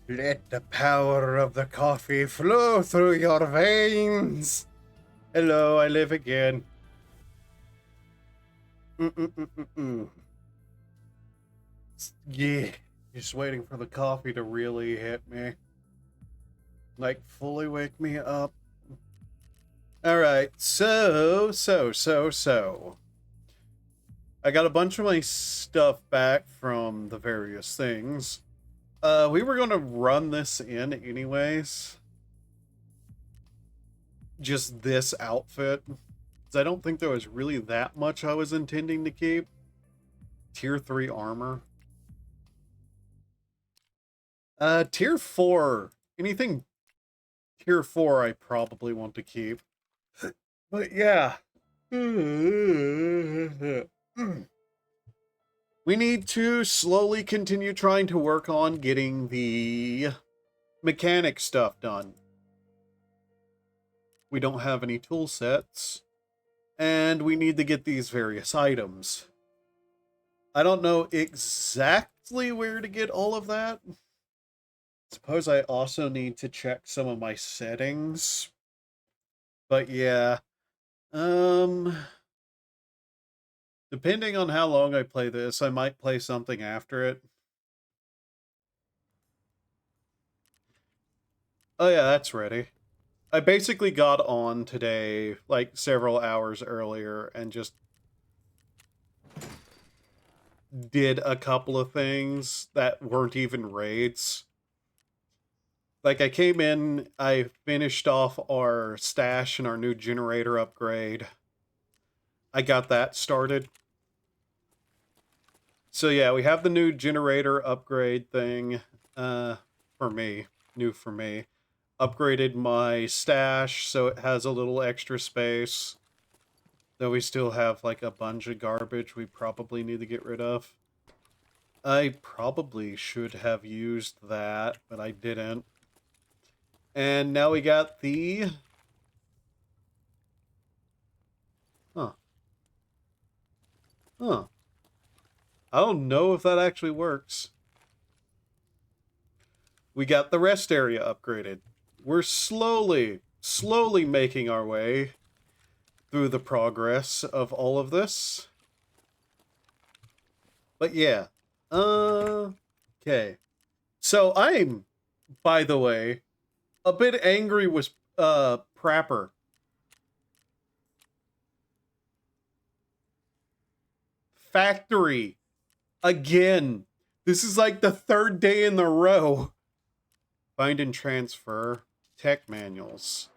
Let the power of the coffee flow through your veins. Hello, I live again. Mm-mm-mm-mm-mm. Yeah, just waiting for the coffee to really hit me. Like, fully wake me up. Alright, so. I got a bunch of my stuff back from the various things. We were gonna run this in anyways. Just this outfit. Because I don't think there was really that much I was intending to keep. Tier 3 armor. Tier 4. Anything Tier 4 I probably want to keep. But yeah. We need to slowly continue trying to work on getting the mechanic stuff done. We don't have any tool sets. And we need to get these various items. I don't know exactly where to get all of that. Suppose I also need to check some of my settings. But yeah. Depending on how long I play this, I might play something after it. Oh yeah, that's ready. I basically got on today, like, several hours earlier, and just did a couple of things that weren't even raids. Like, I came in, I finished off our stash and our new generator upgrade. I got that started. So yeah, we have the new generator upgrade thing, for me. New for me. Upgraded my stash so it has a little extra space. Though we still have, like, a bunch of garbage we probably need to get rid of. I probably should have used that, but I didn't. And now we got the... Huh. Huh. I don't know if that actually works. We got the rest area upgraded. We're slowly making our way through the progress of all of this. But yeah. Okay. So I'm, by the way, a bit angry with Prapper. Factory. Again. This is like the third day in a row. Find and transfer. Tech manuals.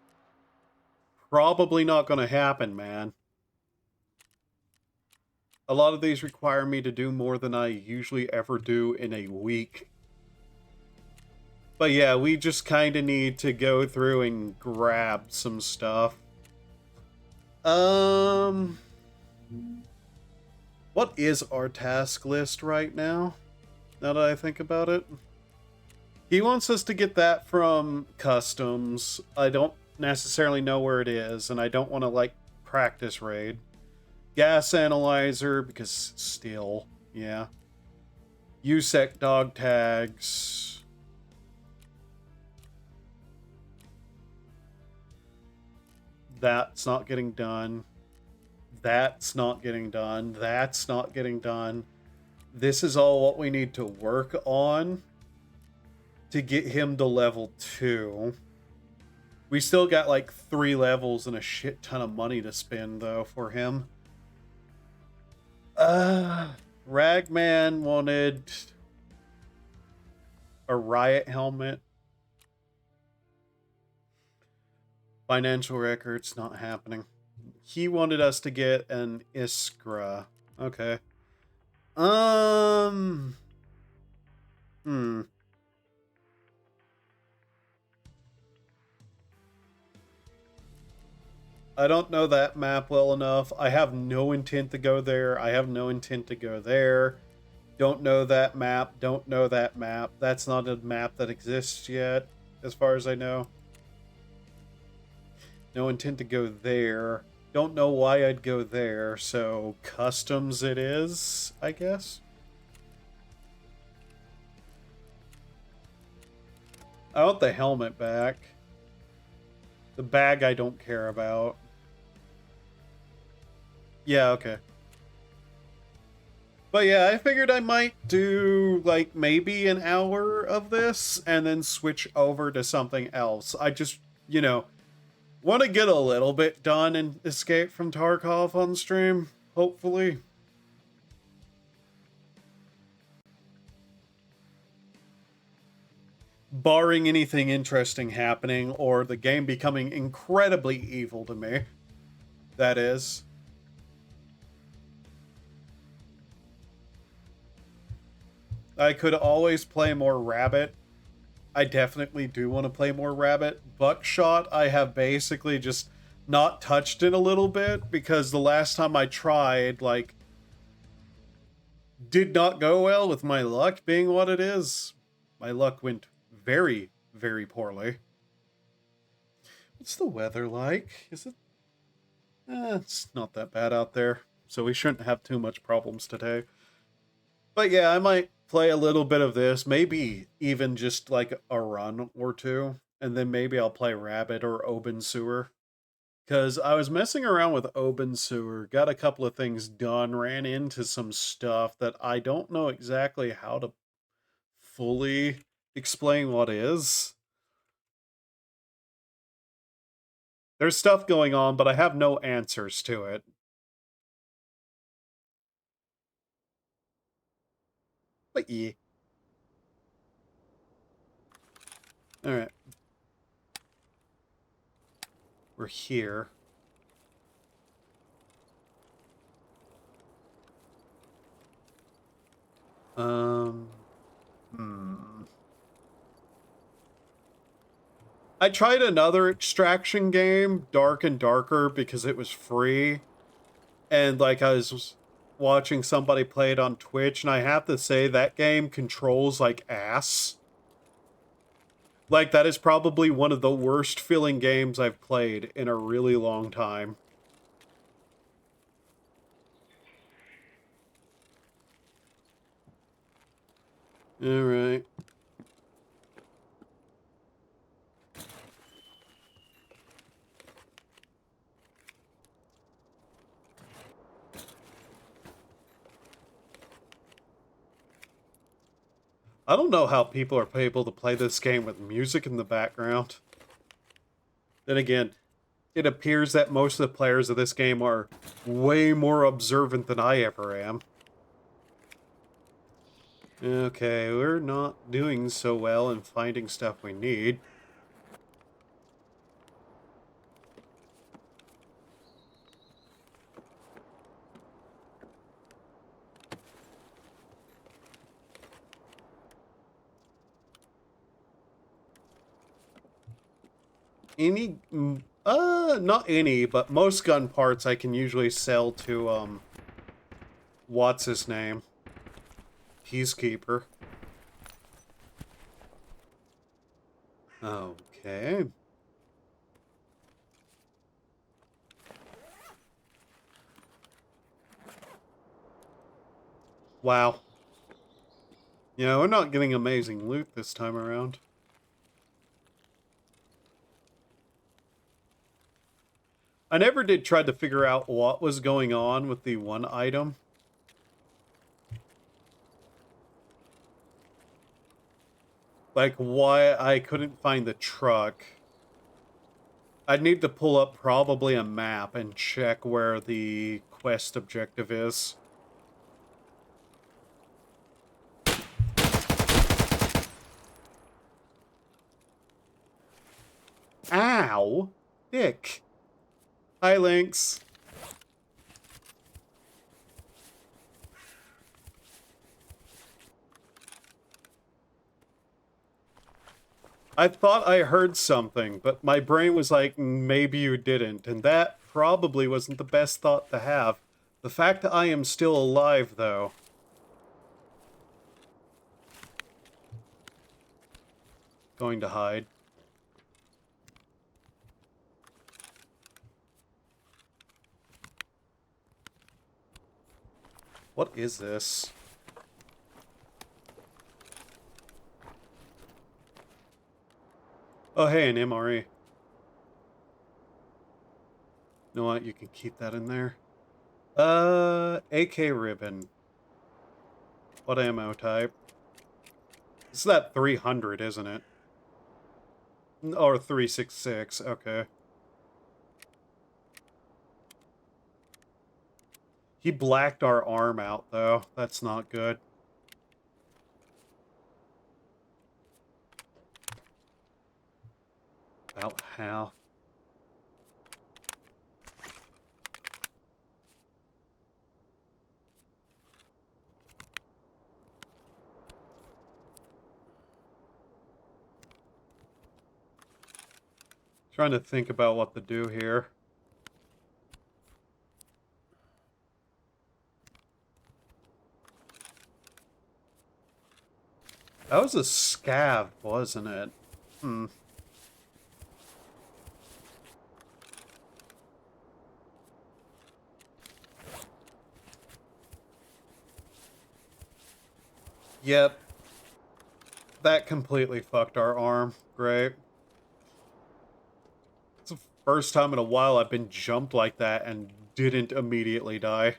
Probably not gonna happen, man. A lot of these require me to do more than I usually ever do in a week. But yeah, we just kind of need to go through and grab some stuff. What is our task list right now? Now that I think about it. He wants us to get that from customs. I don't necessarily know where it is, and I don't want to, like, practice raid. Gas analyzer, because still, yeah. USEC dog tags. That's not getting done. That's not getting done. That's not getting done. This is all what we need to work on to get him to level 2. We still got like 3 levels and a shit ton of money to spend, though, for him. Ragman wanted a riot helmet. Financial records, not happening. He wanted us to get an Iskra. Okay. I don't know that map well enough. I have no intent to go there. I have no intent to go there. Don't know that map. Don't know that map. That's not a map that exists yet, as far as I know. No intent to go there. Don't know why I'd go there, so customs it is, I guess. I want the helmet back. The bag I don't care about. Yeah, okay. But yeah, I figured I might do, like, maybe an hour of this and then switch over to something else. I just, want to get a little bit done and escape from Tarkov on stream, hopefully. Barring anything interesting happening or the game becoming incredibly evil to me, that is. I could always play more Rabbit. I definitely do want to play more Rabbit. Buckshot, I have basically just not touched in a little bit because the last time I tried, like, did not go well with my luck being what it is. My luck went very, very poorly. What's the weather like? Is it? It's not that bad out there, so we shouldn't have too much problems today. But yeah, I might play a little bit of this, maybe even just like a run or two, and then maybe I'll play Rabbit or Obenseuer. Because I was messing around with Obenseuer, got a couple of things done, ran into some stuff that I don't know exactly how to fully explain what is. There's stuff going on, but I have no answers to it. But yeah. Alright. We're here. Um... Hmm... I tried another extraction game, Dark and Darker, because it was free. And, like, I was watching somebody play it on Twitch, and I have to say, that game controls like ass. Like, that is probably one of the worst feeling games I've played in a really long time. Alright. I don't know how people are able to play this game with music in the background. Then again, it appears that most of the players of this game are way more observant than I ever am. Okay, we're not doing so well in finding stuff we need. Not any, but most gun parts I can usually sell to, what's his name? Peacekeeper. Okay. Wow. Yeah, we're not getting amazing loot this time around. I never did try to figure out what was going on with the one item. Like, why I couldn't find the truck. I'd need to pull up probably a map and check where the quest objective is. Ow! Dick. Hi, Lynx. I thought I heard something, but my brain was like, maybe you didn't, and that probably wasn't the best thought to have. The fact that I am still alive, though. Going to hide. What is this? Oh, hey, an MRE. You know what? You can keep that in there. AK ribbon. What ammo type? It's that 300, isn't it? Or 366, okay. He blacked our arm out, though. That's not good. About half. Trying to think about what to do here. That was a scav, wasn't it? Hmm. Yep. That completely fucked our arm. Great. It's the first time in a while I've been jumped like that and didn't immediately die.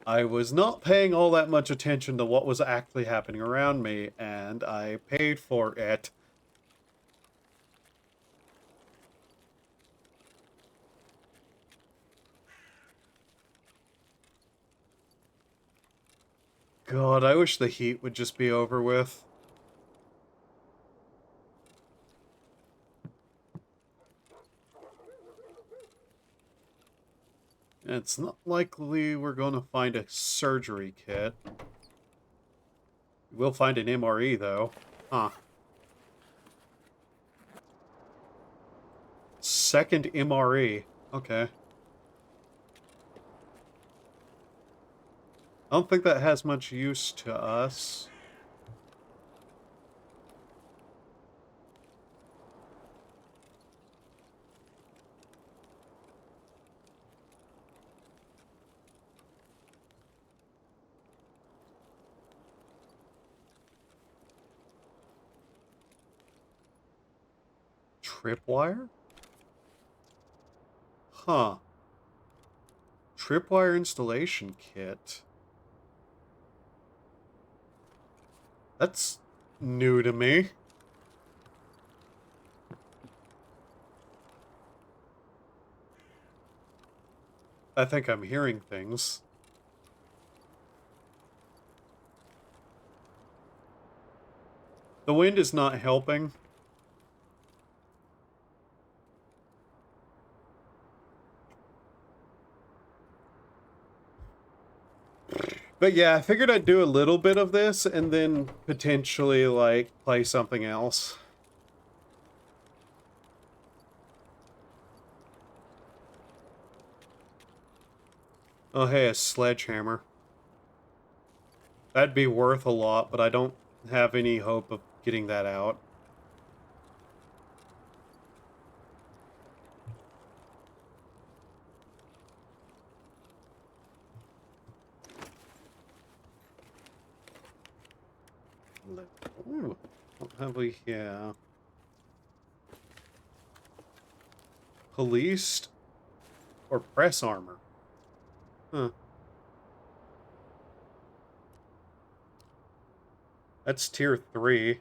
I was not paying all that much attention to what was actually happening around me, and I paid for it. God, I wish the heat would just be over with. It's not likely we're going to find a surgery kit. We'll find an MRE, though. Huh. Second MRE. Okay. I don't think that has much use to us. Tripwire? Huh. Tripwire installation kit. That's new to me. I think I'm hearing things. The wind is not helping. But yeah, I figured I'd do a little bit of this and then potentially, like, play something else. Oh, hey, a sledgehammer. That'd be worth a lot, but I don't have any hope of getting that out. Ooh, what have we here? Policed or press armor? Huh. That's tier 3.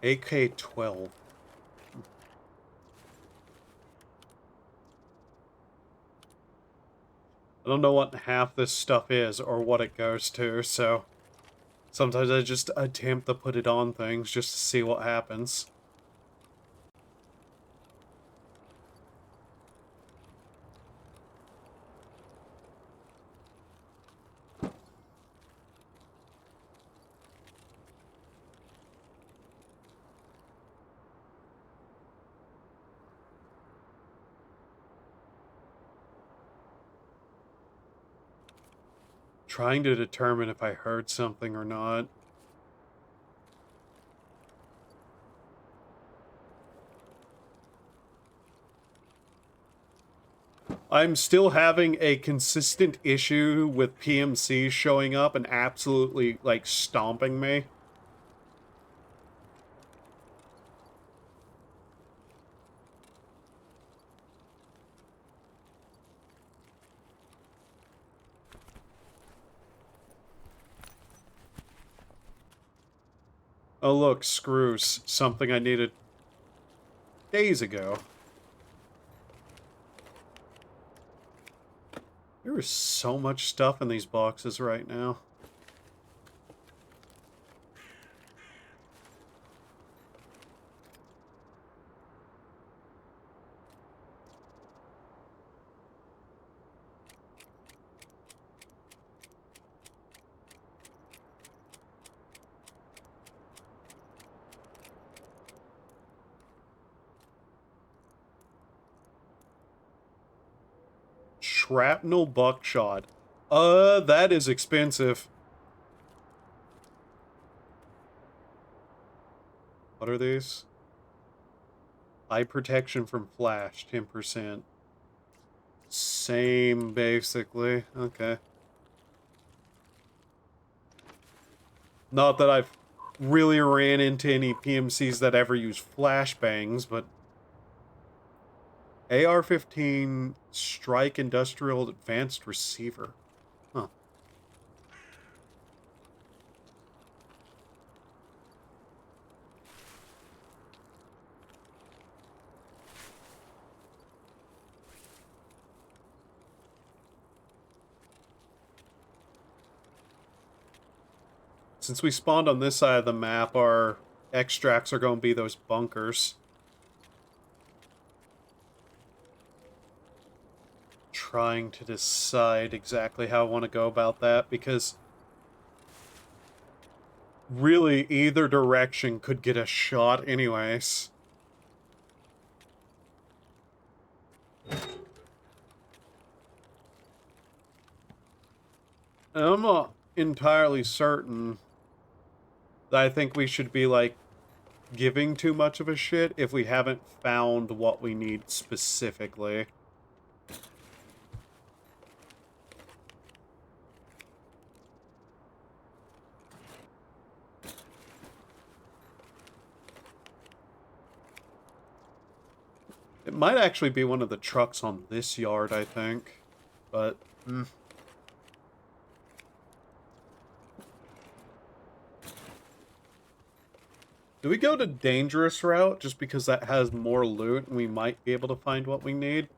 AK-12. I don't know what half this stuff is or what it goes to, so sometimes I just attempt to put it on things just to see what happens. trying to determine if I heard something or not. I'm still having a consistent issue with PMCs showing up and absolutely, like, stomping me. Oh look, screws. Something I needed days ago. There is so much stuff in these boxes right now. Shrapnel buckshot. That is expensive. What are these? Eye protection from flash, 10%. Same, basically. Okay. Not that I've really ran into any PMCs that ever use flashbangs, but... AR-15 Strike Industrial Advanced Receiver. Huh. Since we spawned on this side of the map, our extracts are going to be those bunkers. Trying to decide exactly how I want to go about that, because really either direction could get a shot anyways. And I'm not entirely certain that I think we should be, like, giving too much of a shit if we haven't found what we need specifically. It might actually be one of the trucks on this yard, I think. But, Do we go to dangerous route just because that has more loot and we might be able to find what we need?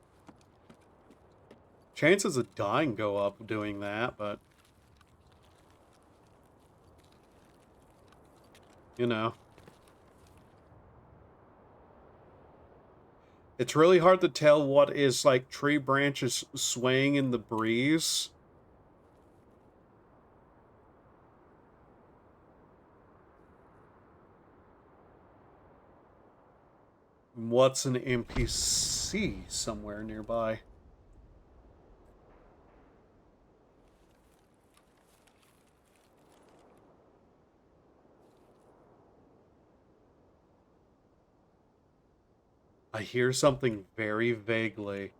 Chances of dying go up doing that, but... You know. It's really hard to tell what is, like, tree branches swaying in the breeze. What's an NPC somewhere nearby? I hear something very vaguely.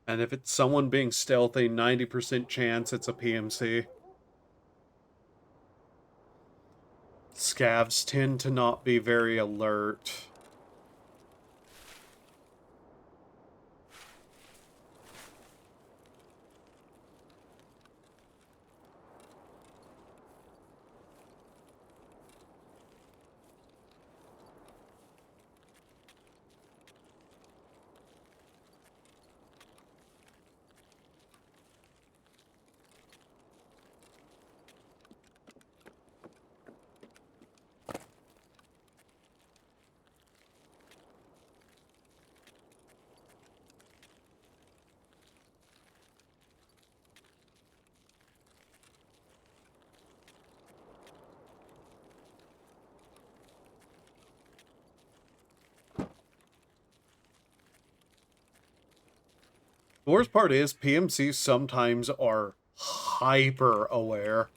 And if it's someone being stealthy, 90% chance it's a PMC. Scavs tend to not be very alert. The worst part is PMCs sometimes are hyper aware.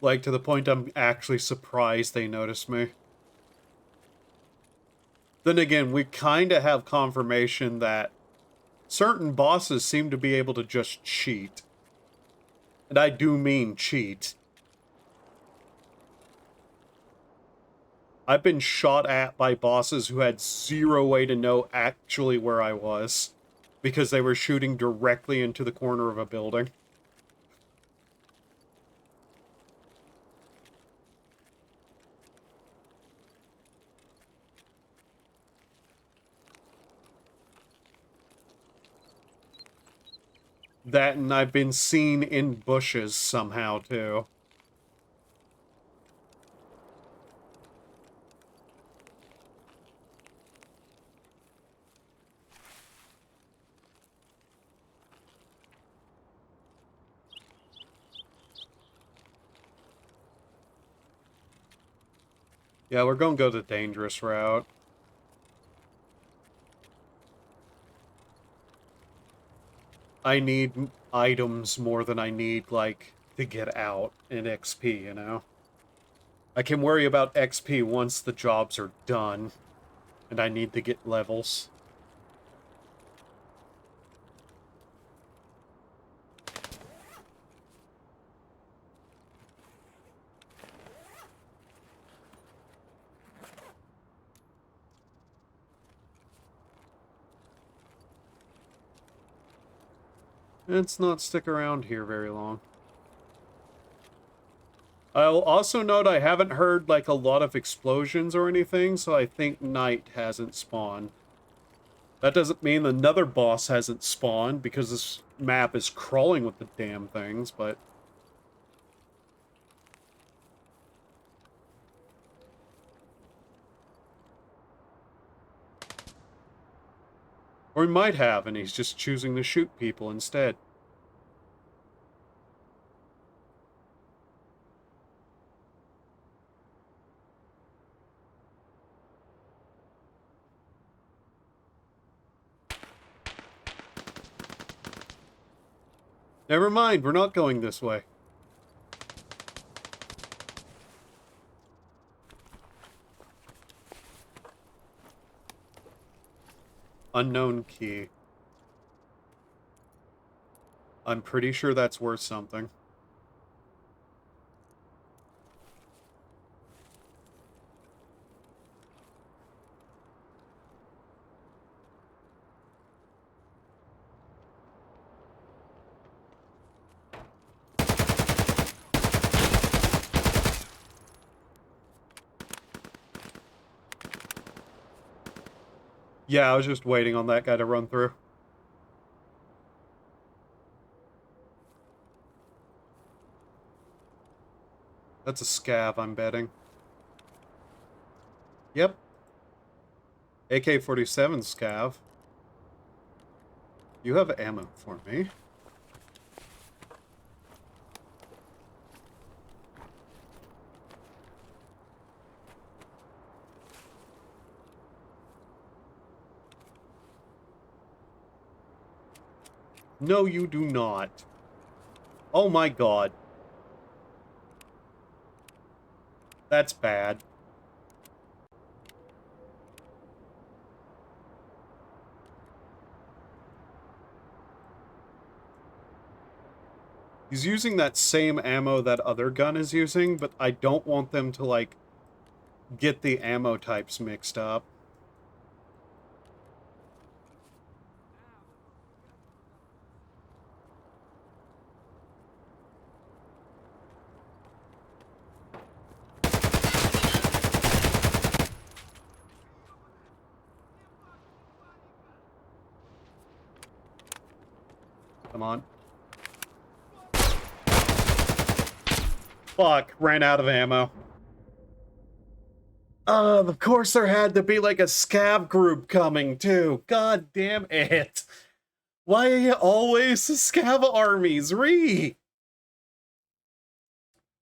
Like, to the point I'm actually surprised they notice me. Then again, we kind of have confirmation that certain bosses seem to be able to just cheat. And I do mean cheat. I've been shot at by bosses who had zero way to know actually where I was, because they were shooting directly into the corner of a building. That, and I've been seen in bushes somehow, too. Yeah, we're gonna go the dangerous route. I need items more than I need, like, to get out in XP, you know? I can worry about XP once the jobs are done, and I need to get levels. Let's not stick around here very long. I'll also note I haven't heard, like, a lot of explosions or anything, so I think night hasn't spawned. That doesn't mean another boss hasn't spawned, because this map is crawling with the damn things, but... Or he might have, and he's just choosing to shoot people instead. Never mind, we're not going this way. Unknown key. I'm pretty sure that's worth something. Yeah, I was just waiting on that guy to run through. That's a scav, I'm betting. Yep. AK-47 scav. You have ammo for me. No, you do not. Oh my god. That's bad. He's using that same ammo that other gun is using, but I don't want them to, like, get the ammo types mixed up. Come on. Fuck, ran out of ammo. Of course there had to be, like, a scav group coming, too. God damn it. Why are you always the scav armies? We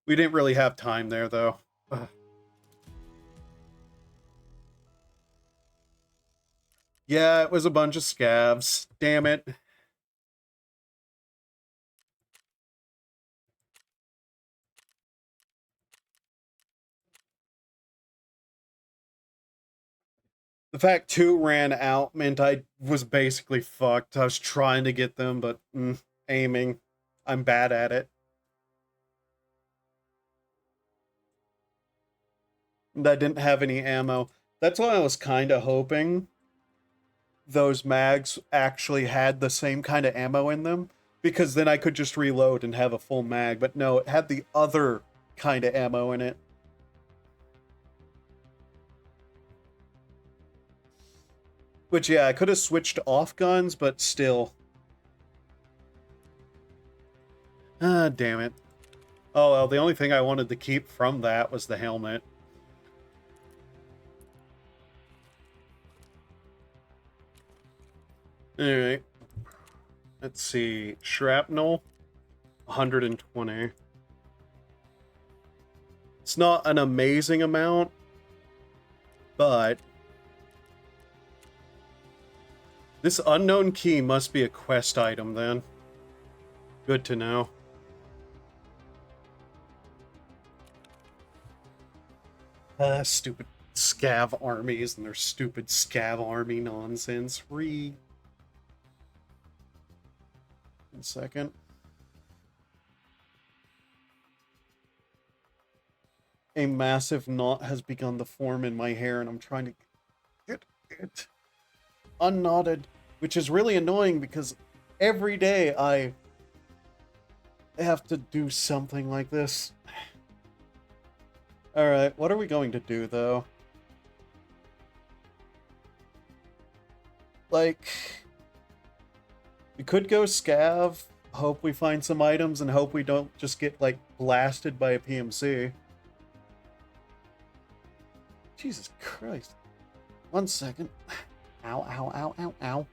didn't really have time there, though. Ugh. Yeah, it was a bunch of scavs. Damn it. The fact 2 ran out meant I was basically fucked. I was trying to get them, but aiming. I'm bad at it. And I didn't have any ammo. That's why I was kind of hoping those mags actually had the same kind of ammo in them, because then I could just reload and have a full mag. But no, it had the other kind of ammo in it. Which, yeah, I could have switched off guns, but still. Ah, damn it. Oh, well, the only thing I wanted to keep from that was the helmet. Alright. Let's see. Shrapnel, 120. It's not an amazing amount, but this unknown key must be a quest item then. Good to know. Stupid scav armies and their stupid scav army nonsense. One second. A massive knot has begun to form in my hair, and I'm trying to get it unknotted, which is really annoying because every day I have to do something like this. Alright, what are we going to do, though? Like, we could go scav, hope we find some items, and hope we don't just get, like, blasted by a PMC. Jesus Christ. 1 second. Ow, ow, ow, ow, ow.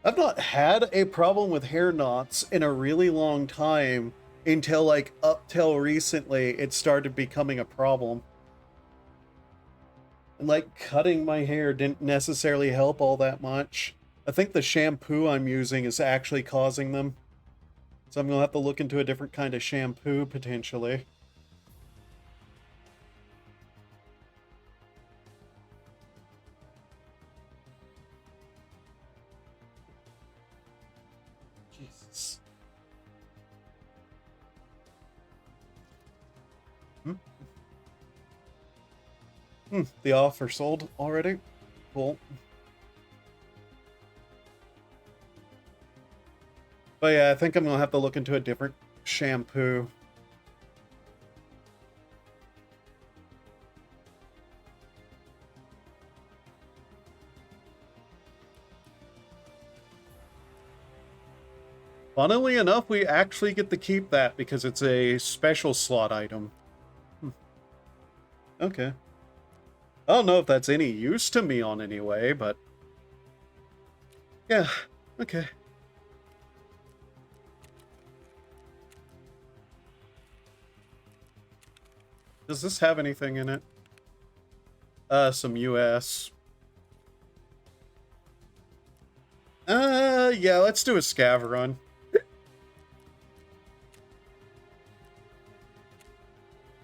I've not had a problem with hair knots in a really long time until, like, up till recently it started becoming a problem. And, like, cutting my hair didn't necessarily help all that much. I think the shampoo I'm using is actually causing them. So I'm gonna have to look into a different kind of shampoo, potentially. Jesus. The offer sold already? Cool. But yeah, I think I'm gonna have to look into a different shampoo. Funnily enough, we actually get to keep that because it's a special slot item. Okay. I don't know if that's any use to me on any way, but... yeah, okay. Does this have anything in it? Some US. Yeah, let's do a scav run.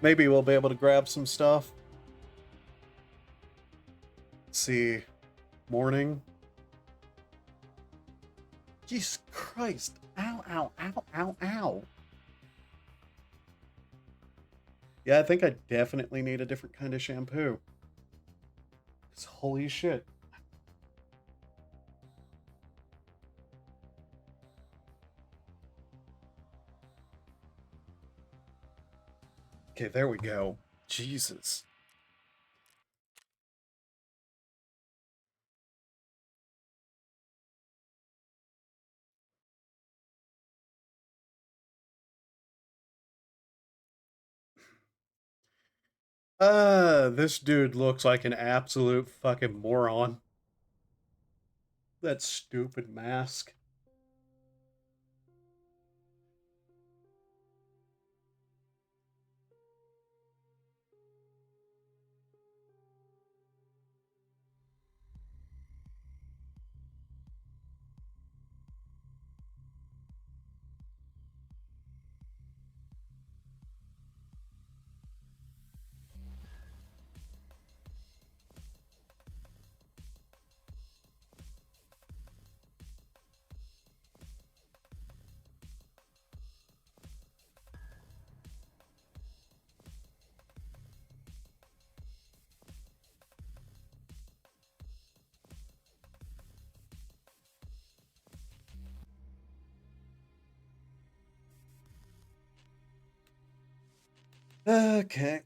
Maybe we'll be able to grab some stuff. Let's see. Morning. Jesus Christ. Ow, ow, ow, ow, ow. Yeah, I think I definitely need a different kind of shampoo. 'Cause holy shit. Okay, there we go. Jesus. This dude looks like an absolute fucking moron. That stupid mask. Okay.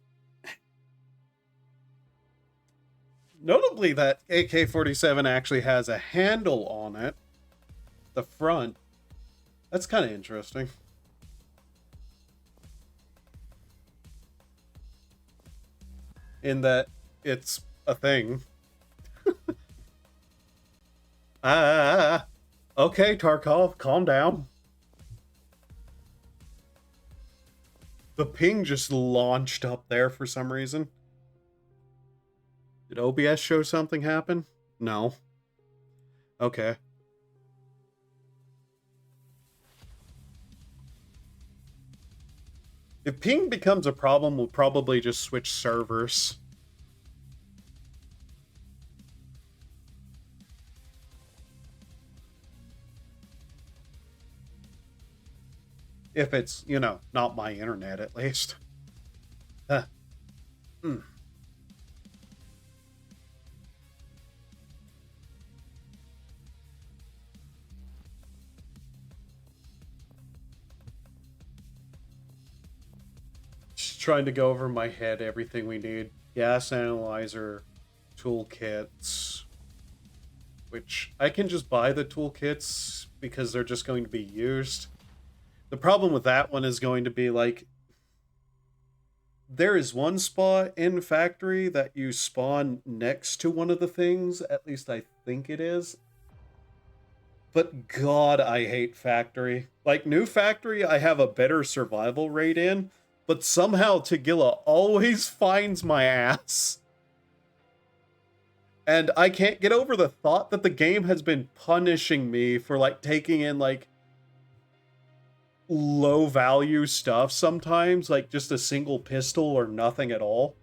Notably, that AK-47 actually has a handle on it. The front. That's kind of interesting. In that it's a thing. Okay, Tarkov, calm down. The ping just launched up there for some reason. Did OBS show something happen? No. Okay. If ping becomes a problem, we'll probably just switch servers. If it's, you know, not my internet at least. Mm. Just trying to go over my head everything we need. Gas analyzer, toolkits, which I can just buy the toolkits because they're just going to be used. The problem with that one is going to be like, there is one spot in factory that you spawn next to one of the things, at least I think it is. But God, I hate factory. Like, new factory, I have a better survival rate in, but somehow Tagilla always finds my ass. And I can't get over the thought that the game has been punishing me for, like, taking in, like, low value stuff sometimes, like just a single pistol or nothing at all.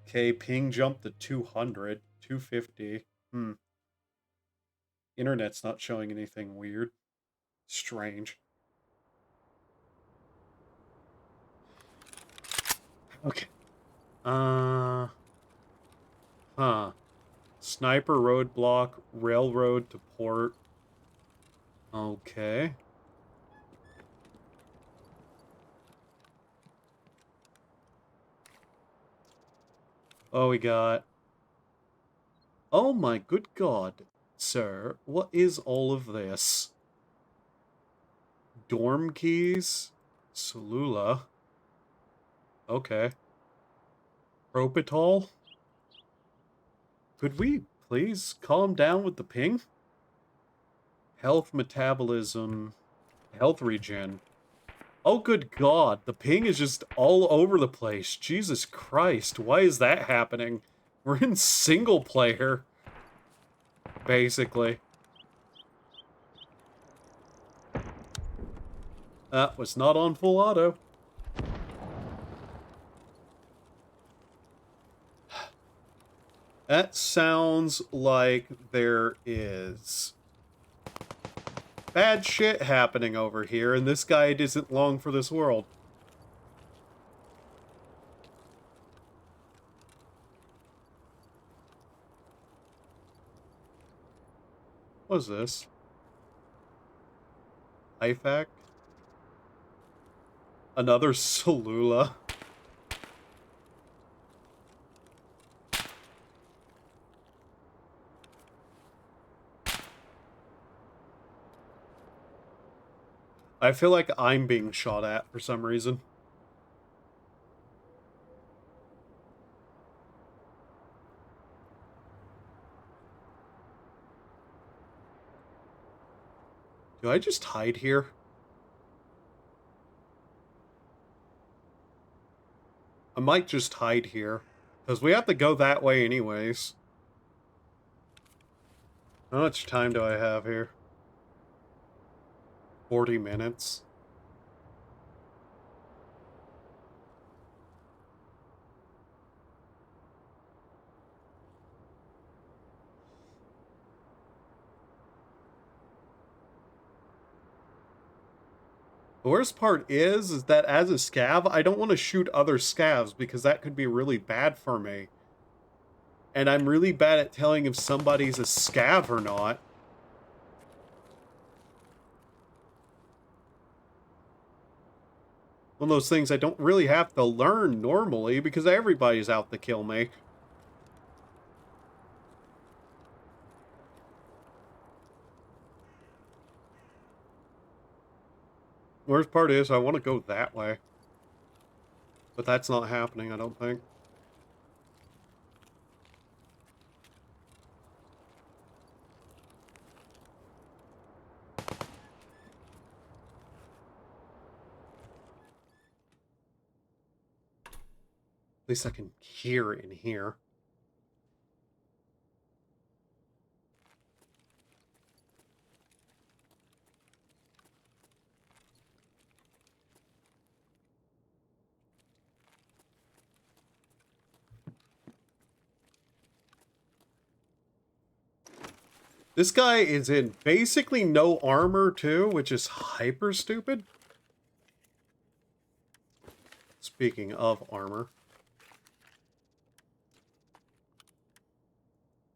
Okay, ping jumped to 200, 250. Internet's not showing anything weird. Strange. Okay. Sniper roadblock, railroad to port. Okay. Oh, we got... Oh my good God, sir. What is all of this? Dorm keys? Salula. Okay. Propitol? Could we please calm down with the ping? Health, metabolism, health regen. Oh, good God. The ping is just all over the place. Jesus Christ. Why is that happening? We're in single player, basically. That was not on full auto. That sounds like there is bad shit happening over here, and this guide isn't long for this world. What is this? IFAC? Another Salula? I feel like I'm being shot at for some reason. Do I just hide here? I might just hide here, because we have to go that way anyways. How much time do I have here? 40 minutes. The worst part is that as a scav, I don't want to shoot other scavs because that could be really bad for me. And I'm really bad at telling if somebody's a scav or not. One of those things I don't really have to learn normally because everybody's out to kill me. Worst part is I want to go that way. But that's not happening, I don't think. At least I can hear in here. This guy is in basically no armor, too, which is hyper stupid. Speaking of armor.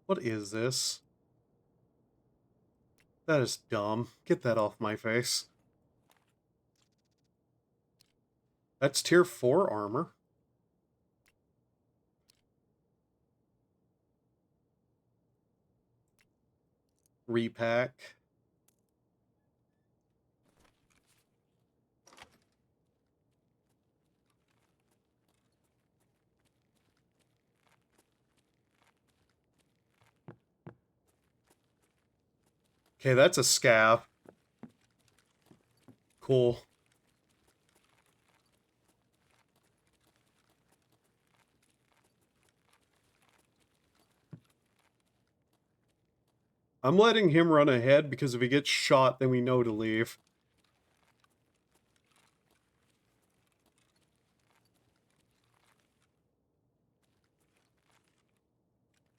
What is this? That is dumb. Get that off my face. That's tier 4 armor. Repack. Okay, that's a scav. Cool. I'm letting him run ahead because if he gets shot, then we know to leave.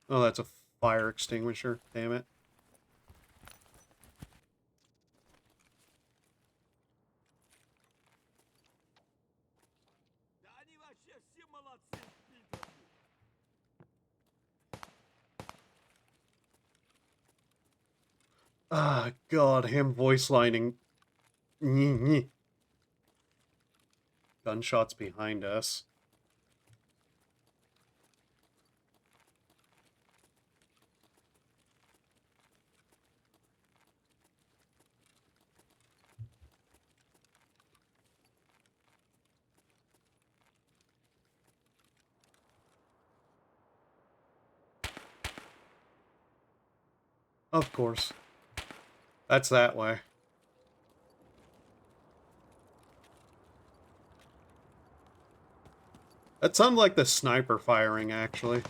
Oh, that's a fire extinguisher. Damn it. Ah, God, him voice lining. Gunshots behind us. Of course. That's that way. That sounded like the sniper firing, actually.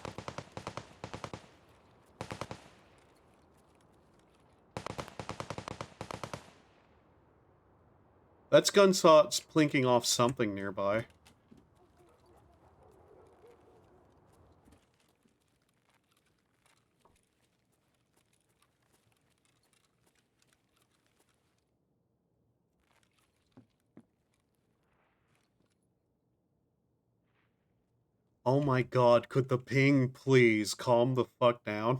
That's gunshots plinking off something nearby. Oh my God, could the ping please calm the fuck down?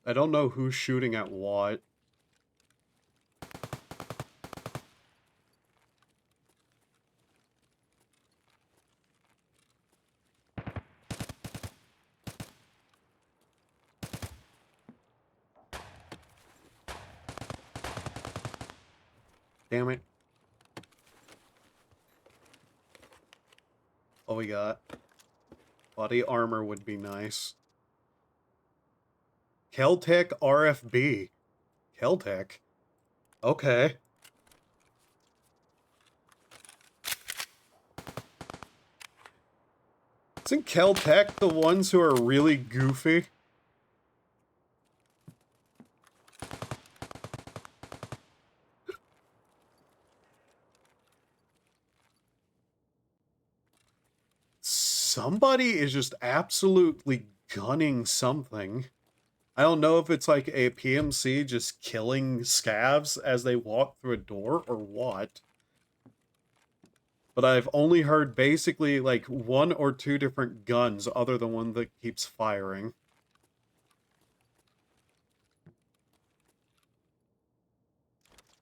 I don't know who's shooting at what. Damn it. Oh, we got body armor would be nice. Keltec RFB. Keltec? Okay. Isn't Keltec the ones who are really goofy? Somebody is just absolutely gunning something. I don't know if it's like a PMC just killing scavs as they walk through a door or what. But I've only heard basically like one or two different guns other than one that keeps firing.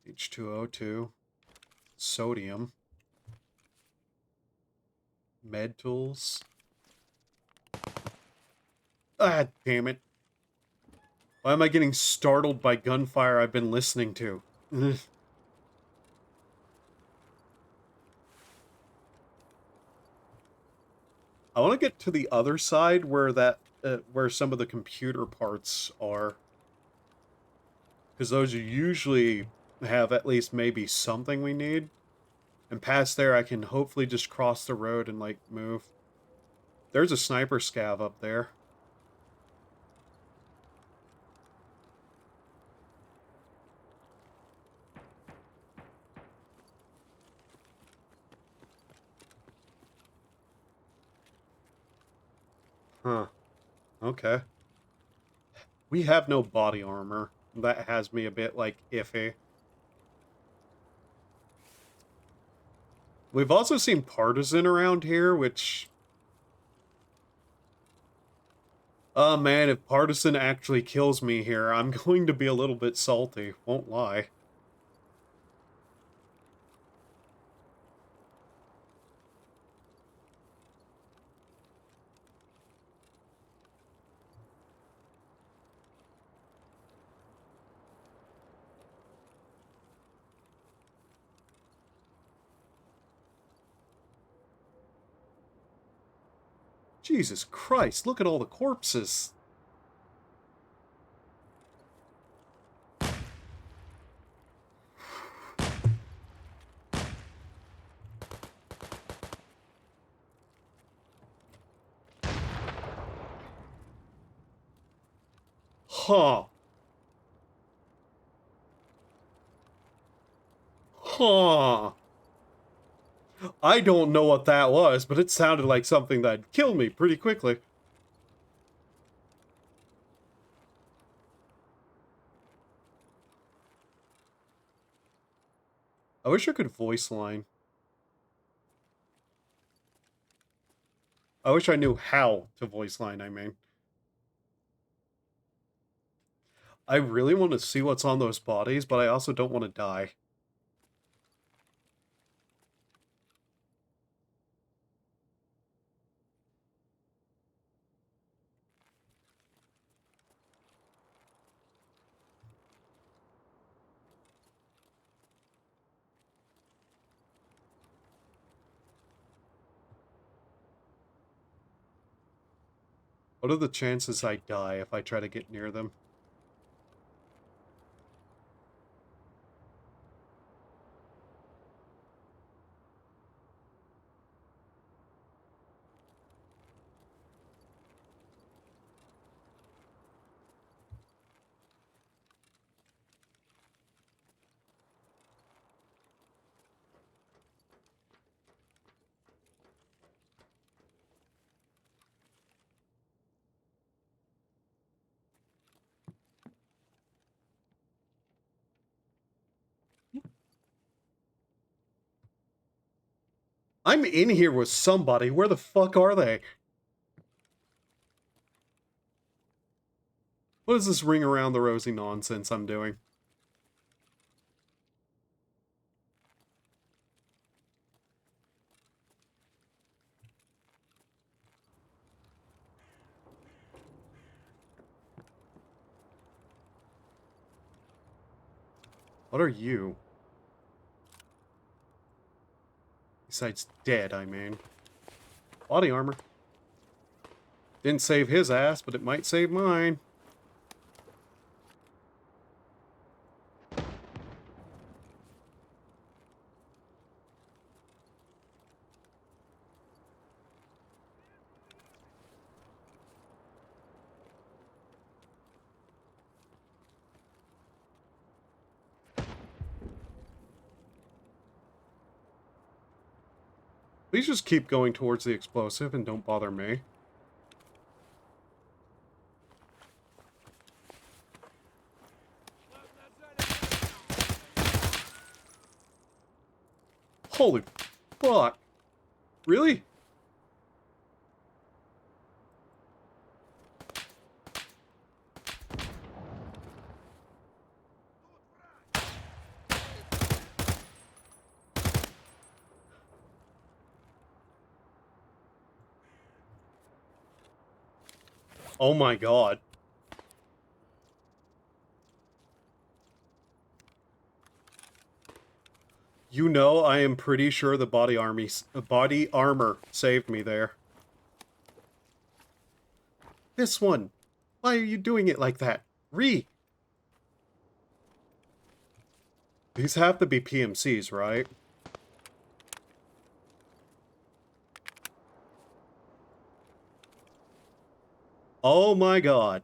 H2O2. Sodium. Med tools. Ah, damn it. Why am I getting startled by gunfire I've been listening to? I want to get to the other side where where some of the computer parts are. Because those usually have at least maybe something we need. And past there, I can hopefully just cross the road and, like, move. There's a sniper scav up there. Huh. Okay. We have no body armor. That has me a bit, like, iffy. We've also seen Partisan around here, which... Oh man, if Partisan actually kills me here, I'm going to be a little bit salty. Won't lie. Jesus Christ, look at all the corpses. Huh. Huh. I don't know what that was, but it sounded like something that'd kill me pretty quickly. I wish I could voice line. I wish I knew how to voice line, I mean. I really want to see what's on those bodies, but I also don't want to die. What are the chances I die if I try to get near them? I'm in here with somebody. Where the fuck are they? What is this ring around the rosy nonsense I'm doing? What are you? Besides dead, I mean. Body armor. Didn't save his ass, but it might save mine. Please just keep going towards the explosive and don't bother me. Holy fuck. Really? Oh my god. You know, I am pretty sure the body armor saved me there. This one. Why are you doing it like that? These have to be PMCs, right? Oh my god.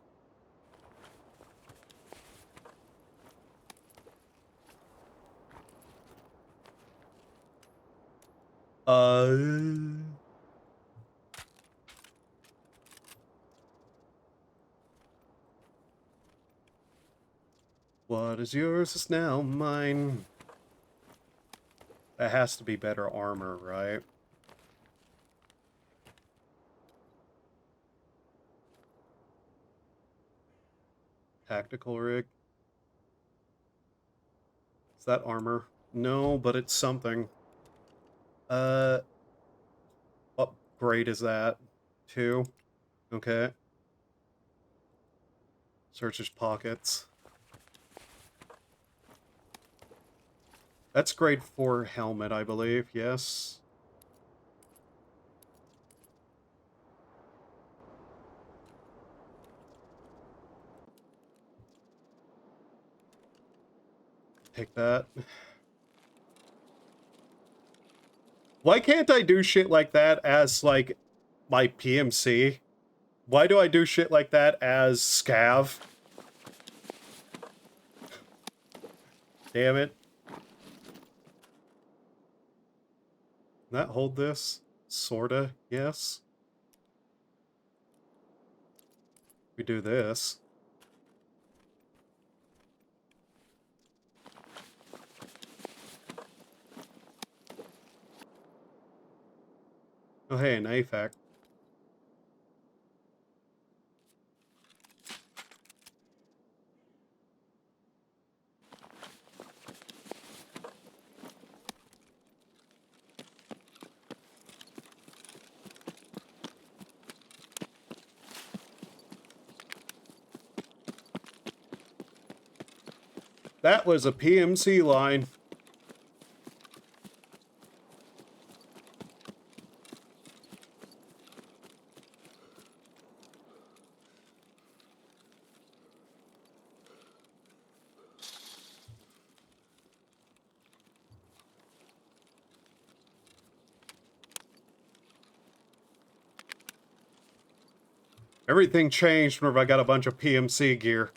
What is yours is now mine. That has to be better armor, right? Tactical rig. Is that armor? No, but it's something. What grade is that? 2? Okay. Search his pockets. That's grade 4 helmet, I believe, yes. Take that. Why can't I do shit like that as, like, my PMC? Why do I do shit like that as Scav? Damn it. Can that hold this? Sorta, yes. We do this. Oh hey, an AFAC. That was a PMC line. Everything changed whenever I got a bunch of PMC gear.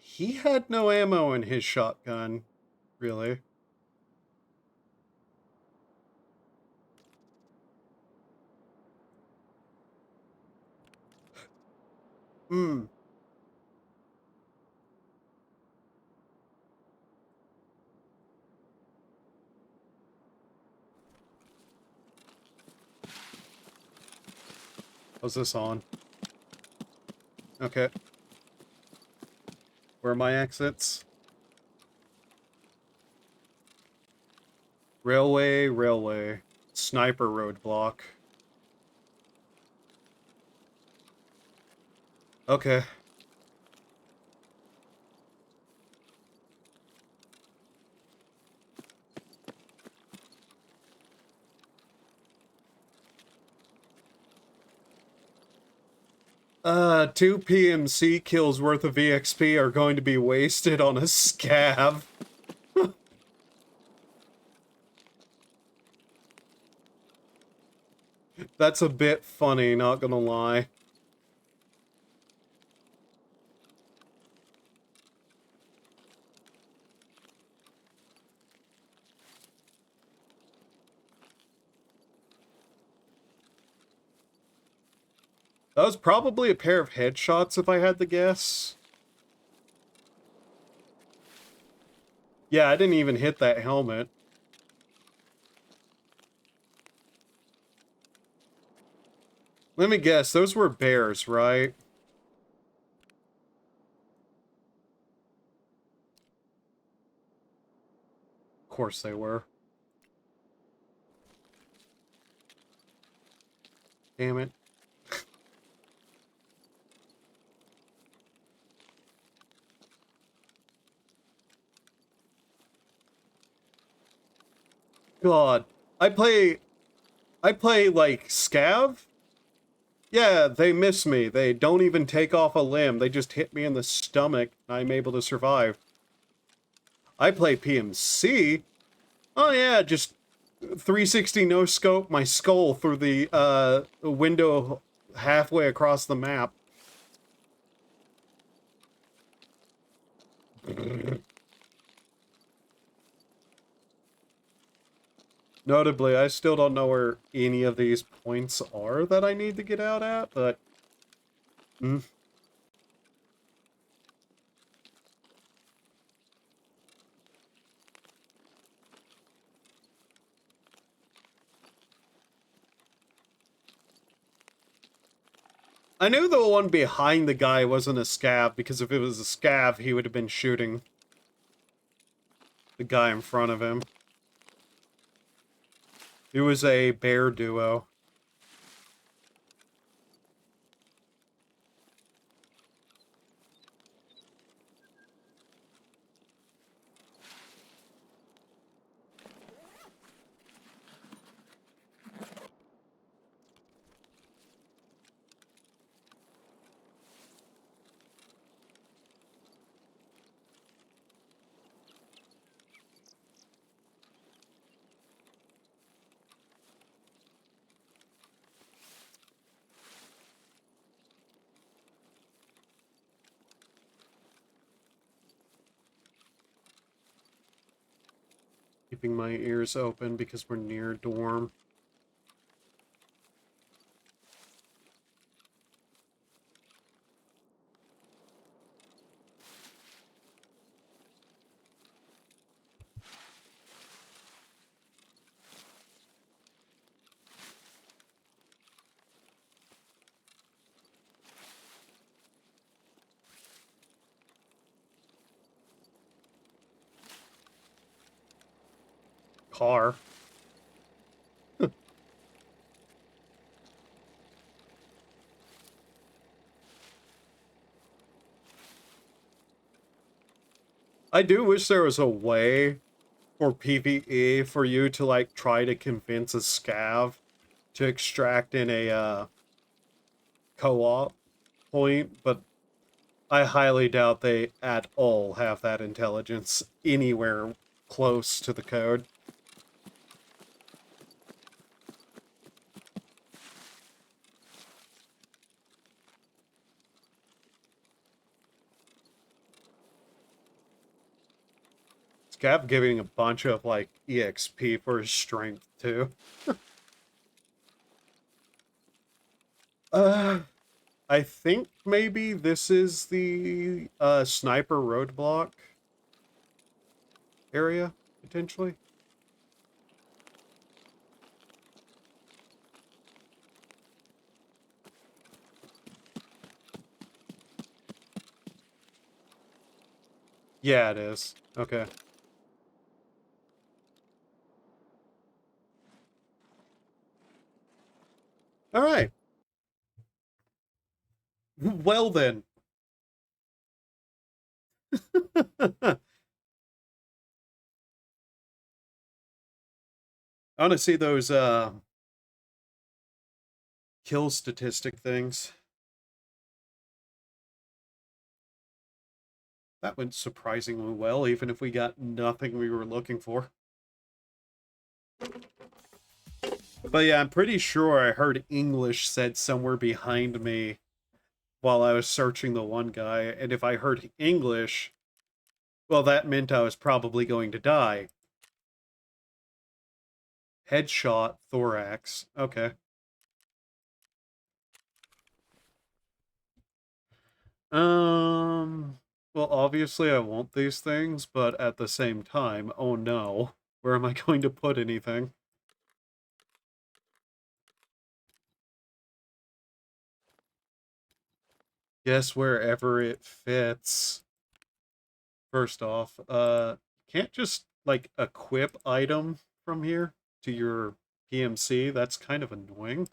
He had no ammo in his shotgun, really. Hmm. Was this on? Okay. Where are my exits? Railway, railway. Sniper roadblock. Okay. Two PMC kills worth of EXP are going to be wasted on a scav. That's a bit funny, not gonna lie. That was probably a pair of headshots if I had to guess. Yeah, I didn't even hit that helmet. Let me guess, those were bears, right? Of course they were. Damn it. God. I play like Scav? Yeah, they miss me. They don't even take off a limb. They just hit me in the stomach. I'm able to survive. I play PMC. Oh yeah, just 360 no scope my skull through the window halfway across the map. Notably, I still don't know where any of these points are that I need to get out at, but... I knew the one behind the guy wasn't a scav, because if it was a scav, he would have been shooting the guy in front of him. It was a bear duo. Keeping my ears open because we're near dorm. Car. I do wish there was a way for PvE for you to, like, try to convince a scav to extract in a, co-op point, but I highly doubt they at all have that intelligence anywhere close to the code. Scav giving a bunch of, like, EXP for his strength, too. I think maybe this is the, sniper roadblock area, potentially. Yeah, it is. Okay. Alright. Well then. I want to see those, kill statistic things. That went surprisingly well, even if we got nothing we were looking for. But yeah, I'm pretty sure I heard English said somewhere behind me while I was searching the one guy, and if I heard English, well, that meant I was probably going to die. Headshot, thorax. Okay. Um, well, obviously I want these things, but at the same time, oh no, where am I going to put anything? Guess wherever it fits. First off, can't just, like, equip item from here to your PMC. That's kind of annoying.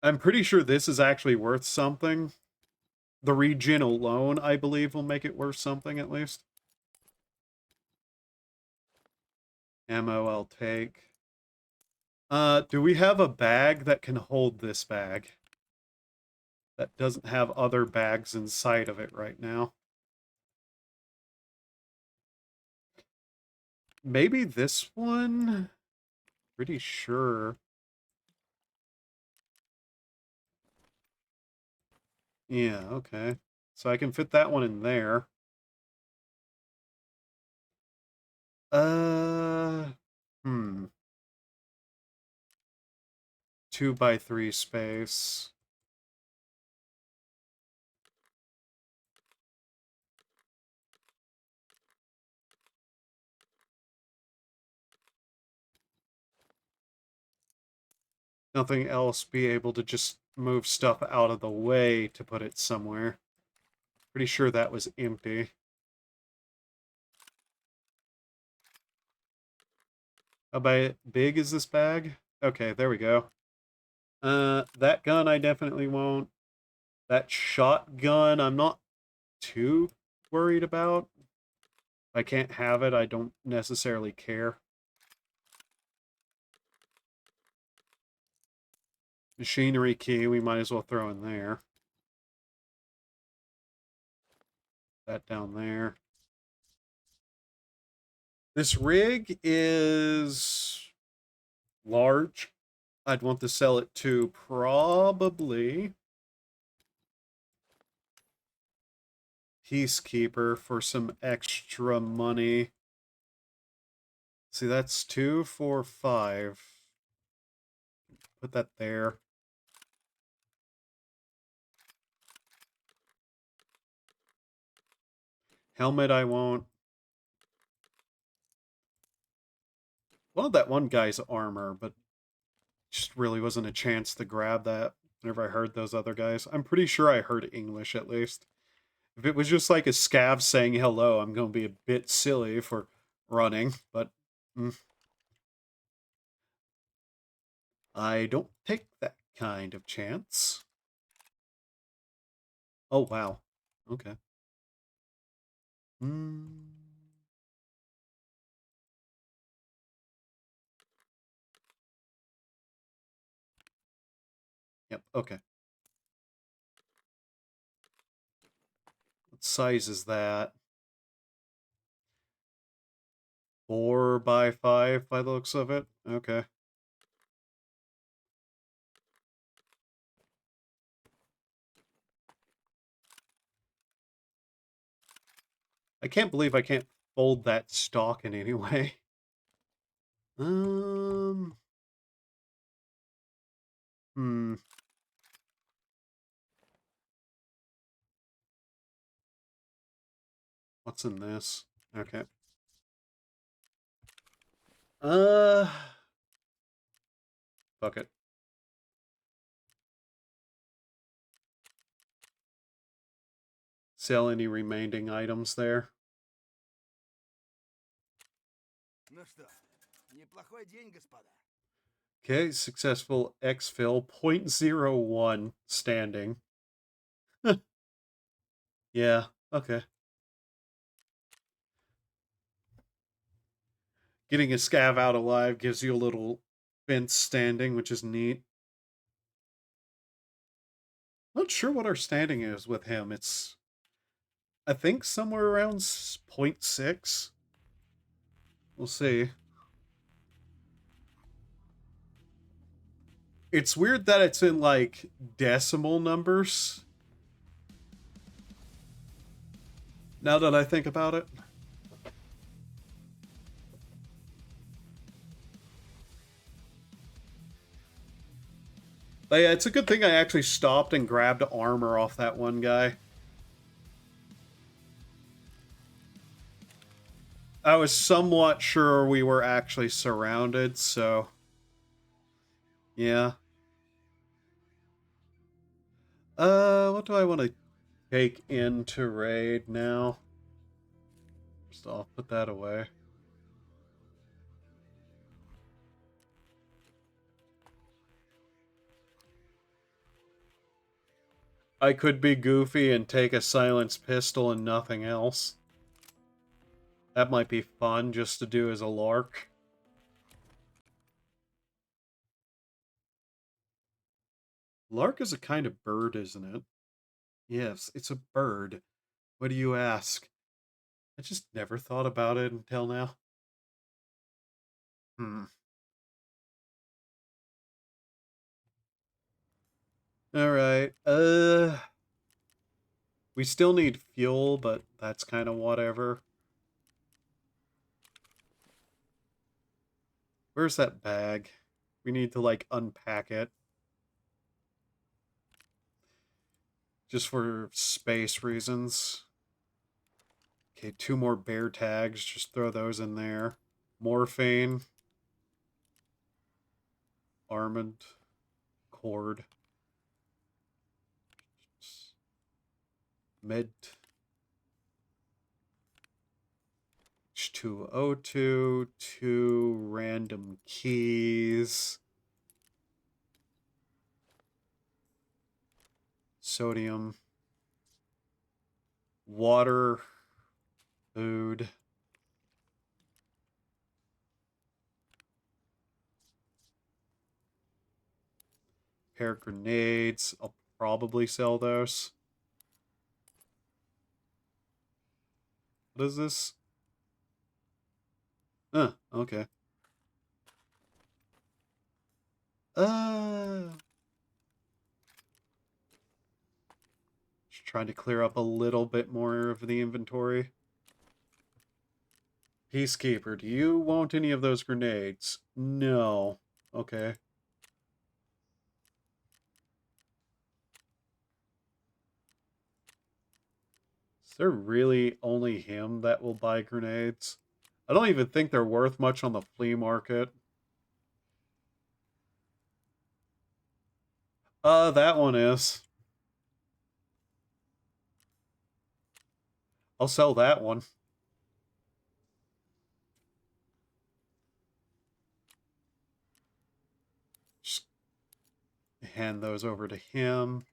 I'm pretty sure this is actually worth something. The regen alone, I believe, will make it worth something, at least. Ammo I'll take. Do we have a bag that can hold this bag? That doesn't have other bags inside of it right now. Maybe this one? Pretty sure. Yeah, okay. So I can fit that one in there. Uh, hmm. 2x3 space. Nothing else be able to just move stuff out of the way to put it somewhere. Pretty sure that was empty. How big is this bag? Okay, there we go. That gun I definitely won't. That shotgun I'm not too worried about. If I can't have it, I don't necessarily care. Machinery key, we might as well throw in there. That down there. This rig is large. I'd want to sell it to probably Peacekeeper for some extra money. See, that's 2, 4, 5. Put that there. Helmet I won't. Well, that one guy's armor, but just really wasn't a chance to grab that whenever I heard those other guys. I'm pretty sure I heard English at least. If it was just like a scav saying hello, I'm going to be a bit silly for running, but I don't take that kind of chance. Oh, wow. Okay. Hmm. Yep, okay. What size is that? 4x5 by the looks of it? Okay. I can't believe I can't fold that stock in any way. Um. Hmm. What's in this? Okay. Uh. Fuck it. Sell any remaining items there. Okay, successful exfil 0.01 standing. Yeah, okay. Getting a scav out alive gives you a little fence standing, which is neat. Not sure what our standing is with him. It's, I think, somewhere around 0.6. We'll see. It's weird that it's in, like, decimal numbers. Now that I think about it. But yeah, it's a good thing I actually stopped and grabbed armor off that one guy. I was somewhat sure we were actually surrounded, so yeah. What do I want to take into raid now? So I'll put that away. I could be goofy and take a silenced pistol and nothing else. That might be fun just to do as a lark. Lark is a kind of bird, isn't it? Yes, it's a bird. What do you ask? I just never thought about it until now. Hmm. Alright, we still need fuel, but that's kind of whatever. Where's that bag? We need to, like, unpack it. Just for space reasons. Okay, 2 more bear tags. Just throw those in there. Morphine. Armament. Cord. Med. H2O2. 2 random keys. Sodium. Water. Food. Pair of grenades. I'll probably sell those. What is this? Okay. Just trying to clear up a little bit more of the inventory. Peacekeeper, do you want any of those grenades? No. Okay. Is there really only him that will buy grenades? I don't even think they're worth much on the flea market. That one is. I'll sell that one. Just hand those over to him.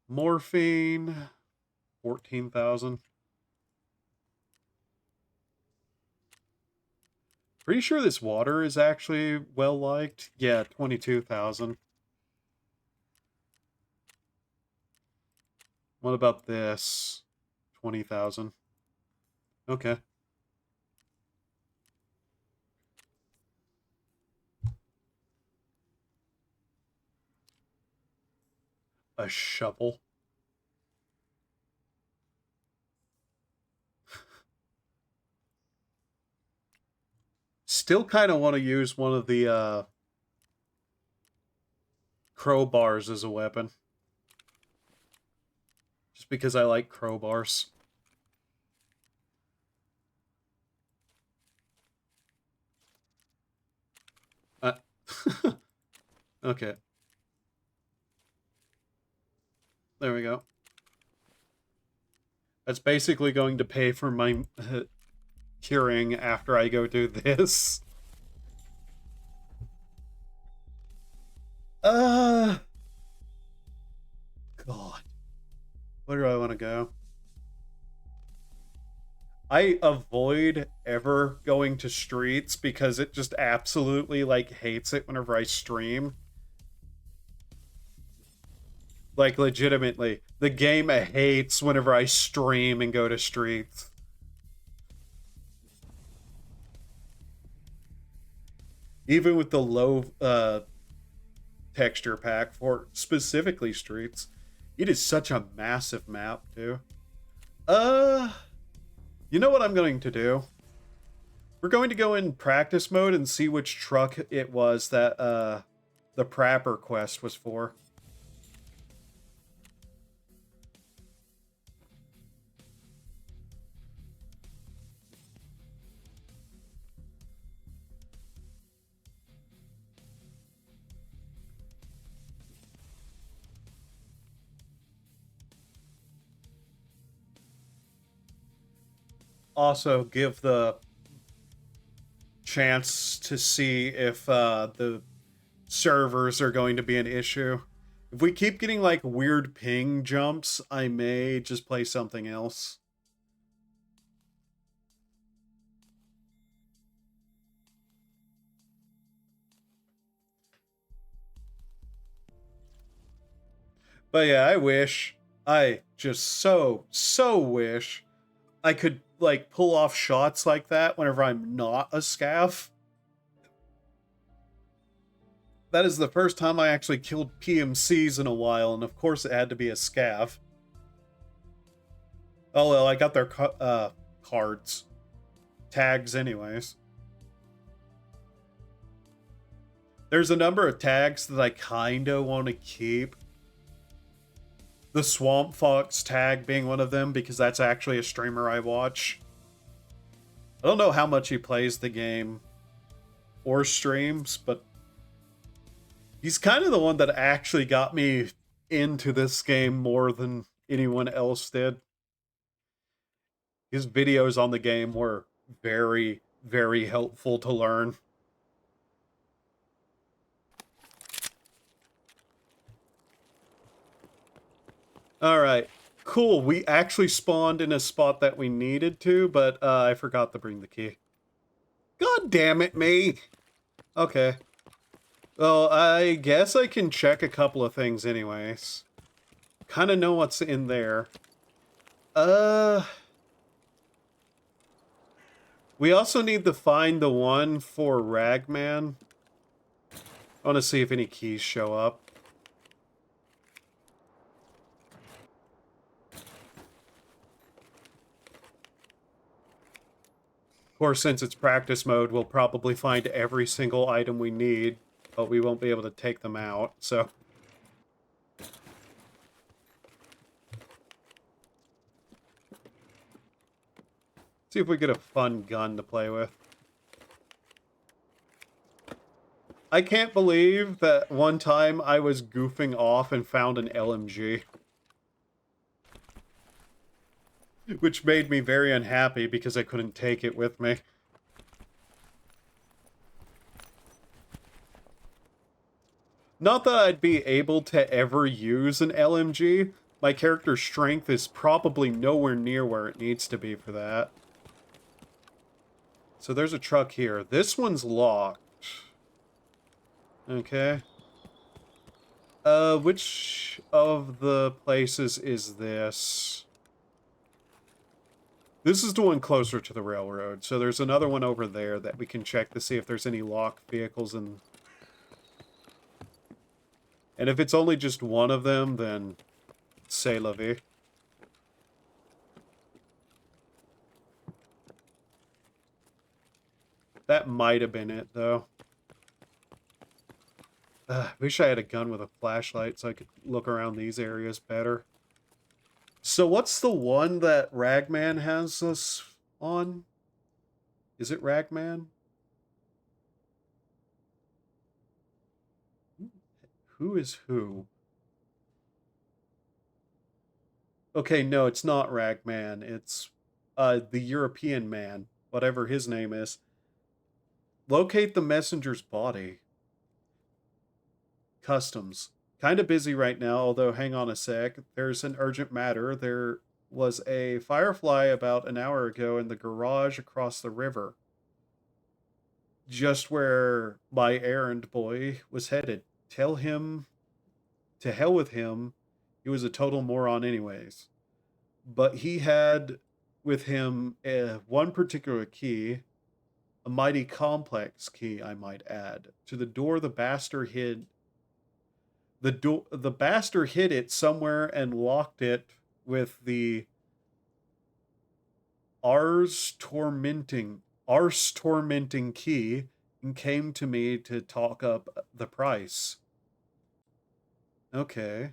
Morphine. 14,000. Pretty sure this water is actually well liked. Yeah, 22,000. What about this? 20,000. Okay. A shovel. Still kind of want to use one of the crowbars as a weapon. Just because I like crowbars. Uh, okay. There we go. That's basically going to pay for my curing after I go do this. God. Where do I want to go? I avoid ever going to streets because it just absolutely, like, hates it whenever I stream. Like, legitimately. The game hates whenever I stream and go to streets. Even with the low texture pack for specifically streets. It is such a massive map, too. You know what I'm going to do? We're going to go in practice mode and see which truck it was that the Prapper quest was for. also give the chance to see if the servers are going to be an issue. If we keep getting like weird ping jumps, I may just play something else. But yeah, I just so wish I could like pull off shots like that whenever I'm not a scav. That is the first time I actually killed PMCs in a while, and of course it had to be a scav. Oh well, I got their cards, tags, anyways. There's a number of tags that I kinda want to keep. The Swamp Fox tag being one of them, because that's actually a streamer I watch. I don't know how much he plays the game or streams, but he's kind of the one that actually got me into this game more than anyone else did. His videos on the game were very, very helpful to learn. Alright, cool. We actually spawned in a spot that we needed to, but I forgot to bring the key. God damn it, me! Okay. Well, I guess I can check a couple of things anyways. Kind of know what's in there. We also need to find the one for Ragman. I want to see if any keys show up. Of course, since it's practice mode, we'll probably find every single item we need, but we won't be able to take them out, so... See if we get a fun gun to play with. I can't believe that one time I was goofing off and found an LMG. Which made me very unhappy because I couldn't take it with me. Not that I'd be able to ever use an LMG. My character's strength is probably nowhere near where it needs to be for that. So there's a truck here. This one's locked. Okay. Which of the places is this? This is the one closer to the railroad. So there's another one over there that we can check to see if there's any locked vehicles in... And if it's only just one of them, then c'est la vie. That might have been it, though. Wish I had a gun with a flashlight so I could look around these areas better. So what's the one that Ragman has us on? Is it Ragman? Who is who? Okay, no, it's not Ragman. It's the European man, whatever his name is. Locate the messenger's body. Customs. Kind of busy right now, although hang on a sec. There's an urgent matter. There was a firefly about an hour ago in the garage across the river. Just where my errand boy was headed. Tell him to hell with him. He was a total moron anyways. But he had with him one particular key, a mighty complex key, I might add, to the door the bastard hid. The bastard hid it somewhere and locked it with the Ars tormenting key, and came to me to talk up the price. Okay.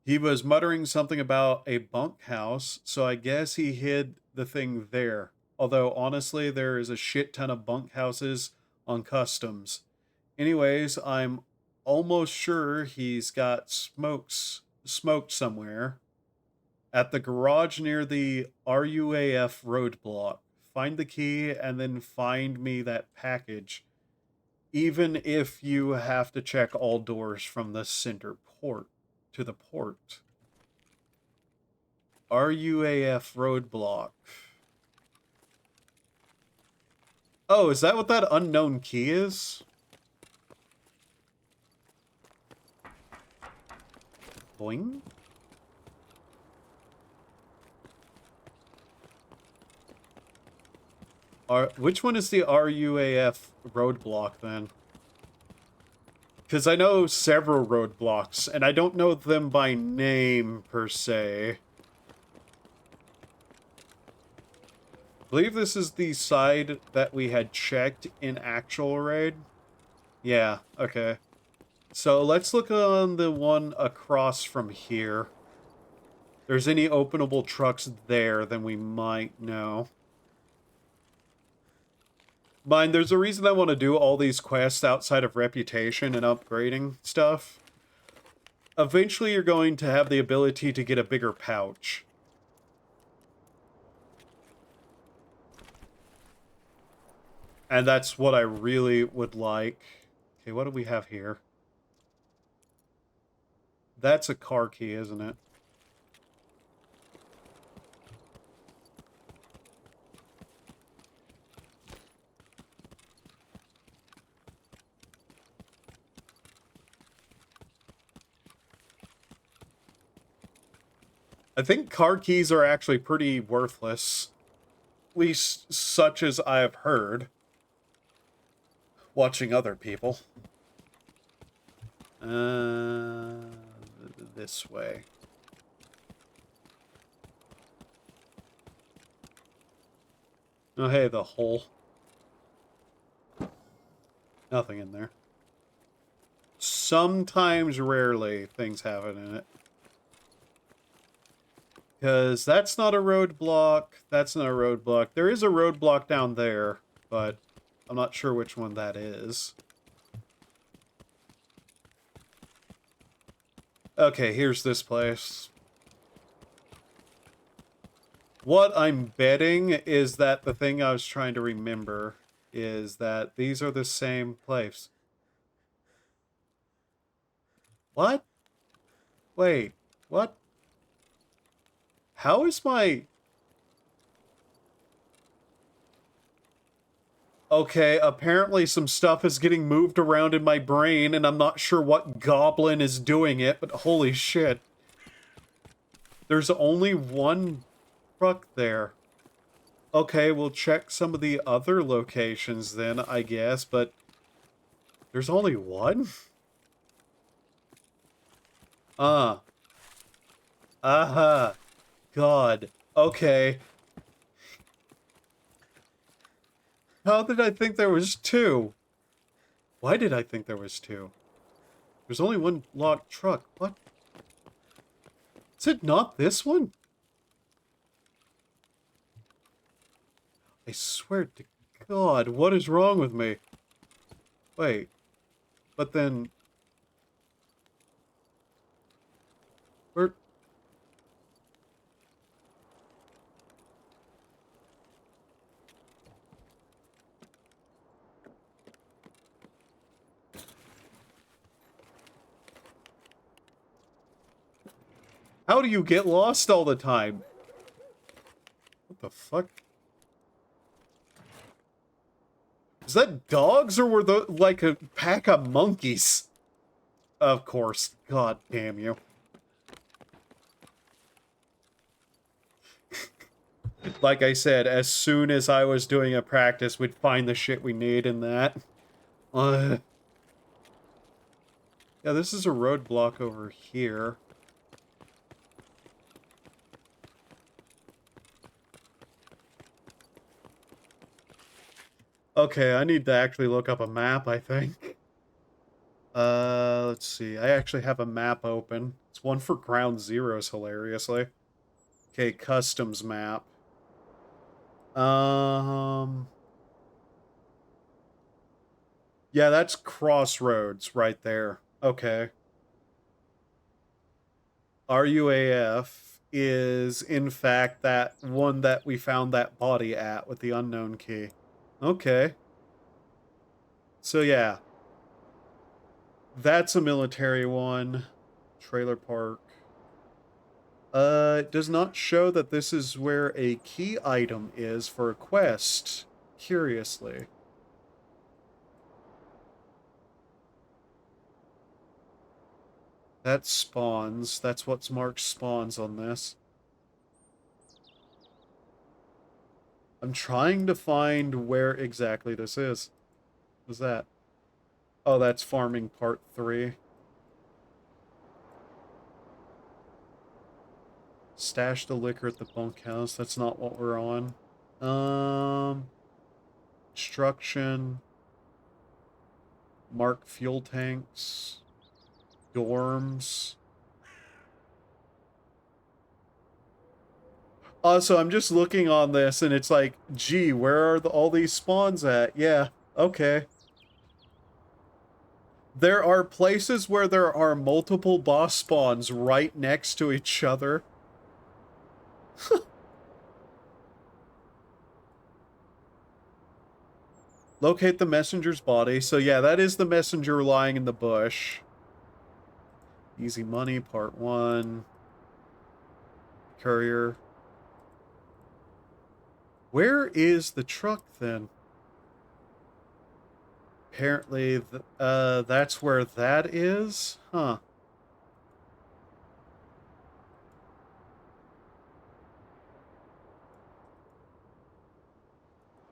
He was muttering something about a bunkhouse, so I guess he hid the thing there. Although, honestly, there is a shit ton of bunkhouses on customs. Anyways, I'm almost sure he's got smoked somewhere. At the garage near the RUAF roadblock. Find the key and then find me that package. Even if you have to check all doors from the center port to the port. RUAF roadblock. Oh, is that what that unknown key is? Boing? Which one is the RUAF roadblock, then? Because I know several roadblocks, and I don't know them by name, per se. I believe this is the side that we had checked in actual raid. Yeah, okay. So let's look on the one across from here. If there's any openable trucks there, then we might know. Mind, there's a reason I want to do all these quests outside of reputation and upgrading stuff. Eventually you're going to have the ability to get a bigger pouch. And that's what I really would like. Okay, what do we have here? That's a car key, isn't it? I think car keys are actually pretty worthless. At least such as I have heard. Watching other people. This way. Oh, hey, the hole. Nothing in there. Sometimes, rarely, things have it in it. Because that's not a roadblock. That's not a roadblock. There is a roadblock down there, but I'm not sure which one that is. Okay, here's this place. What I'm betting is that the thing I was trying to remember is that these are the same place. What? Wait, what? How is my... Okay, apparently some stuff is getting moved around in my brain, and I'm not sure what goblin is doing it, but holy shit. There's only one truck there. Okay, we'll check some of the other locations then, I guess, but there's only one? Aha. God. Okay. How did I think there was two? Why did I think there was two? There's only one locked truck. What? Is it not this one? I swear to God, what is wrong with me? Wait. But then... Where... How do you get lost all the time? What the fuck? Is that dogs or were the like a pack of monkeys? Of course. God damn you. Like I said, as soon as I was doing a practice, we'd find the shit we need in that. Yeah, this is a roadblock over here. Okay, I need to actually look up a map, I think. Let's see. I actually have a map open. It's one for Ground Zeroes, hilariously. Okay, customs map. Yeah, that's Crossroads right there. Okay. RUAF is, in fact, that one that we found that body at with the unknown key. Okay. So, yeah. That's a military one. Trailer park. It does not show that this is where a key item is for a quest. Curiously. That spawns. That's what's marked spawns on this. I'm trying to find where exactly this is. What's that? Oh, that's farming part 3. Stash the liquor at the bunkhouse. That's not what we're on. Construction. Mark fuel tanks. Dorms. Also, I'm just looking on this and it's like, gee, where are all these spawns at? Yeah, okay. There are places where there are multiple boss spawns right next to each other. Locate the messenger's body. So yeah, that is the messenger lying in the bush. Easy money, part 1. Courier. Where is the truck then? Apparently, that's where that is? Huh.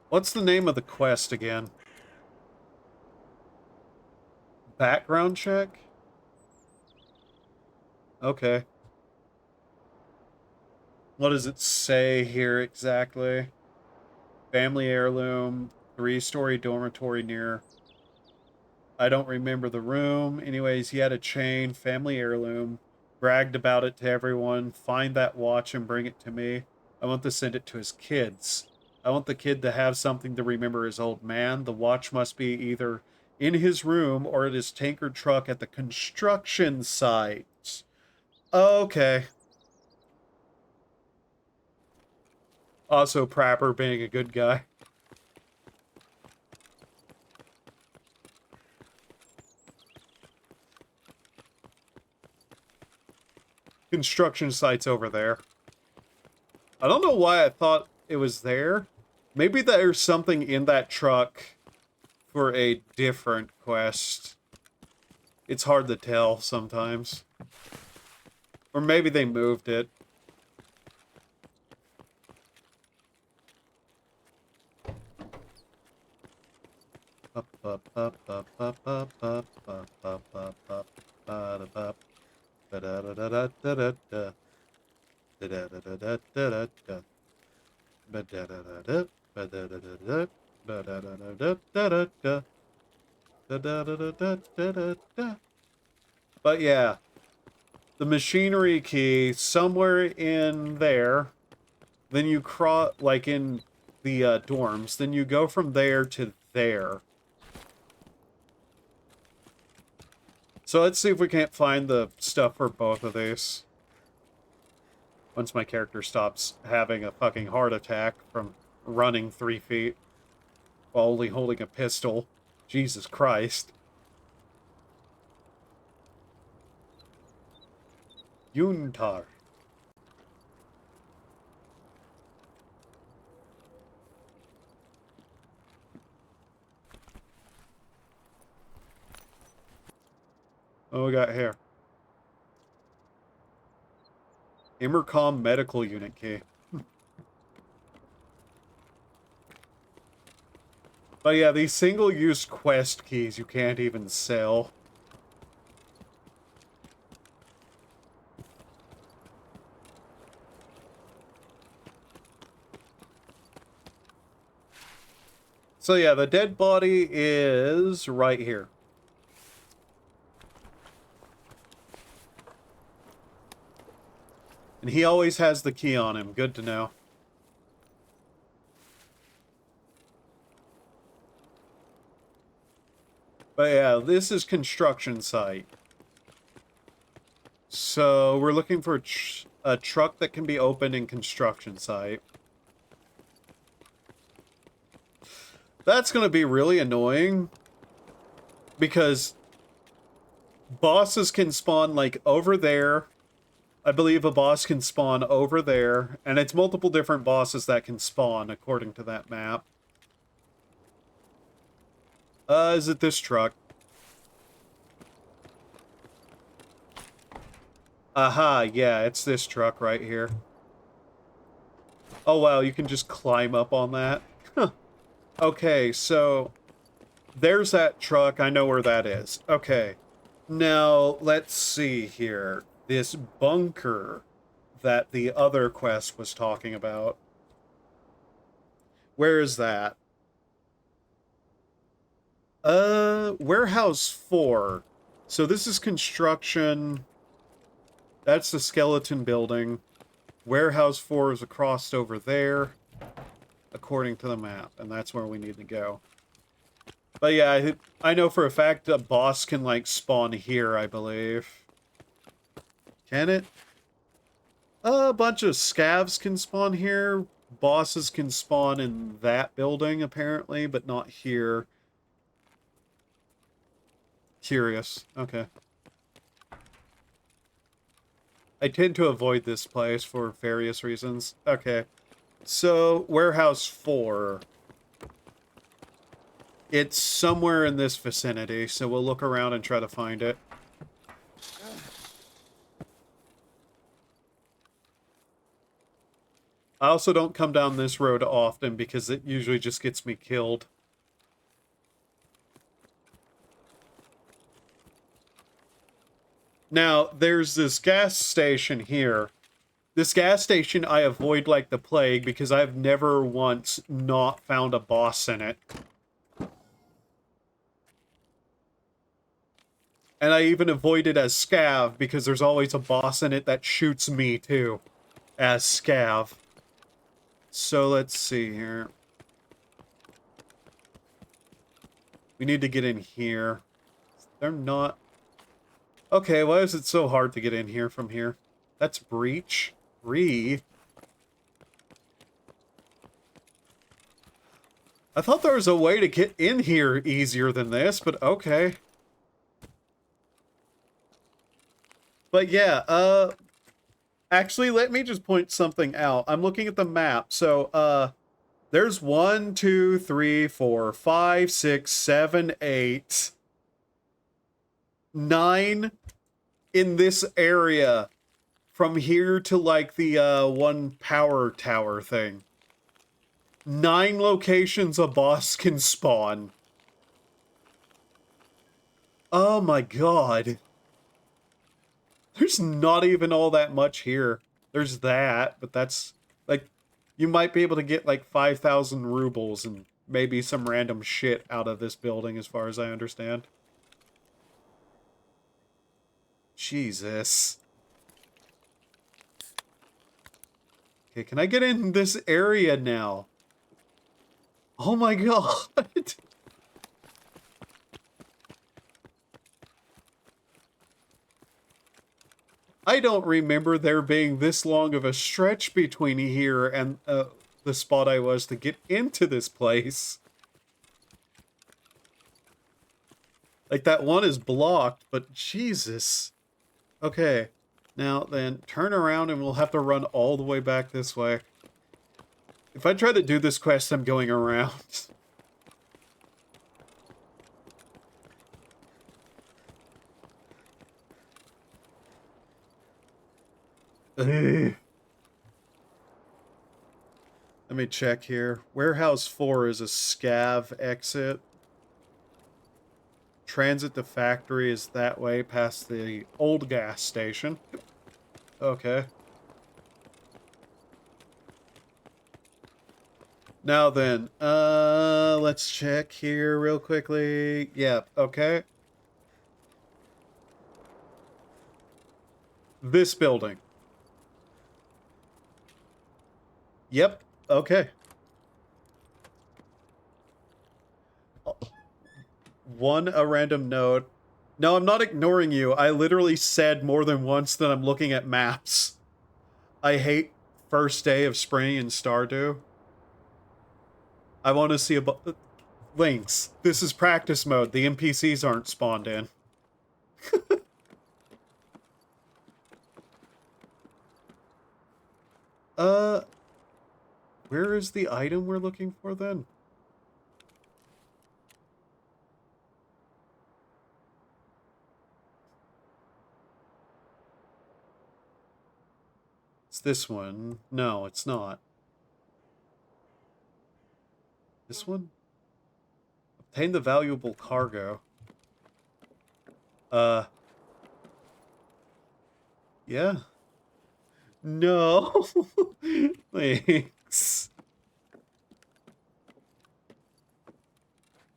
What's the name of the quest again? Background check? Okay. What does it say here exactly? Family heirloom, 3-story dormitory near. I don't remember the room. Anyways, he had a chain, family heirloom, bragged about it to everyone. Find that watch and bring it to me. I want to send it to his kids. I want the kid to have something to remember his old man. The watch must be either in his room or at his tanker truck at the construction site. Okay. Also, Prapper being a good guy. Construction site's over there. I don't know why I thought it was there. Maybe there's something in that truck for a different quest. It's hard to tell sometimes. Or maybe they moved it. But yeah, the machinery key somewhere in there. Then you cross, like in the dorms. Then you go from there to there. So let's see if we can't find the stuff for both of these. Once my character stops having a fucking heart attack from running 3 feet while only holding a pistol. Jesus Christ. Yuntar. What we got here? Immercom medical unit key. But yeah, these single-use quest keys you can't even sell. So yeah, the dead body is right here. And he always has the key on him. Good to know. But yeah, this is construction site. So we're looking for a truck that can be opened in construction site. That's going to be really annoying because bosses can spawn like over there. I believe a boss can spawn over there, and it's multiple different bosses that can spawn according to that map. Is it this truck? Aha, yeah, it's this truck right here. Oh wow, you can just climb up on that? Huh. Okay, so there's that truck. I know where that is. Okay. Now, let's see here. This bunker that the other quest was talking about. Where is that? Warehouse 4. So this is construction. That's the skeleton building. Warehouse 4 is across over there, according to the map, and that's where we need to go. But yeah, I know for a fact a boss can, like, spawn here, I believe. Can it? A bunch of scavs can spawn here. Bosses can spawn in that building, apparently, but not here. Curious. Okay. I tend to avoid this place for various reasons. Okay. So, Warehouse 4. It's somewhere in this vicinity, so we'll look around and try to find it. I also don't come down this road often because it usually just gets me killed. Now, there's this gas station here. This gas station I avoid like the plague because I've never once not found a boss in it. And I even avoid it as Scav because there's always a boss in it that shoots me too, as Scav. So let's see here. We need to get in here. They're not... Okay, why is it so hard to get in here from here? That's breach. I thought there was a way to get in here easier than this, but okay. But yeah, actually, let me just point something out. I'm looking at the map. So, there's 1, 2, 3, 4, 5, 6, 7, 8, 9 in this area. From here to, like, the, one power tower thing. 9 locations a boss can spawn. Oh my god. There's not even all that much here. There's that, but that's, like, you might be able to get, like, 5,000 rubles and maybe some random shit out of this building, as far as I understand. Jesus. Okay, can I get in this area now? Oh my god. I don't remember there being this long of a stretch between here and the spot I was to get into this place. Like, that one is blocked, but Jesus. Okay, now then, turn around and we'll have to run all the way back this way. If I try to do this quest, I'm going around. Ugh. Let me check here. Warehouse 4 is a scav exit. Transit to factory is that way past the old gas station. Okay. Now then, let's check here real quickly. Yep, okay. This building. Yep, okay. A random note. No, I'm not ignoring you. I literally said more than once that I'm looking at maps. I hate first day of spring in Stardew. I want to see a links. This is practice mode. The NPCs aren't spawned in. uh, where is the item we're looking for then? It's this one. No, it's not. This one? Obtain the valuable cargo. Yeah. No. Thanks.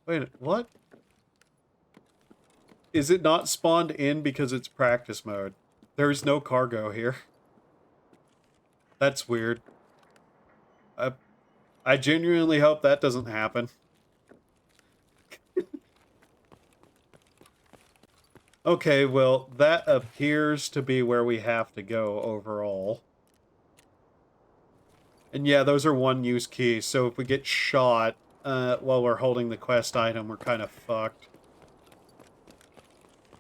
Wait, what? Is it not spawned in because it's practice mode? There's no cargo here. That's weird. I genuinely hope that doesn't happen. Okay, well, that appears to be where we have to go overall. And yeah, those are one-use keys, so if we get shot while we're holding the quest item, we're kind of fucked.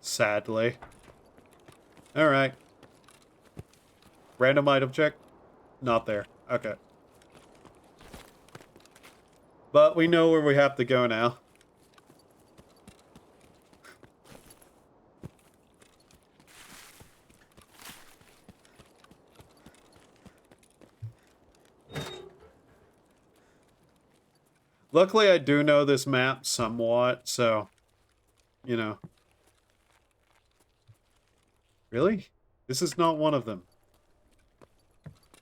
Sadly. Alright. Random item check? Not there. Okay. But we know where we have to go now. Luckily, I do know this map somewhat, so, you know. Really? This is not one of them.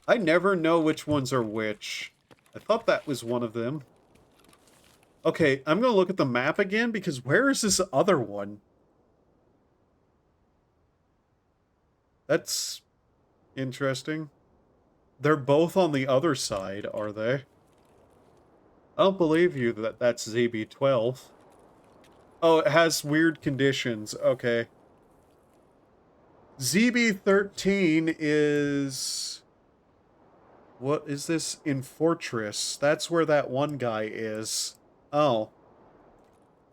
I never know which ones are which. I thought that was one of them. Okay, I'm gonna look at the map again, because where is this other one? That's interesting. They're both on the other side, are they? I don't believe you that that's ZB12. Oh, it has weird conditions. Okay. ZB13 is... What is this? In Fortress. That's where that one guy is. Oh.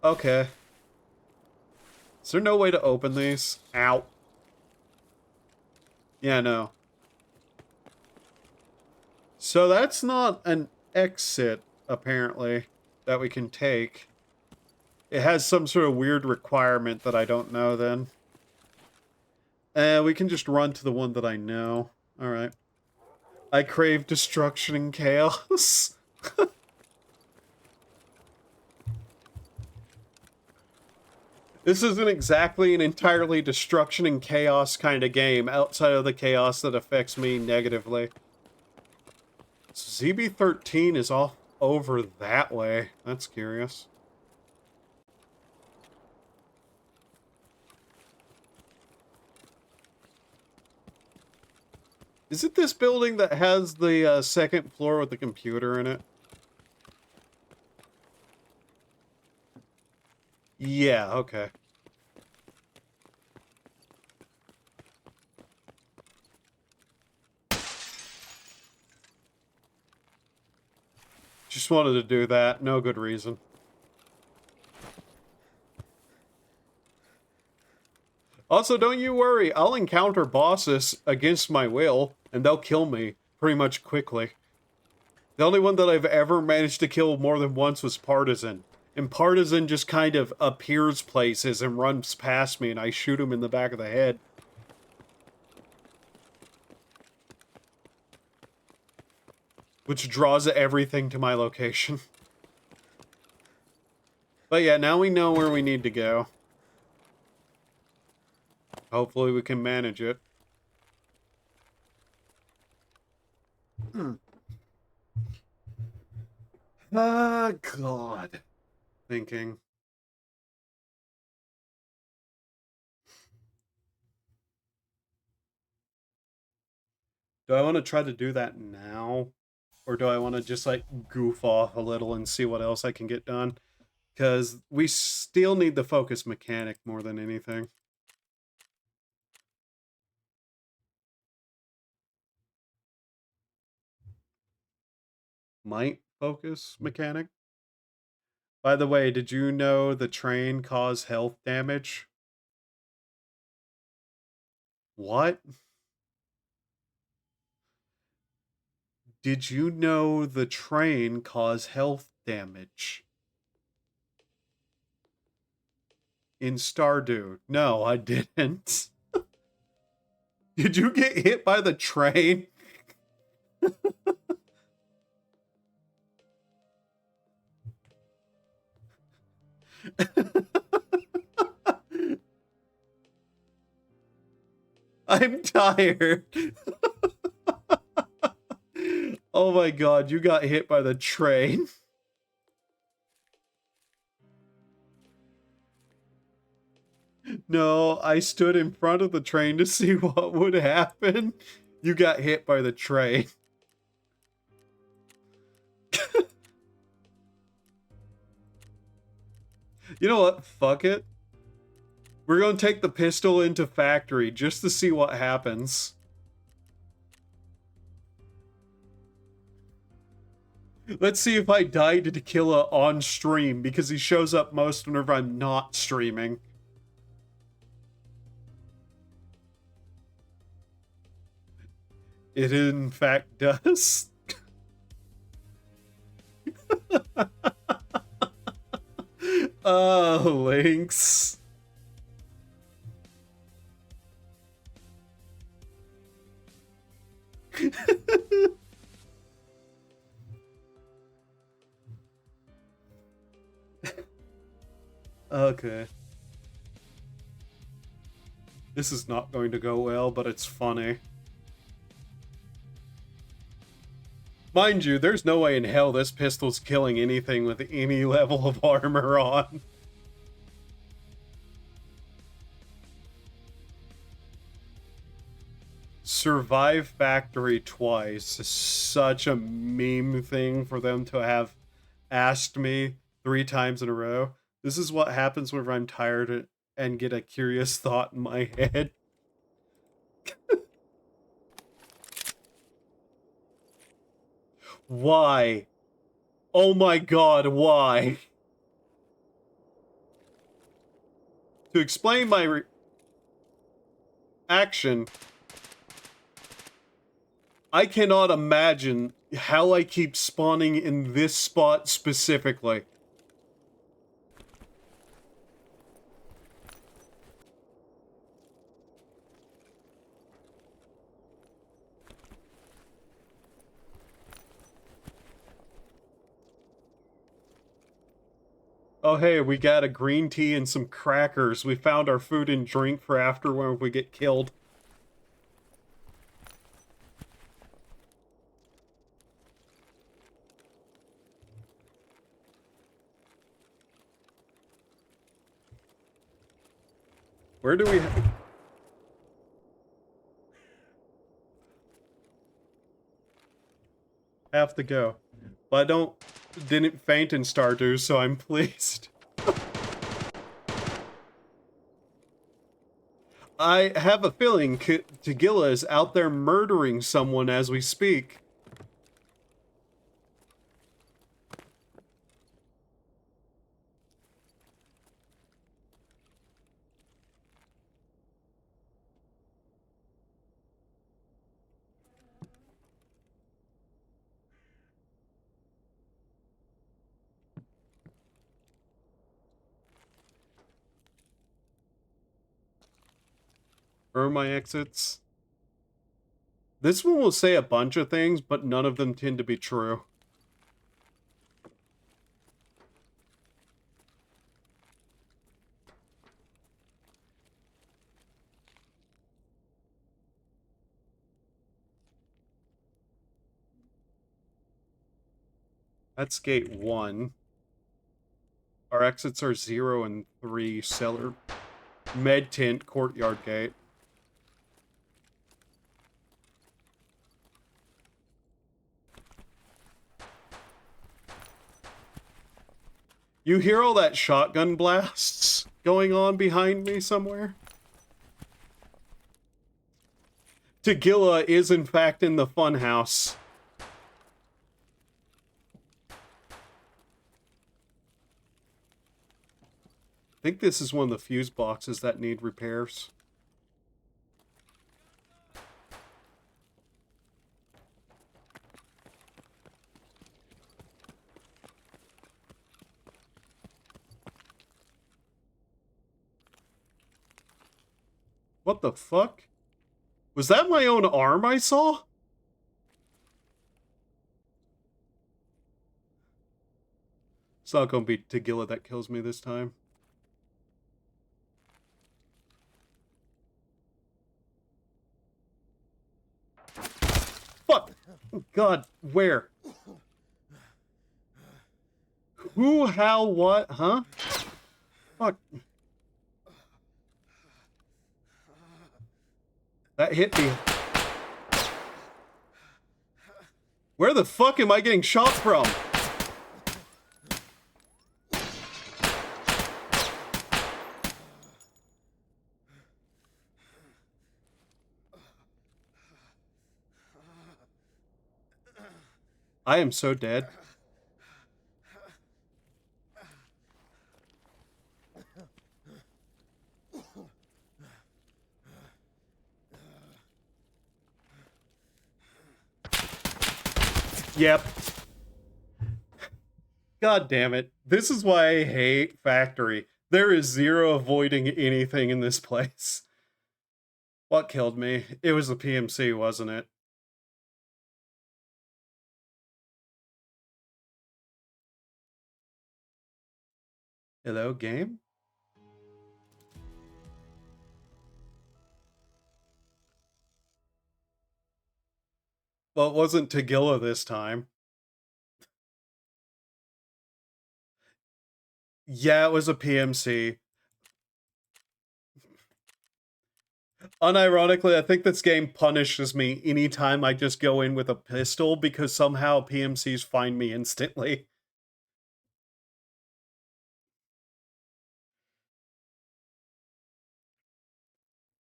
Okay. Is there no way to open these? Ow. Yeah, no. So that's not an exit, apparently, that we can take. It has some sort of weird requirement that I don't know, then. We can just run to the one that I know. Alright. I crave destruction and chaos. This isn't exactly an entirely destruction and chaos kind of game, outside of the chaos that affects me negatively. ZB13 is off over that way. That's curious. Is it this building that has the second floor with the computer in it? Yeah, okay. Just wanted to do that. No good reason. Also, don't you worry. I'll encounter bosses against my will, and they'll kill me pretty much quickly. The only one that I've ever managed to kill more than once was Partisan. And Partisan just kind of appears places and runs past me, and I shoot him in the back of the head. Which draws everything to my location. But yeah, now we know where we need to go. Hopefully we can manage it. Ah, God. Thinking. Do I want to try to do that now? Or do I want to just, like, goof off a little and see what else I can get done? Because we still need the focus mechanic more than anything. Might focus mechanic? By the way, did you know the train caused health damage? What? Did you know the train caused health damage? In Stardew. No, I didn't. Did you get hit by the train? I'm tired. Oh my god, you got hit by the train. No, I stood in front of the train to see what would happen. You got hit by the train. You know what? Fuck it. We're gonna take the pistol into factory just to see what happens. Let's see if I die to Tequila on stream, because he shows up most whenever I'm not streaming. It in fact does. Lynx. Okay. This is not going to go well, but it's funny. Mind you, there's no way in hell this pistol's killing anything with any level of armor on. Survive factory twice is such a meme thing for them to have asked me 3 times in a row. This is what happens whenever I'm tired and get a curious thought in my head. Why? Oh my god, why? To explain my action, I cannot imagine how I keep spawning in this spot specifically. Oh hey, we got a green tea and some crackers. We found our food and drink for after when we get killed. Where do we have to go? But I didn't faint in Stardew, so I'm pleased. I have a feeling Tagilla is out there murdering someone as we speak. Where are my exits? This one will say a bunch of things, but none of them tend to be true. That's gate 1. Our exits are 0 and 3. Cellar, med tent, courtyard gate. You hear all that shotgun blasts going on behind me somewhere? Tagilla is in fact in the funhouse. I think this is one of the fuse boxes that need repairs. What the fuck? Was that my own arm I saw? It's not gonna be Tagilla that kills me this time. Fuck! Oh God, where? Who, how, what, huh? Fuck. That hit me. Where the fuck am I getting shot from? I am so dead. Yep. God damn it. This is why I hate Factory. There is zero avoiding anything in this place. What killed me? It was the PMC, wasn't it? Hello, game? Well, it wasn't Tagilla this time. Yeah, it was a PMC. Unironically, I think this game punishes me anytime I just go in with a pistol because somehow PMCs find me instantly.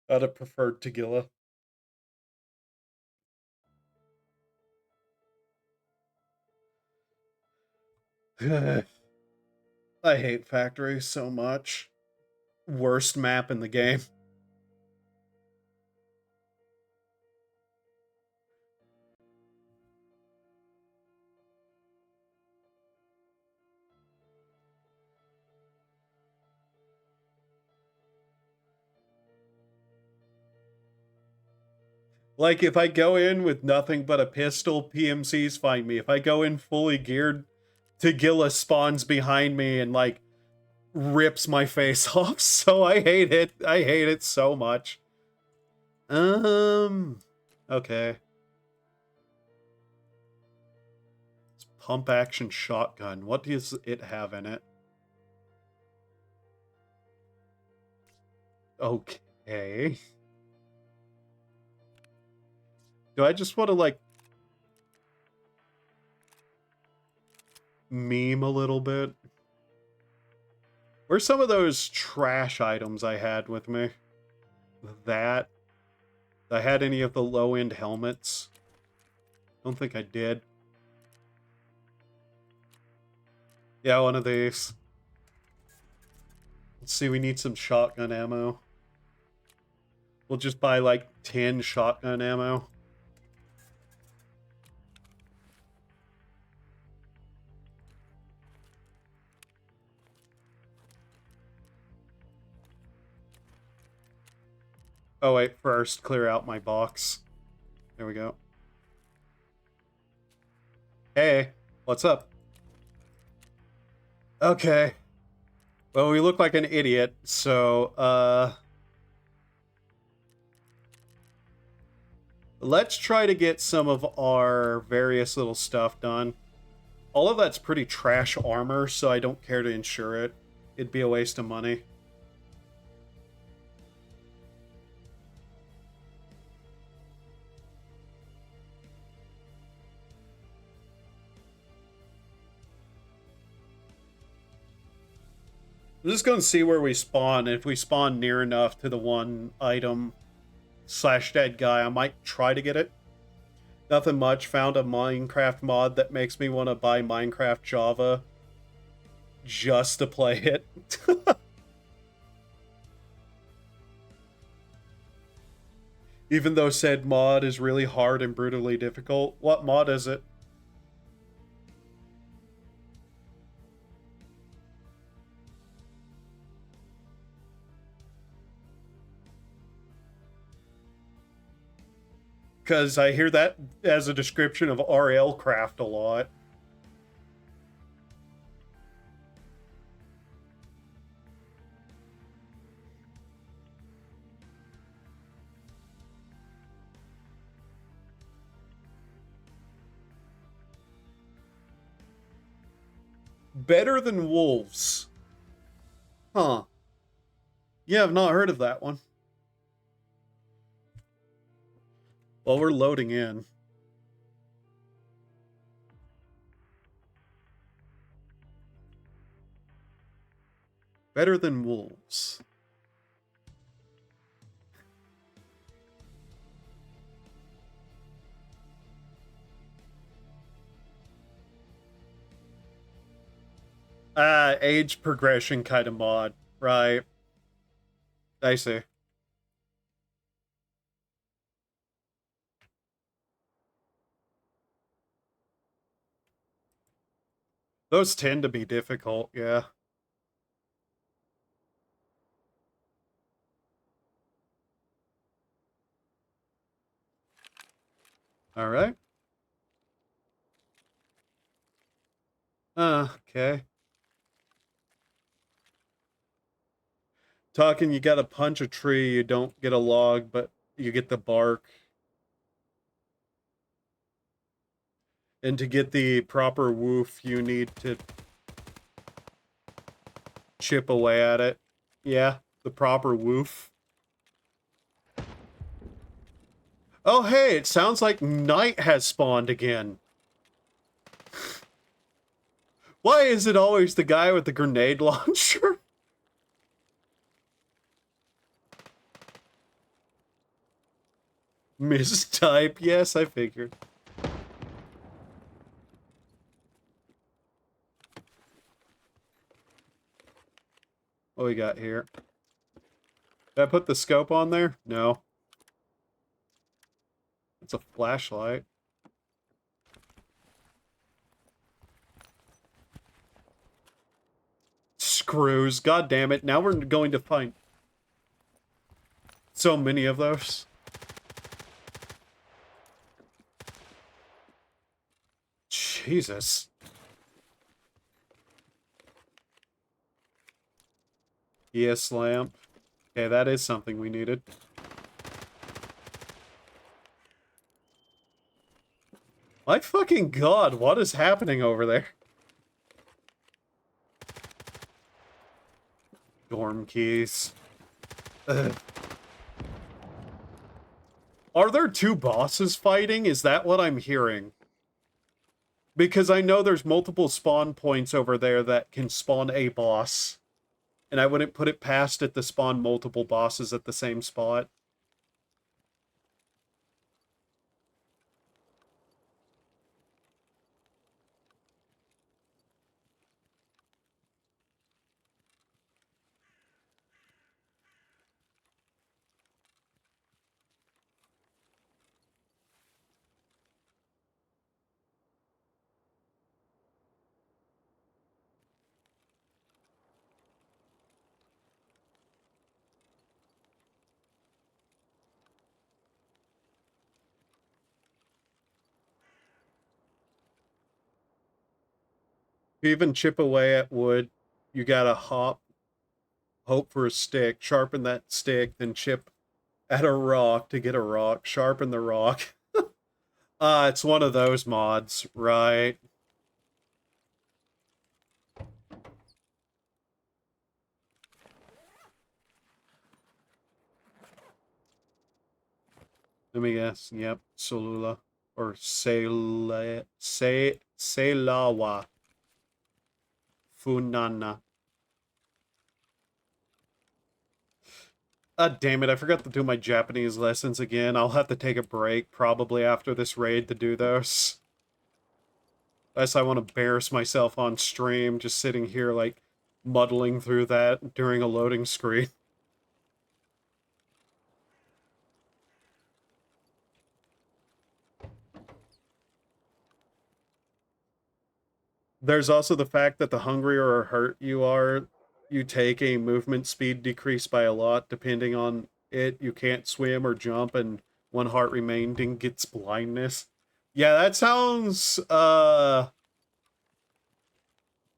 I'd have preferred Tagilla. I hate Factory so much. Worst map in the game. Like, if I go in with nothing but a pistol, PMCs find me. If I go in fully geared, Tagilla spawns behind me and, like, rips my face off. So I hate it. I hate it so much. Okay. It's pump action shotgun. What does it have in it? Okay. Do I just want to, like, meme a little bit? Where's some of those trash items I had with me? That. I had any of the low-end helmets? Don't think I did. Yeah, one of these. Let's see, we need some shotgun ammo. We'll just buy like 10 shotgun ammo. Oh wait, first clear out my box. There we go. Hey, what's up? Okay. Well, we look like an idiot, so, let's try to get some of our various little stuff done. All of that's pretty trash armor, so I don't care to insure it. It'd be a waste of money. I'm just gonna see where we spawn. If we spawn near enough to the one item slash dead guy, I might try to get it. Nothing much. Found a Minecraft mod that makes me want to buy Minecraft Java just to play it. Even though said mod is really hard and brutally difficult. What mod is it? Because I hear that as a description of RL Craft a lot. Better than wolves. Huh. Yeah, I've not heard of that one. Well, we're loading in. Better than wolves. Age progression kind of mod. Right. I see. Those tend to be difficult, yeah. Alright. Okay. Talking, you gotta punch a tree, you don't get a log, but you get the bark. And to get the proper woof, you need to chip away at it. Yeah, the proper woof. Oh, hey, it sounds like night has spawned again. Why is it always the guy with the grenade launcher? Mistype, yes, I figured. What we got here? Did I put the scope on there? No. It's a flashlight. Screws, god damn it. Now we're going to find so many of those. Jesus. ES lamp. Okay, that is something we needed. My fucking god, what is happening over there? Dorm keys. Ugh. Are there two bosses fighting? Is that what I'm hearing? Because I know there's multiple spawn points over there that can spawn a boss. And I wouldn't put it past it to spawn multiple bosses at the same spot. If you even chip away at wood, you gotta hope for a stick, sharpen that stick, then chip at a rock to get a rock, sharpen the rock. It's one of those mods, right? Let me guess. Yep, Solula. Or Selawa. Funana. Damn it, I forgot to do my Japanese lessons again. I'll have to take a break probably after this raid to do those. Unless I want to embarrass myself on stream, just sitting here, like, muddling through that during a loading screen. There's also the fact that the hungrier or hurt you are, you take a movement speed decrease by a lot. Depending on it, you can't swim or jump, and one heart remaining gets blindness. Yeah, that sounds,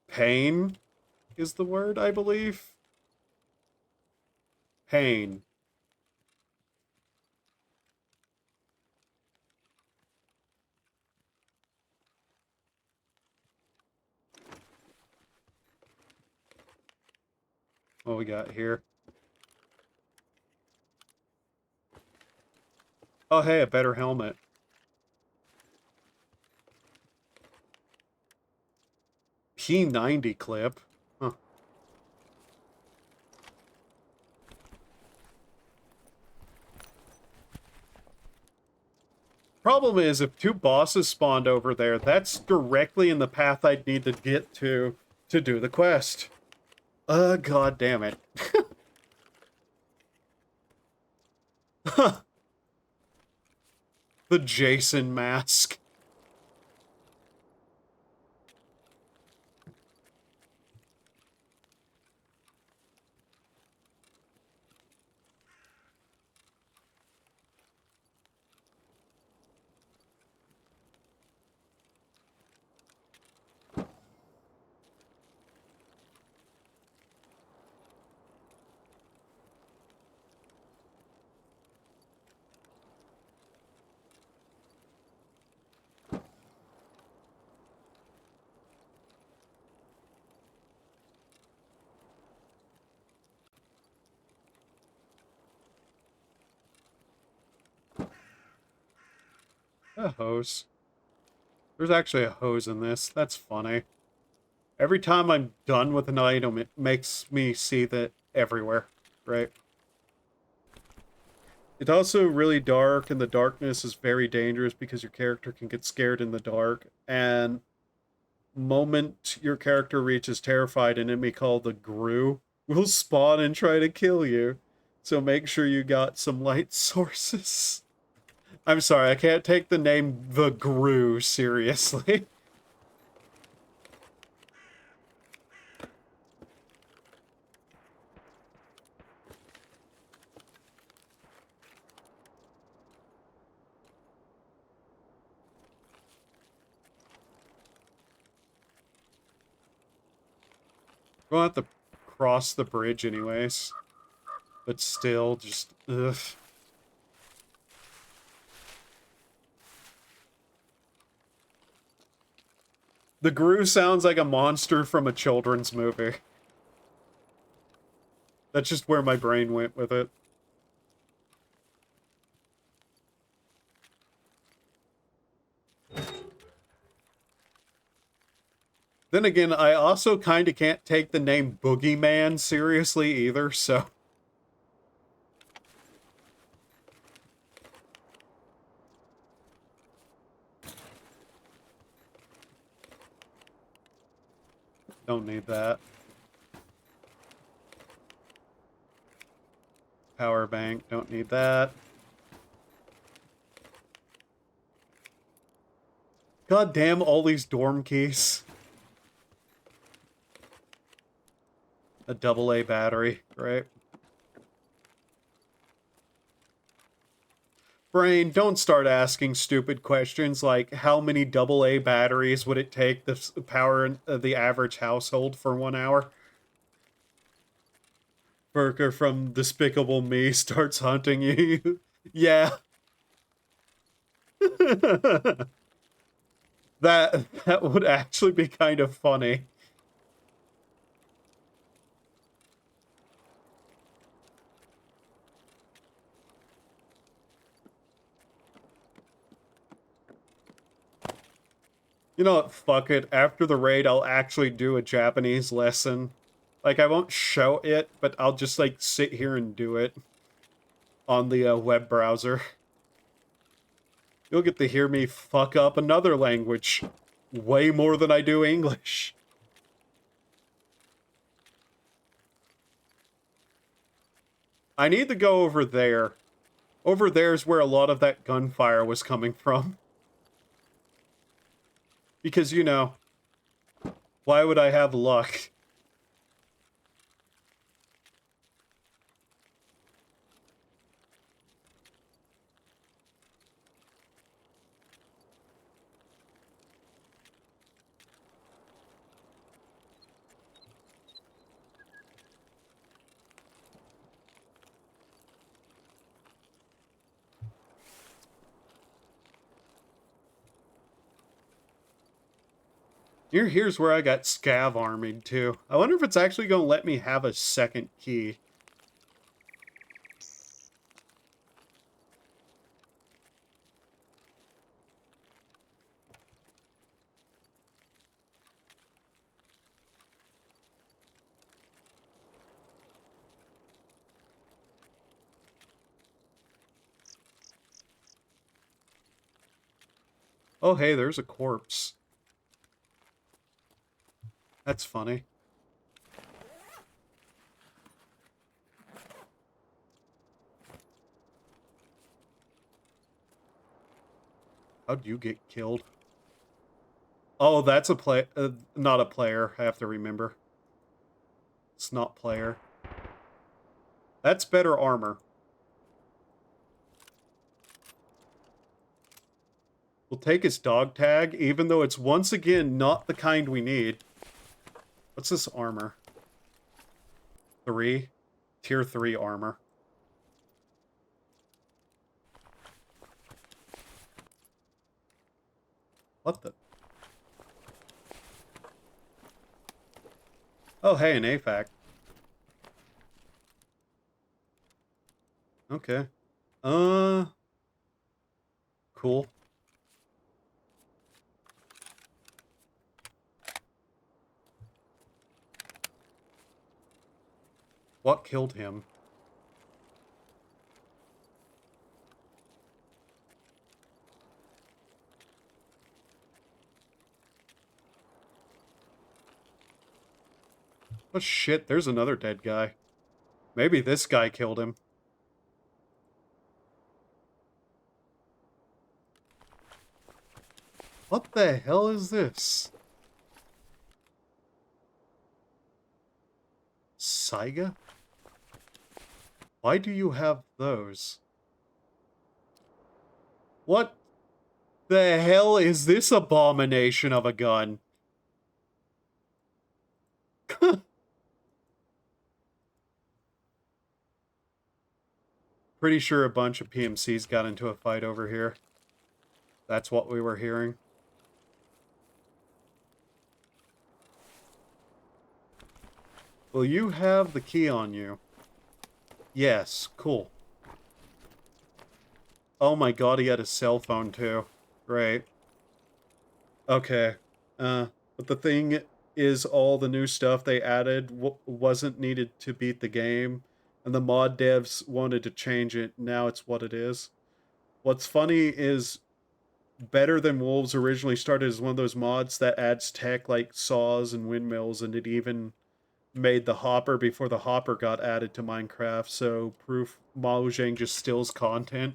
pain is the word, I believe. Pain. What we got here? Oh, hey, a better helmet. P90 clip. Huh. Problem is, if two bosses spawned over there, that's directly in the path I'd need to get to do the quest. God damn it. The Jason mask. A hose. There's actually a hose in this. That's funny. Every time I'm done with an item, it makes me see that everywhere, right? It's also really dark, and the darkness is very dangerous because your character can get scared in the dark. And moment your character reaches terrified, an enemy called the Gru will spawn and try to kill you. So make sure you got some light sources. I'm sorry, I can't take the name the Gru seriously. We'll have to cross the bridge anyways. But still, just, ugh. The Gru sounds like a monster from a children's movie. That's just where my brain went with it. Then again, I also kind of can't take the name Boogeyman seriously either, so... Don't need that. Power bank, don't need that. God damn all these dorm keys. A AA battery, right? Brain, don't start asking stupid questions like how many AA batteries would it take to power the average household for 1 hour? Burker from Despicable Me starts hunting you. Yeah. that would actually be kind of funny. You know what, fuck it. After the raid, I'll actually do a Japanese lesson. Like, I won't show it, but I'll just, like, sit here and do it. on the web browser. You'll get to hear me fuck up another language way more than I do English. I need to go over there. Over there's where a lot of that gunfire was coming from. Because, you know, why would I have luck? Here's where I got scav armied, too. I wonder if it's actually going to let me have a second key. Oh, hey, there's a corpse. That's funny. How'd you get killed? Oh, that's a not a player, I have to remember. It's not player. That's better armor. We'll take his dog tag, even though it's once again not the kind we need. What's this armor? 3? Tier 3 armor. What the? Oh, hey, an AFAC. Okay. Cool. What killed him? Oh shit, there's another dead guy. Maybe this guy killed him. What the hell is this? Saiga? Why do you have those? What the hell is this abomination of a gun? Pretty sure a bunch of PMCs got into a fight over here. That's what we were hearing. Will you have the key on you? Yes, cool. Oh my god, he had a cell phone too. Great. Okay. But the thing is, all the new stuff they added wasn't needed to beat the game, and the mod devs wanted to change it. Now it's what it is. What's funny is Better Than Wolves originally started as one of those mods that adds tech like saws and windmills, and it even made the hopper before the hopper got added to Minecraft, so proof Mojang just steals content.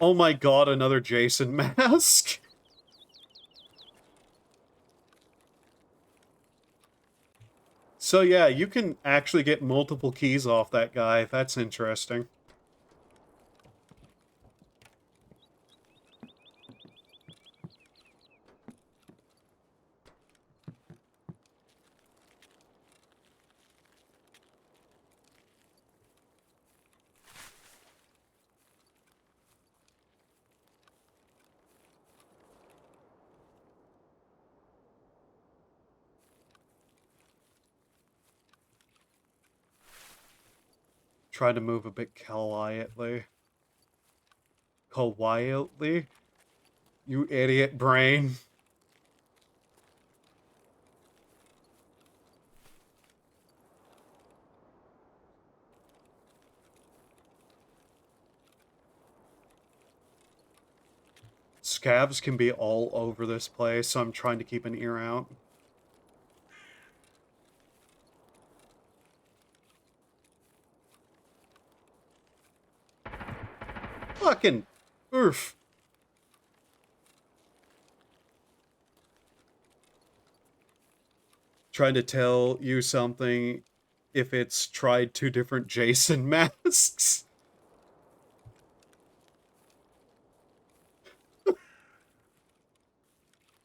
Oh my god, another Jason mask! So yeah, you can actually get multiple keys off that guy. That's interesting. Try to move a bit quietly. You idiot brain. Scavs can be all over this place, so I'm trying to keep an ear out. Fucking oof. Trying to tell you something if it's tried 2 different Jason masks.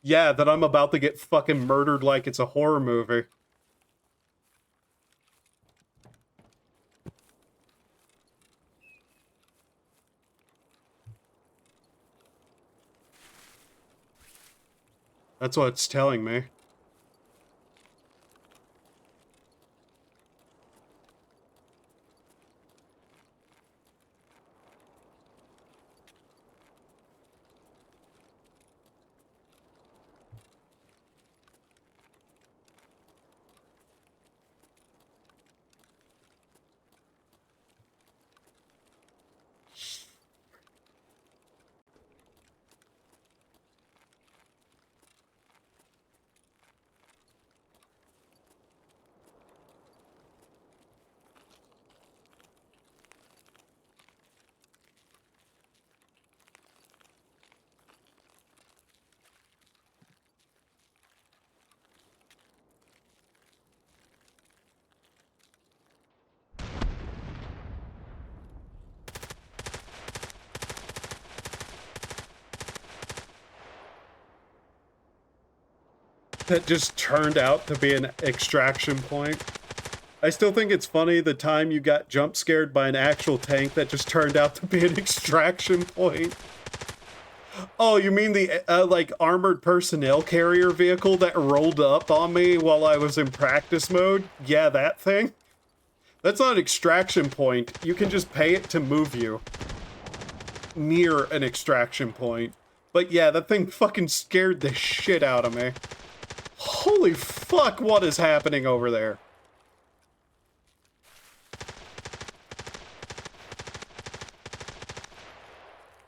Yeah, that I'm about to get fucking murdered like it's a horror movie. That's what it's telling me. That just turned out to be an extraction point. I still think it's funny the time you got jump scared by an actual tank that just turned out to be an extraction point. Oh, you mean the, like, armored personnel carrier vehicle that rolled up on me while I was in practice mode? Yeah, that thing? That's not an extraction point. You can just pay it to move you near an extraction point. But yeah, that thing fucking scared the shit out of me. Holy fuck, what is happening over there?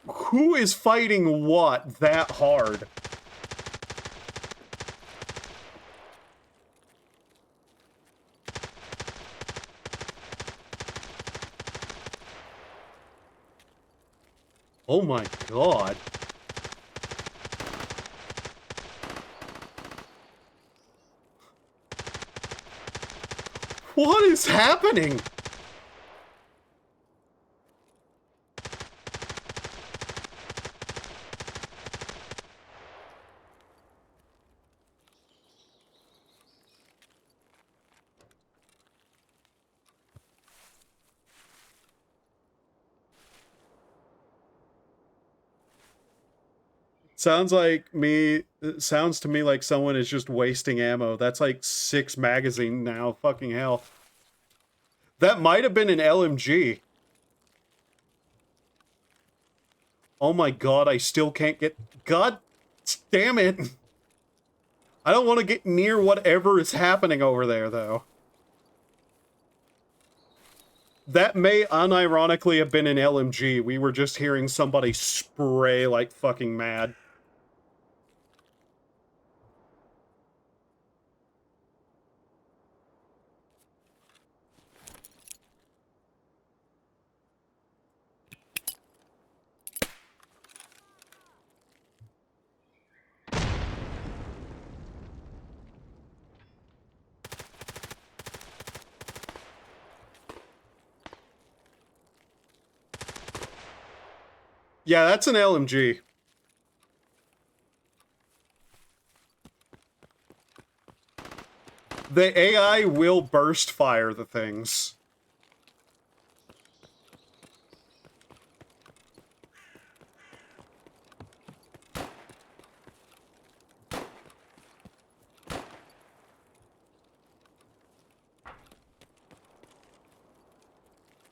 Who is fighting what that hard? Oh my god. What is happening? Sounds like me. It sounds to me like someone is just wasting ammo. That's like 6 magazine now. Fucking hell. That might have been an LMG. Oh my god, I still can't get... God damn it. I don't want to get near whatever is happening over there, though. That may unironically have been an LMG. We were just hearing somebody spray like fucking mad. Yeah, that's an LMG. The AI will burst fire the things.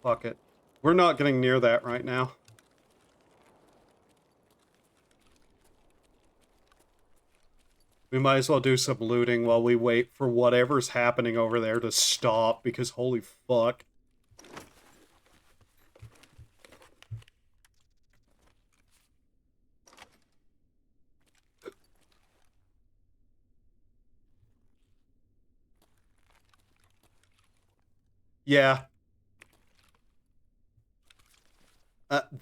Fuck it. We're not getting near that right now. We might as well do some looting while we wait for whatever's happening over there to stop, because holy fuck. Yeah.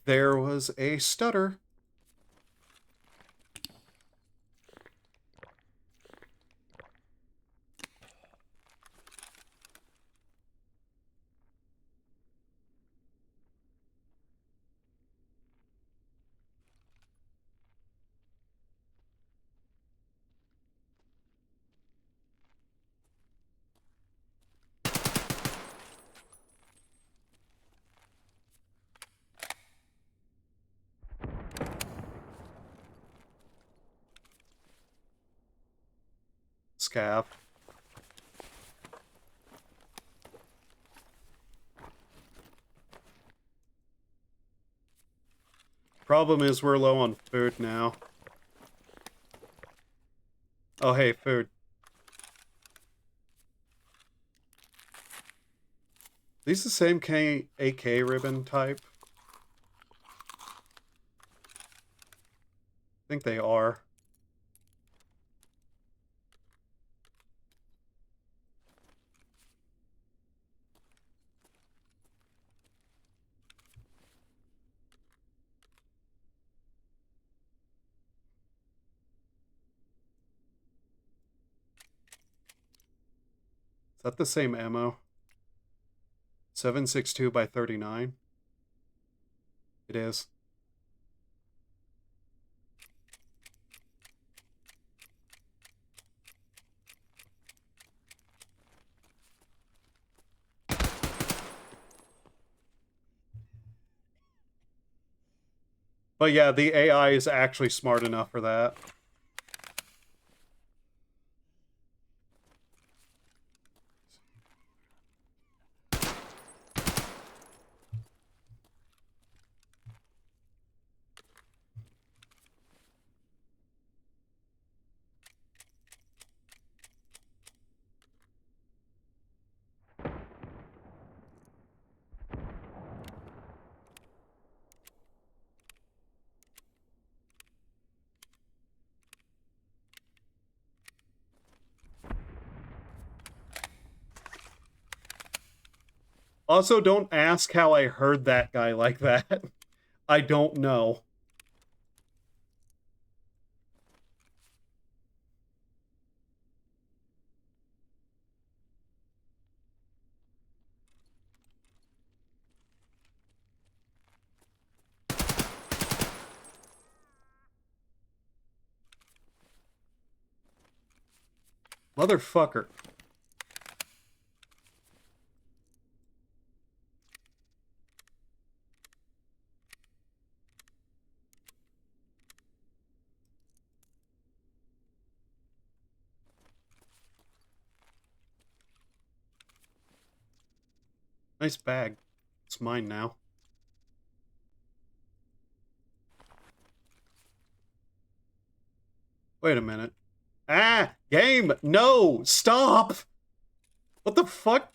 There was a stutter. Scav. Problem is we're low on food now. Oh, hey, food. These the same AK ribbon type? I think they are. Is that the same ammo? 7.62 by 39? It is. But yeah, the AI is actually smart enough for that. Also, don't ask how I heard that guy like that. I don't know. Motherfucker. Nice bag. It's mine now. Wait a minute. Ah! Game! No! Stop! What the fuck?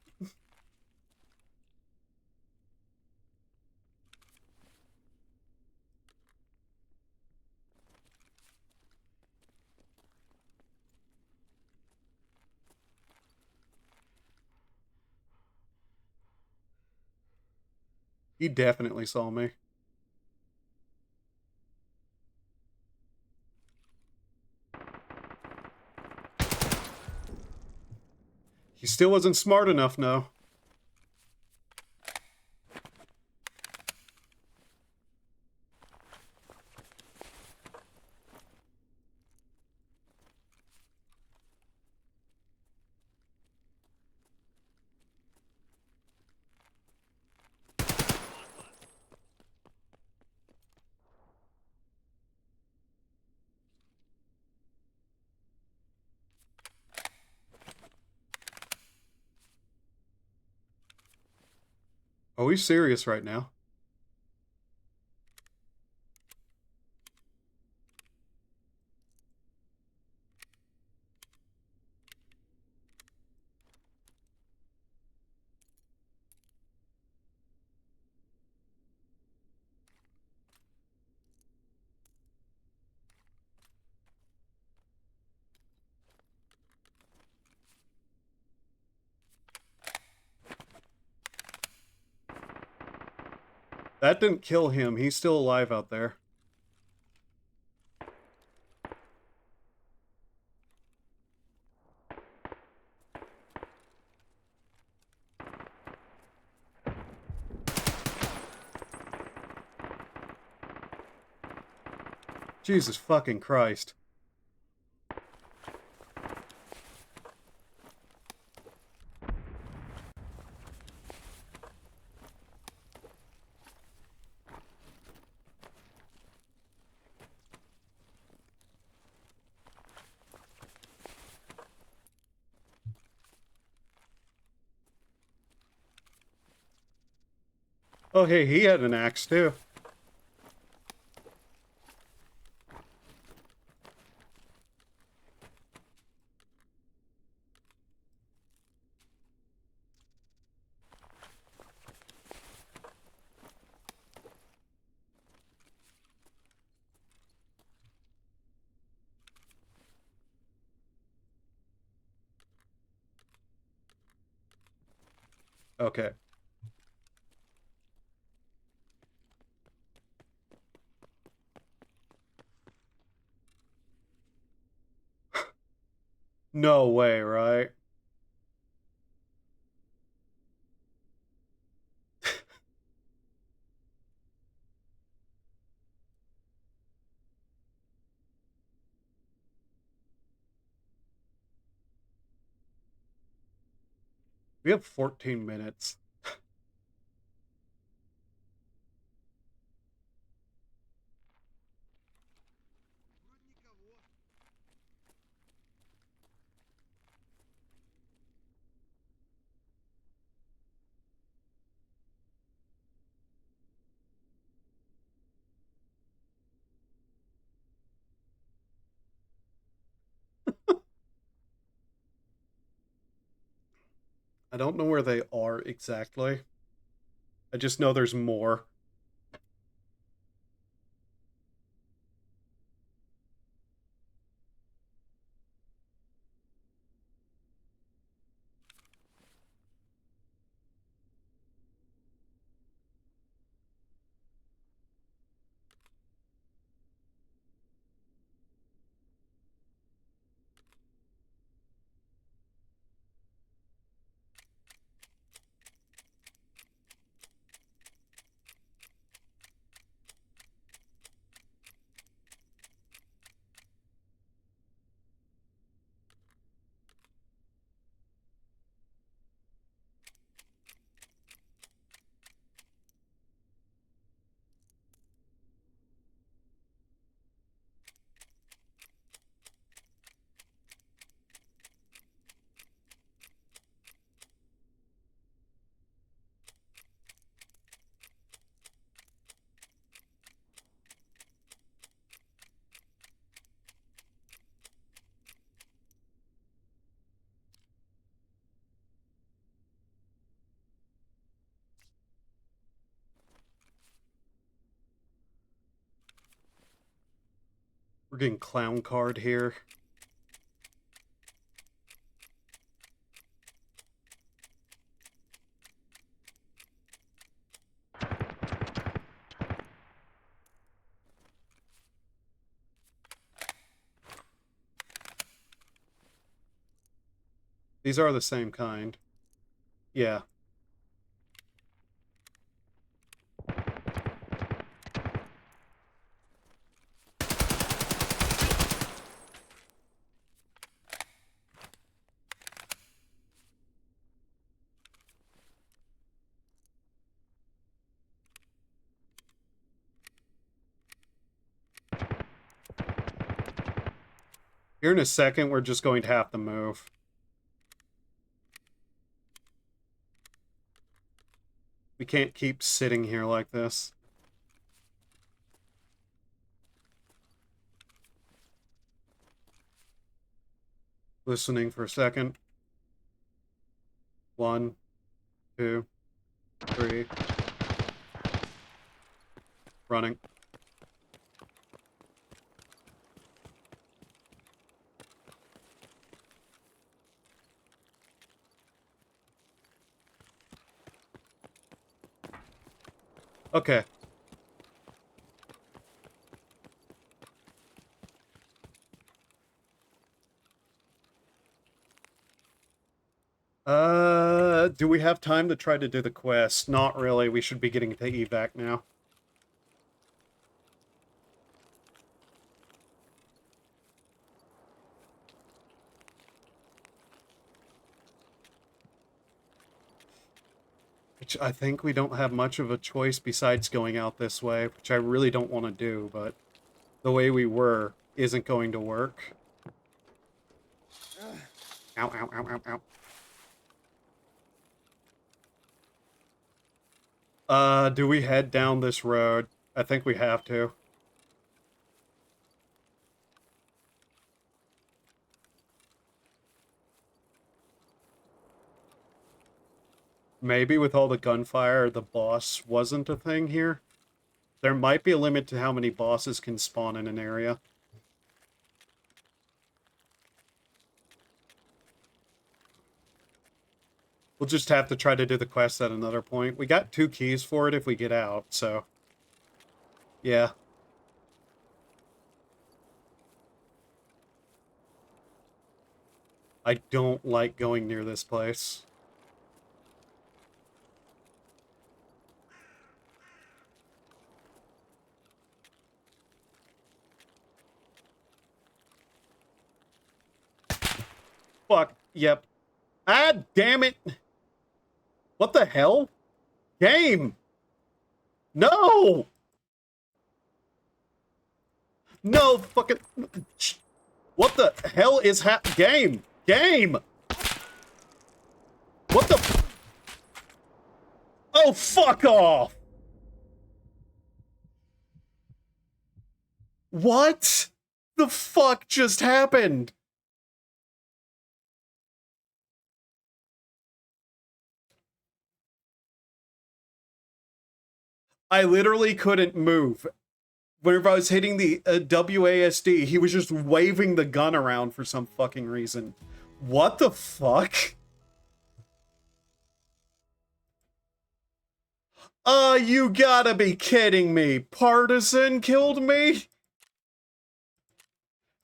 He definitely saw me. He still wasn't smart enough, no. Oh, he's serious right now. That didn't kill him. He's still alive out there. Jesus fucking Christ. Oh, hey, he had an axe, too. Okay. No way, right? We have 14 minutes. I don't know where they are exactly. I just know there's more. We're getting clown card here. These are the same kind. Yeah. Here in a second, we're just going to have to move. We can't keep sitting here like this. Listening for a second. 1, 2, 3. Running. Okay. Do we have time to try to do the quest? Not really. We should be getting to evac now. Which I think we don't have much of a choice besides going out this way, which I really don't want to do, but the way we were isn't going to work. Ow, ow, ow, ow, ow. Do we head down this road? I think we have to. Maybe with all the gunfire, the boss wasn't a thing here. There might be a limit to how many bosses can spawn in an area. We'll just have to try to do the quest at another point. We got 2 keys for it if we get out, so... yeah. I don't like going near this place. Fuck, yep. Ah, damn it! What the hell? Game! No! No fucking... What the hell is game? Game! What the... Oh, fuck off! What the fuck just happened? I literally couldn't move. Whenever I was hitting the WASD, he was just waving the gun around for some fucking reason. What the fuck? You gotta be kidding me. Partisan killed me?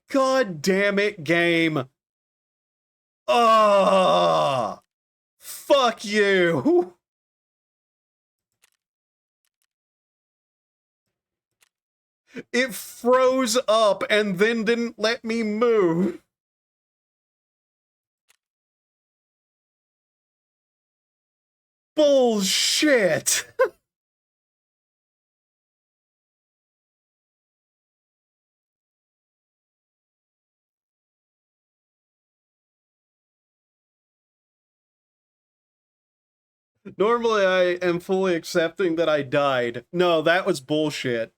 God damn it, game. Fuck you. It froze up and then didn't let me move. Bullshit. Normally I am fully accepting that I died. No, that was bullshit.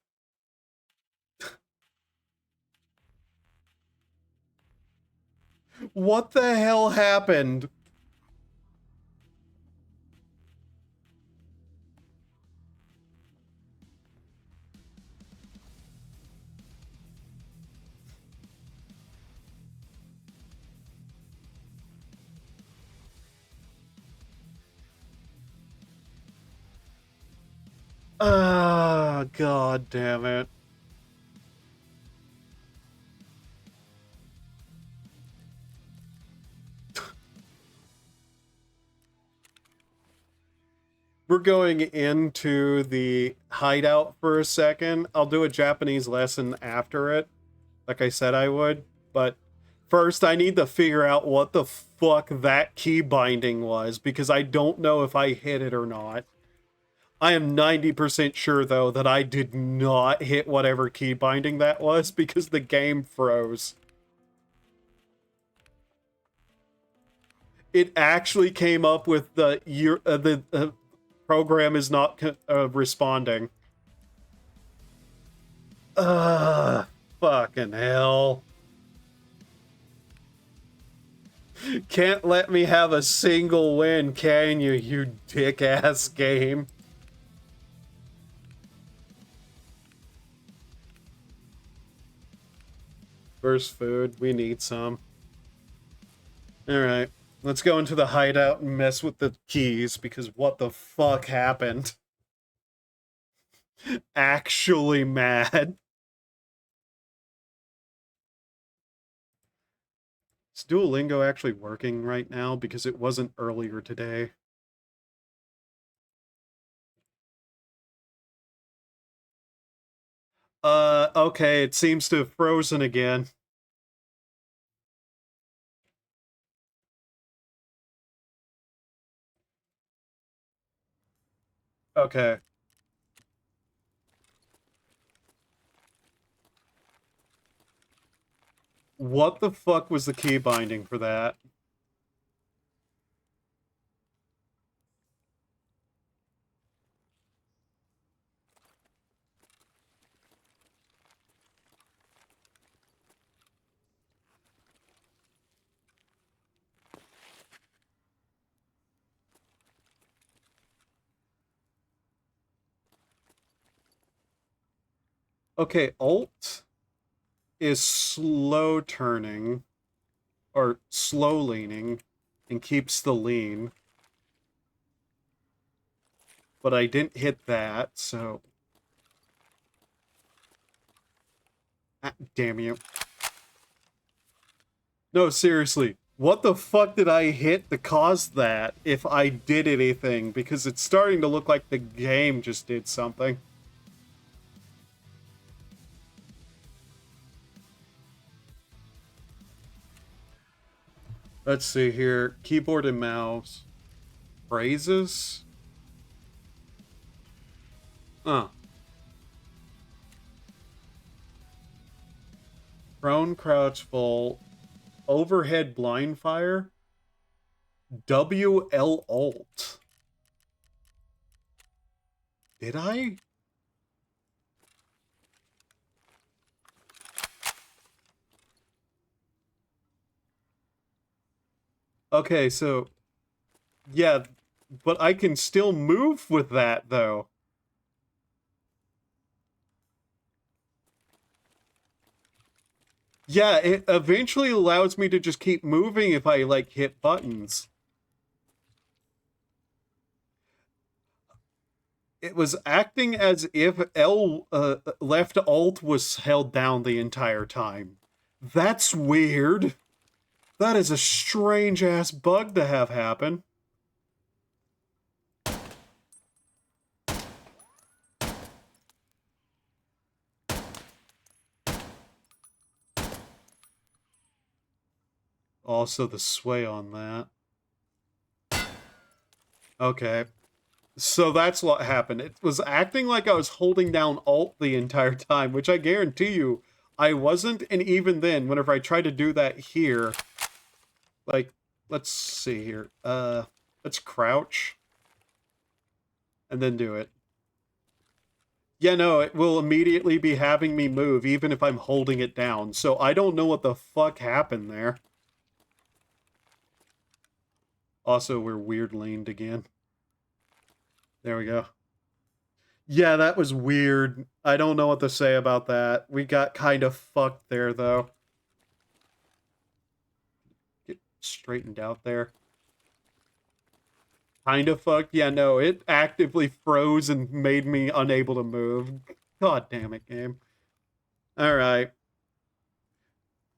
What the hell happened? Ah, god damn it. We're going into the hideout for a second. I'll do a Japanese lesson after it, like I said I would. But first, I need to figure out what the fuck that key binding was, because I don't know if I hit it or not. I am 90% sure, though, that I did not hit whatever key binding that was, because the game froze. It actually came up with the Program is not responding. Fucking hell. Can't let me have a single win, can you, you dick-ass game? First food, we need some. Alright, let's go into the hideout and mess with the keys, because what the fuck happened? Actually mad. Is Duolingo actually working right now? Because it wasn't earlier today. Okay, it seems to have frozen again. Okay. What the fuck was the key binding for that? Okay, Alt is slow turning, or slow leaning, and keeps the lean. But I didn't hit that, so... Ah, damn you. No, seriously. What the fuck did I hit to cause that, if I did anything? Because it's starting to look like the game just did something. Let's see here. Keyboard and mouse. Phrases? Huh. Prone, crouch, full. Overhead blind fire? WL Alt. Did I? Okay, so... Yeah, but I can still move with that, though. Yeah, it eventually allows me to just keep moving if I, like, hit buttons. It was acting as if left alt was held down the entire time. That's weird. That is a strange-ass bug to have happen. Also, the sway on that. Okay. So that's what happened. It was acting like I was holding down Alt the entire time, which I guarantee you I wasn't, and even then, whenever I tried to do that here, like, let's see here. Let's crouch. And then do it. Yeah, no, it will immediately be having me move, even if I'm holding it down. So I don't know what the fuck happened there. Also, we're weird laned again. There we go. Yeah, that was weird. I don't know what to say about that. We got kind of fucked there, though. Get straightened out there. Kind of fucked? Yeah, no, it actively froze and made me unable to move. God damn it, game. Alright.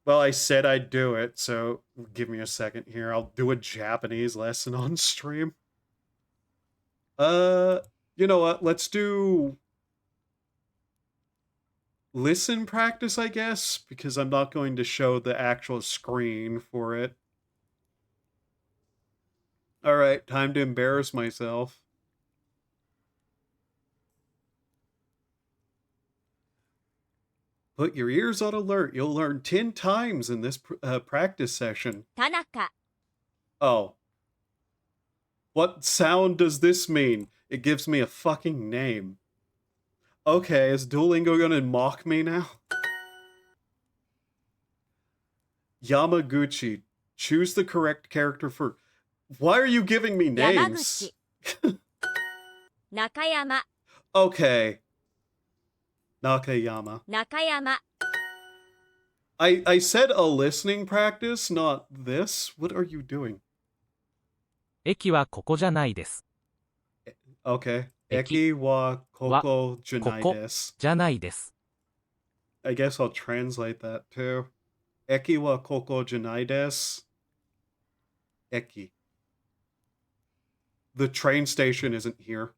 Well, I said I'd do it, so give me a second here. I'll do a Japanese lesson on stream. Uh, you know what? Let's do listen practice, I guess, because I'm not going to show the actual screen for it. Alright, time to embarrass myself. Put your ears on alert. You'll learn 10 times in this practice session. Tanaka. Oh. What sound does this mean? It gives me a fucking name. Okay, is Duolingo gonna mock me now? Yamaguchi. Choose the correct character for... Why are you giving me names? Nakayama. Okay. Nakayama. Nakayama. I said a listening practice, not this. What are you doing? 駅はここじゃないです。 Okay. 駅 Eki wa koko こ janai こ desu. じゃないです。 I guess I'll translate that too. Eki wa koko janai desu. Eki. The train station isn't here.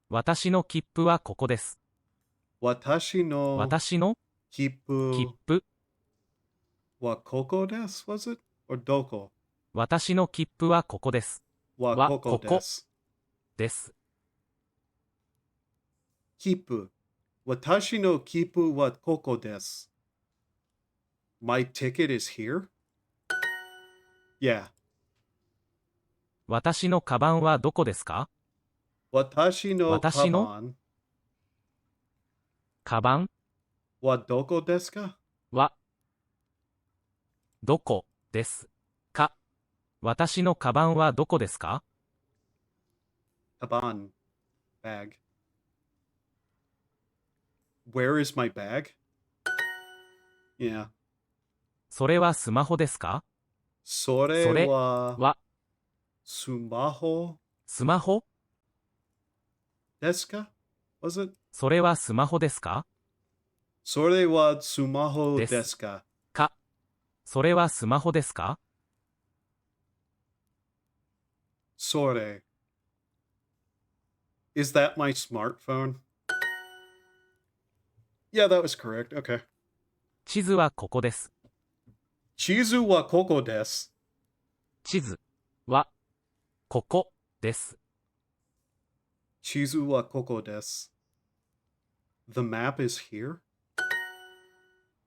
私の切符はここです。 Watashi no 私の切 kipu 符 wa koko desu, was it? Or doko? 私の切符はここです。 Wa は koko ここ desu. です。 Kipu. Watashi no kipu wa koko desu. My ticket is here? Yeah. 私のカバンはどこですか Watashi no 私の kaban カバン wa doko desu ka? はどこですか私のカバンはどこですか Kaban. Bag. Where is my bag? Yeah. それはスマホですか Sore それ wa は sumaho スマホ desu ka? Was it? それはスマホですか Sore wa sumaho です desu ka? かそれはスマホですか Sore. Is that my smartphone? Yeah, that was correct. Okay. 地図はここです。 Chizu wa koko desu. 地図はここです。 Chizu wa koko desu. The map is here?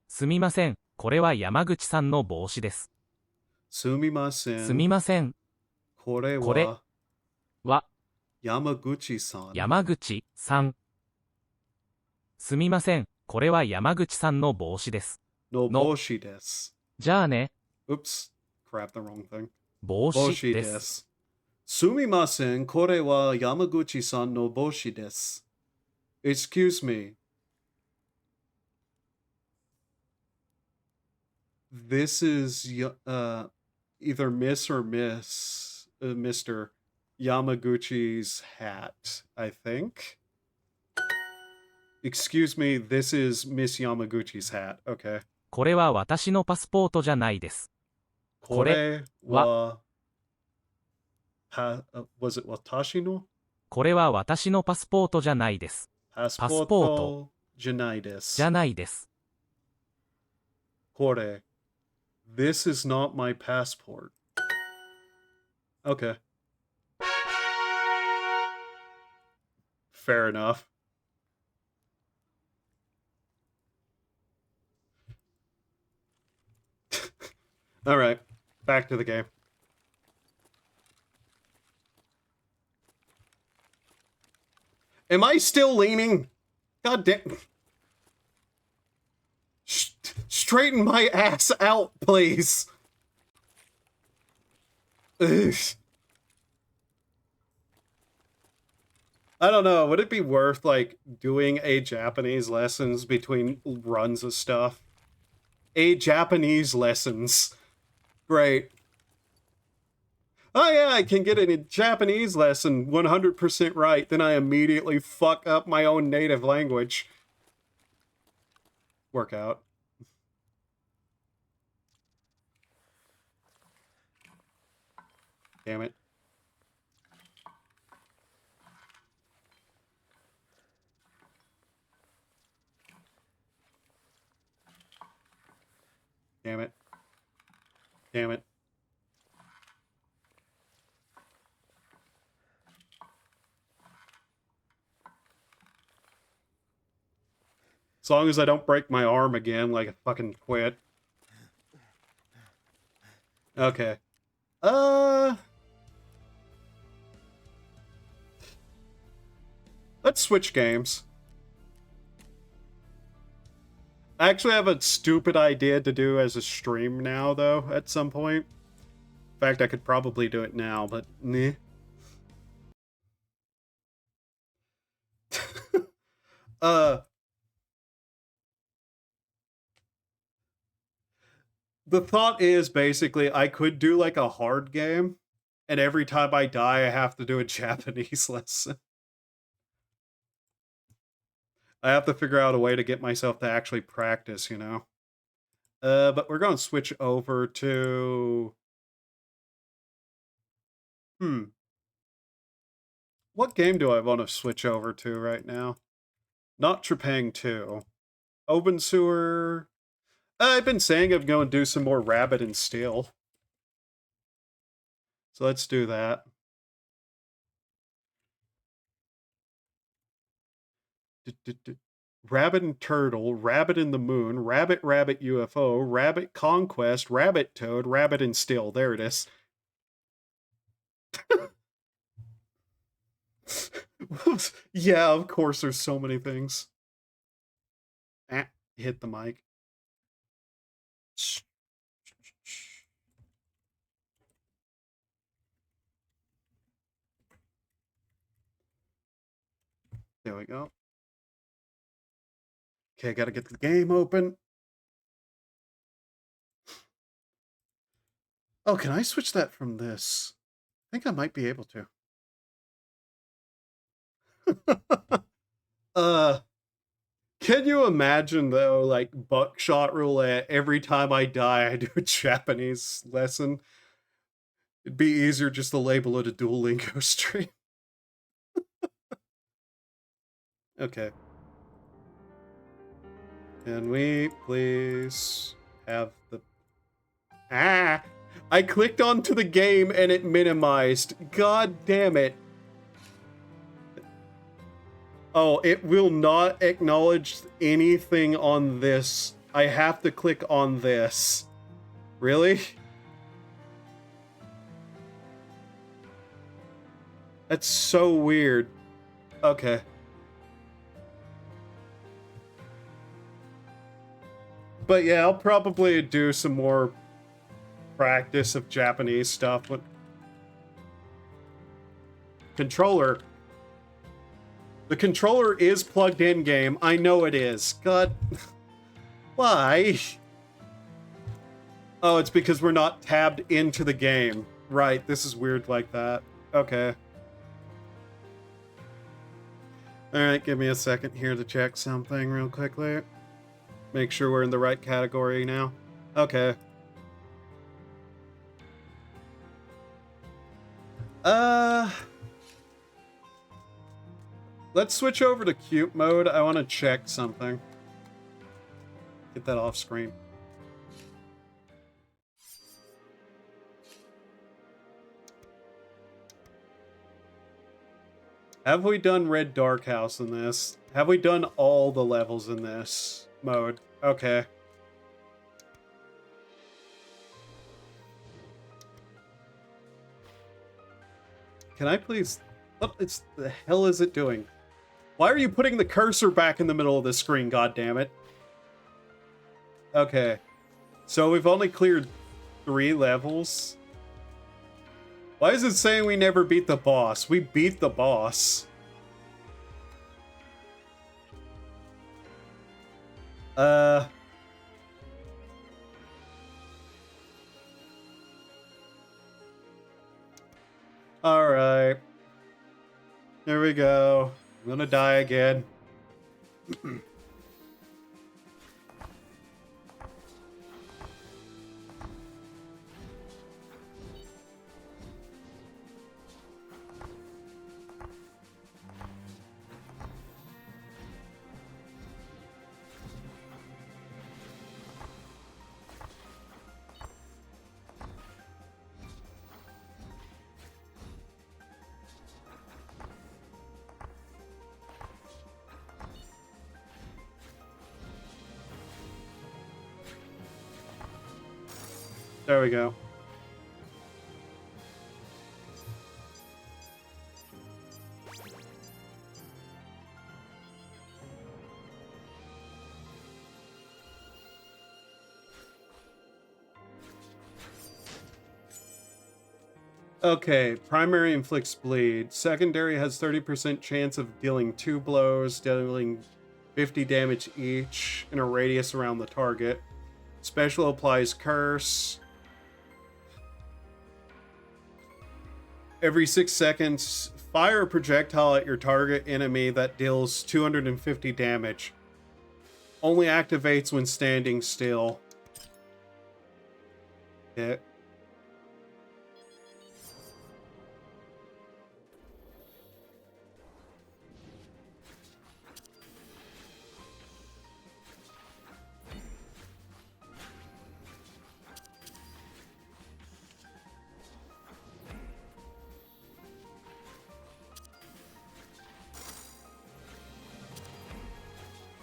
すみません、これは山口さんの帽子です。 Sumimasen. すみません、 Kore これ wa は Yamaguchi-san. 山口さん。すみません、これは山口さんの帽子です。 No の boshi desu. じゃあね、 Oops. Crap, the wrong thing. 帽子 Boshi です。 desu. Sumimasen, kore wa Yamaguchi-san no boshi desu. Excuse me. This is either Miss or Mr. Yamaguchi's hat, I think. Excuse me, this is Miss Yamaguchi's hat. Okay. これは私のパスポートじゃないです。 Kore wa was it watashi no? これは私のパスポートじゃないです。 Passporto janai じ desu. ゃないです。 Kore. This is not my passport. Okay. Fair enough. All right, back to the game. Am I still leaning? God damn. Straighten my ass out, please. Ugh. I don't know. Would it be worth, like, doing a Japanese lessons between runs of stuff? A Japanese lessons. Great. Oh yeah, I can get a Japanese lesson 100% right, then I immediately fuck up my own native language. Workout. Damn it. Damn it. Damn it. As long as I don't break my arm again, like I fucking quit. Okay. Uh, let's switch games. I actually have a stupid idea to do as a stream now, though, at some point. In fact, I could probably do it now, but meh. uh, the thought is basically I could do like a hard game, and every time I die, I have to do a Japanese lesson. I have to figure out a way to get myself to actually practice, you know? But we're going to switch over to... What game do I want to switch over to right now? Not Trepang 2. Obenseuer... I've been saying I'm going to do some more Rabbit and Steel. So let's do that. Rabbit and Turtle, Rabbit in the Moon, Rabbit Rabbit UFO, Rabbit Conquest, Rabbit Toad, Rabbit and Steel. There it is. Yeah, of course there's so many things. Ah, hit the mic. There we go. Okay, gotta get the game open. Oh, can I switch that from this? I think I might be able to. Can you imagine though, like buckshot roulette, every time I die I do a Japanese lesson? It'd be easier just to label it a Duolingo stream. Okay. Can we please have the... Ah! I clicked onto the game and it minimized. God damn it. Oh, it will not acknowledge anything on this. I have to click on this. Really? That's so weird. Okay. But yeah, I'll probably do some more practice of Japanese stuff. But controller. The controller is plugged in game. I know it is. God. Why? Oh, it's because we're not tabbed into the game. Right, this is weird like that. Okay. Alright, give me a second here to check something real quickly. Make sure we're in the right category now. Okay. Let's switch over to cute mode. I want to check something. Get that off screen. Have we done Red Dark House in this? Have we done all the levels in this mode? Okay. Can I please... What the hell is it doing? Why are you putting the cursor back in the middle of the screen, goddammit? Okay. So we've only cleared 3 levels. Why is it saying we never beat the boss? We beat the boss. Alright. Here we go. I'm gonna die again. There we go. Okay, primary inflicts bleed. Secondary has 30% chance of dealing 2 blows, dealing 50 damage each in a radius around the target. Special applies curse. Every 6 seconds, fire a projectile at your target enemy that deals 250 damage. Only activates when standing still. Yeah.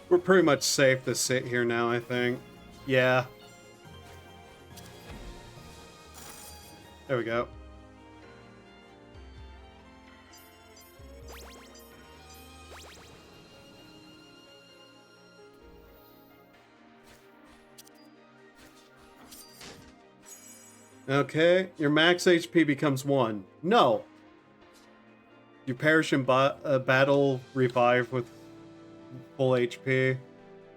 We're pretty much safe to sit here now, I think. Yeah. There we go. Okay, your max HP becomes 1. No! You perish in battle, revive with full HP.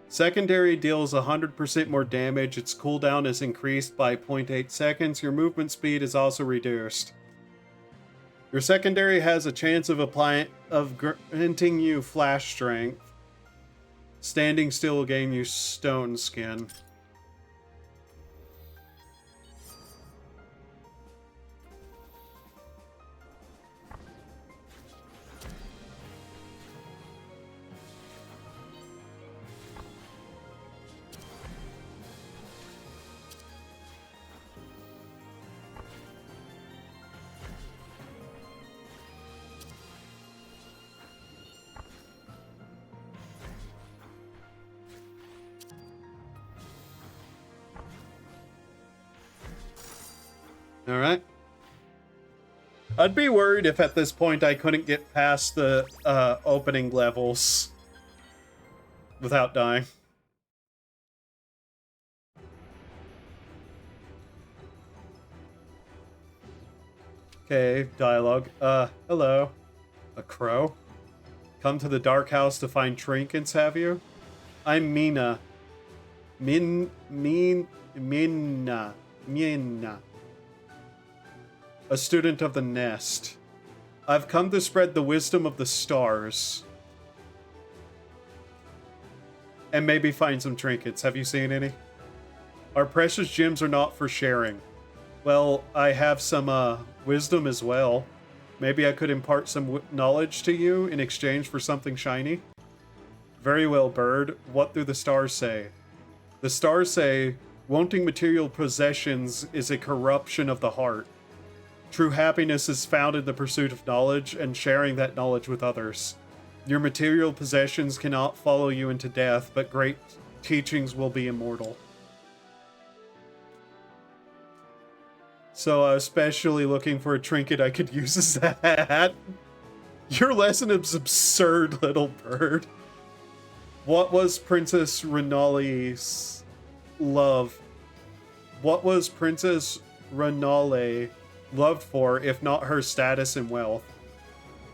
Secondary deals 100% more damage. Its cooldown is increased by 0.8 seconds. Your movement speed is also reduced. Your secondary has a chance of granting you flash strength. Standing still will gain you stone skin. Alright. I'd be worried if at this point I couldn't get past the opening levels without dying. Okay, dialogue. Hello. A crow? Come to the dark house to find trinkets, have you? I'm Mina. Minna. A student of the nest. I've come to spread the wisdom of the stars. And maybe find some trinkets. Have you seen any? Our precious gems are not for sharing. Well, I have some, wisdom as well. Maybe I could impart some knowledge to you in exchange for something shiny? Very well, bird. What do the stars say? The stars say, wanting material possessions is a corruption of the heart. True happiness is found in the pursuit of knowledge and sharing that knowledge with others. Your material possessions cannot follow you into death, but great teachings will be immortal. So I was especially looking for a trinket I could use as that. Your lesson is absurd, little bird. What was Princess Renale's love? What was Princess Renale loved for, if not her status and wealth?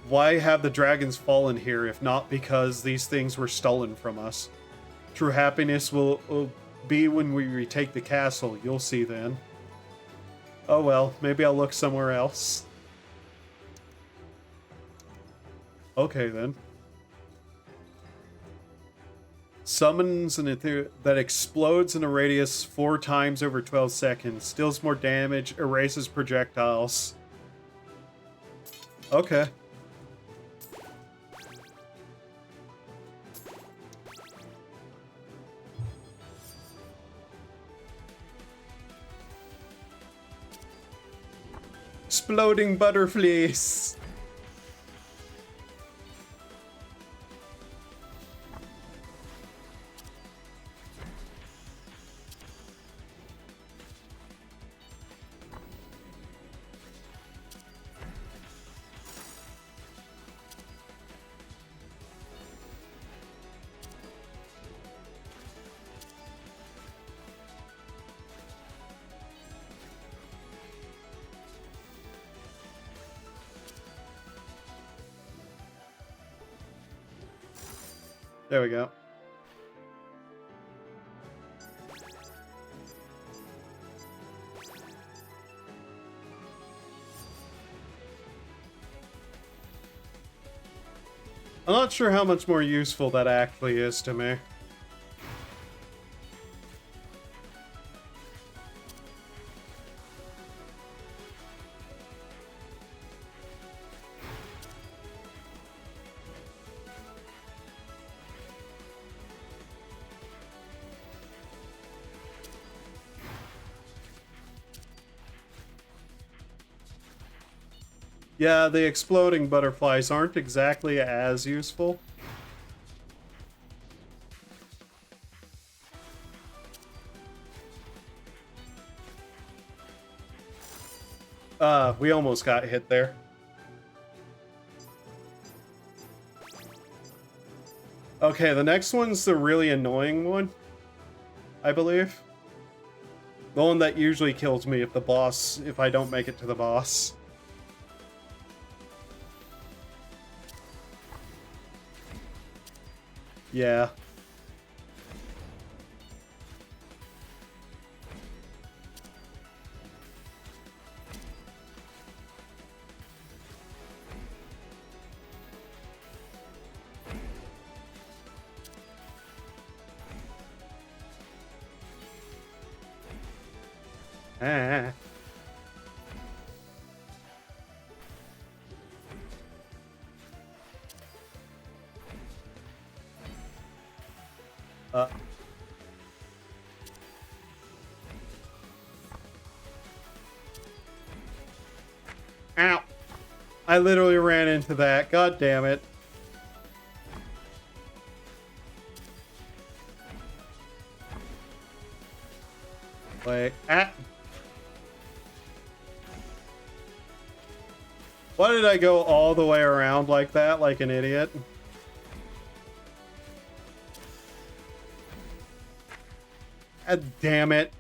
Why have the dragons fallen here, if not because these things were stolen from us? True happiness will be when we retake the castle, you'll see then. Oh well, maybe I'll look somewhere else. Okay then. Summons an ether that explodes in a radius 4 times over 12 seconds. Deals more damage, erases projectiles. Okay. Exploding butterflies. There we go. I'm not sure how much more useful that actually is to me. Yeah, the exploding butterflies aren't exactly as useful. We almost got hit there. Okay, the next one's the really annoying one, I believe. The one that usually kills me if I don't make it to the boss. Yeah. Ah. Uh. Ow. I literally ran into that. God damn it. Wait. Ah. Why did I go all the way around like that, like an idiot? God damn it.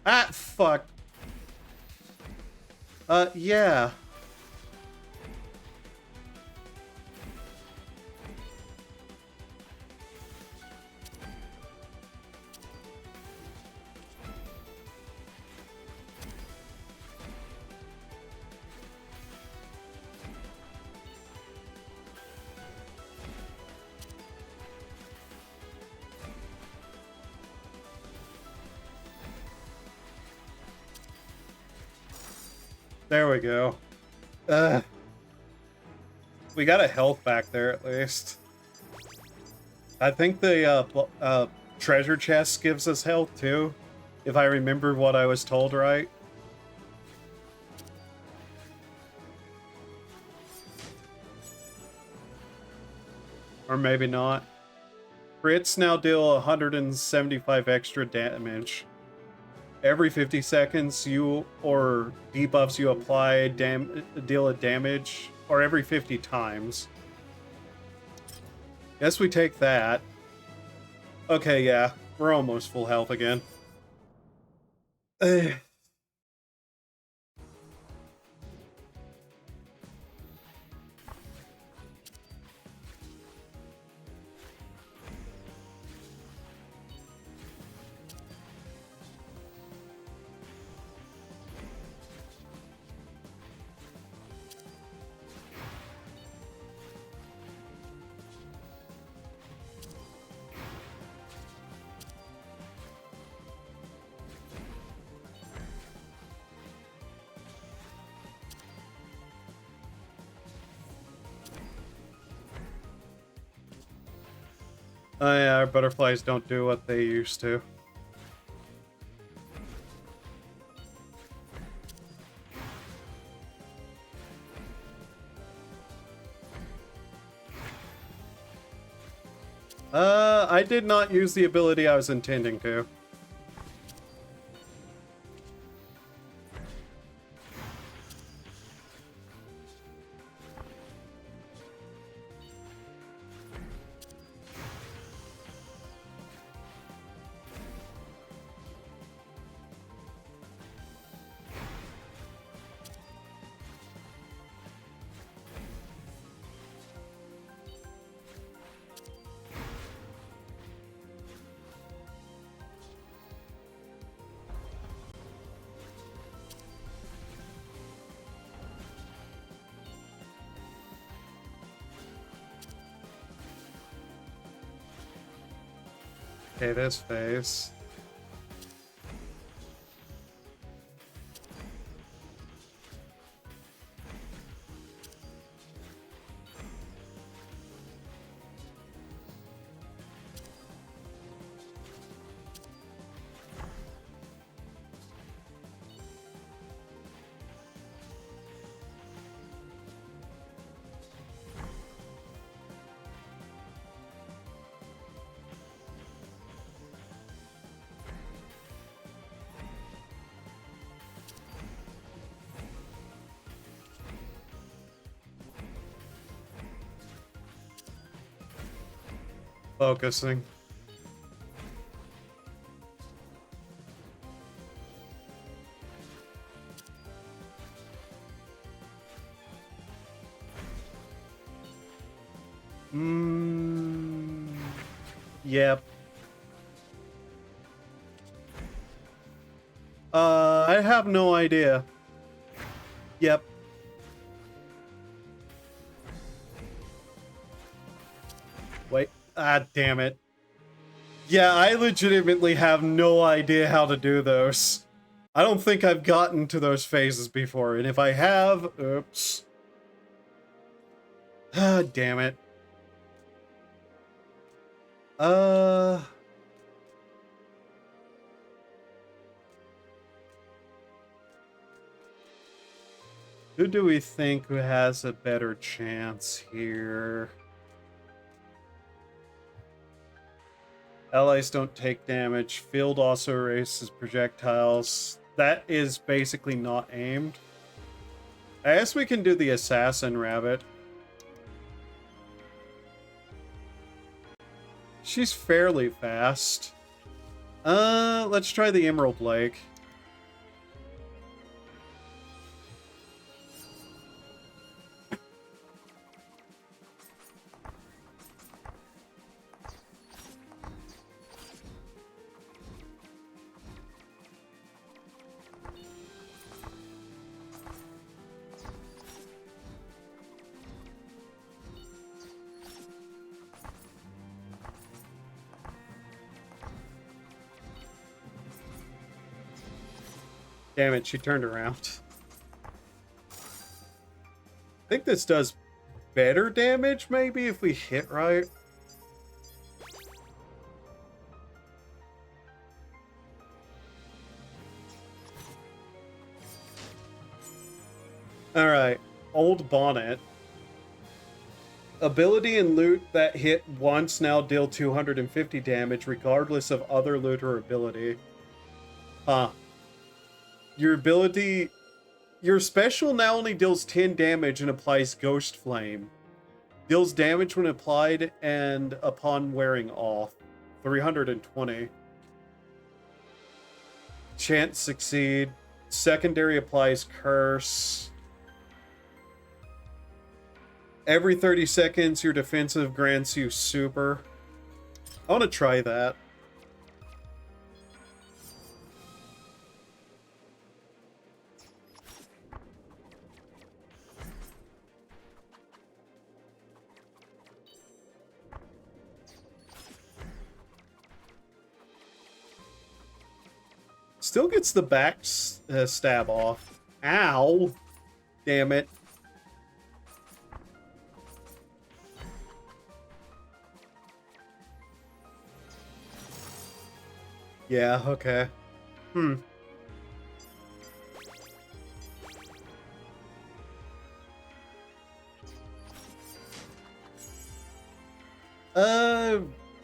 Ah, fuck. Yeah. There we go. We got a health back there at least. I think the treasure chest gives us health too, if I remember what I was told right. Or maybe not. Crits now deal 175 extra damage. Every 50 seconds you or debuffs you apply deal a damage, or every 50 times. Guess we take that. Okay, yeah, we're almost full health again. Oh yeah, our butterflies don't do what they used to. I did not use the ability I was intending to. Okay, this phase. Focusing. Yep. I have no idea. Yep. Wait. Ah, damn it. Yeah, I legitimately have no idea how to do those. I don't think I've gotten to those phases before, and if I have, oops. Ah, damn it. Who do we think who has a better chance here? Allies don't take damage. Field also erases projectiles. That is basically not aimed. I guess we can do the Assassin Rabbit. She's fairly fast. Let's try the Emerald Lake. Damn it, she turned around. I think this does better damage, maybe, if we hit right. Alright, Old Bonnet. Ability and loot that hit once now deal 250 damage, regardless of other loot or ability. Huh. Your ability... Your special now only deals 10 damage and applies Ghost Flame. Deals damage when applied and upon wearing off. 320. Chance Succeed. Secondary applies Curse. Every 30 seconds, your defensive grants you Super. I want to try that. Still gets the back stab off. Ow! Damn it. Yeah, okay.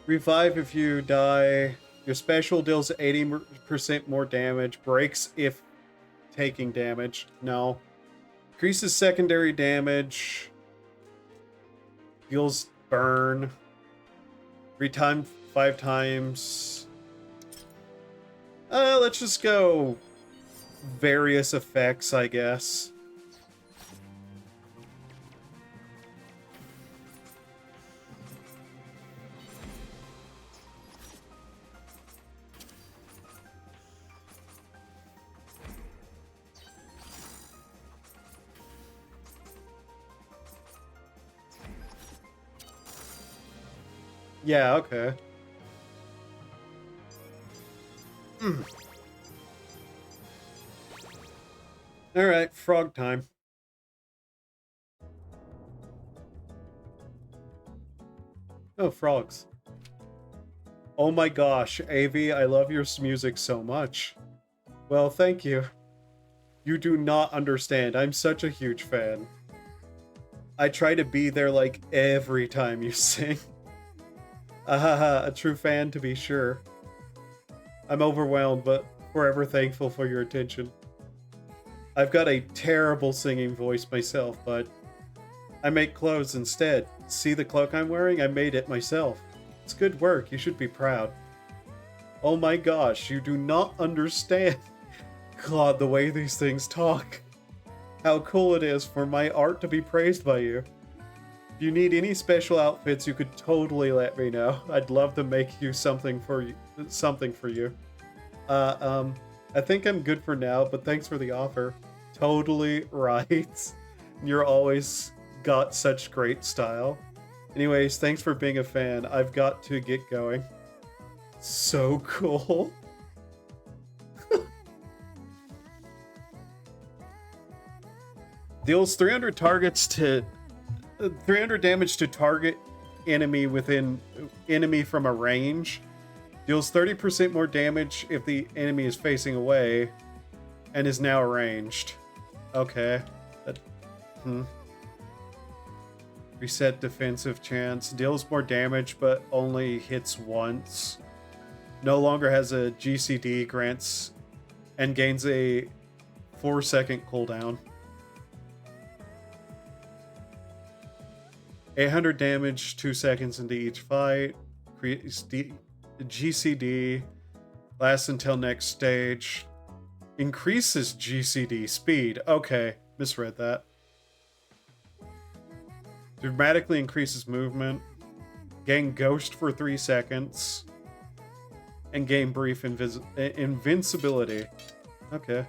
Revive if you die. Your special deals 80% more damage. Breaks if taking damage. No. Increases secondary damage. Deals burn. Retime 5 times. Let's just go various effects, I guess. Yeah, okay. Alright, frog time. Oh, frogs. Oh my gosh, Avi, I love your music so much. Well, thank you. You do not understand. I'm such a huge fan. I try to be there like every time you sing. Ahaha, a true fan to be sure. I'm overwhelmed, but forever thankful for your attention. I've got a terrible singing voice myself, but I make clothes instead. See the cloak I'm wearing? I made it myself. It's good work. You should be proud. Oh my gosh, you do not understand. God, the way these things talk. How cool it is for my art to be praised by you. If you need any special outfits, you could totally let me know. I'd love to make you something for you. I think I'm good for now, but thanks for the offer. Totally right. You're always got such great style. Anyways, thanks for being a fan. I've got to get going. So cool. Deals 300 damage to target enemy from a range. Deals 30% more damage if the enemy is facing away and is now ranged. Okay. Reset defensive chance. Deals more damage but only hits once. No longer has a GCD, grants and gains a 4-second cooldown. 800 damage 2 seconds into each fight. GCD lasts until next stage. Increases GCD speed. Okay, misread that. Dramatically increases movement. Gain ghost for 3 seconds. And gain brief invincibility. Okay.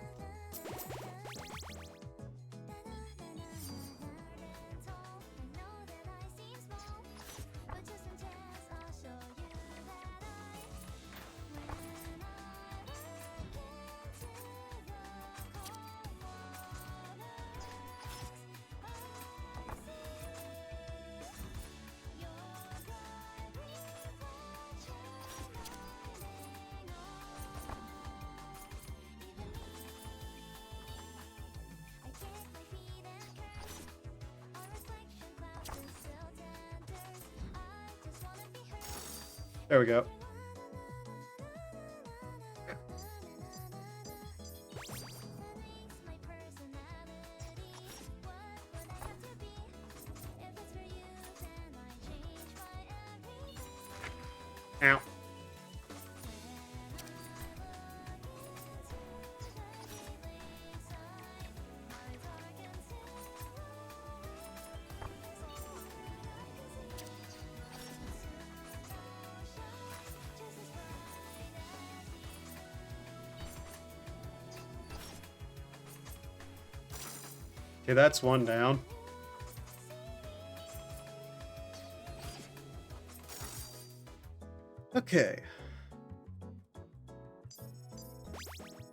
There we go. Ow. Okay, that's one down. Okay.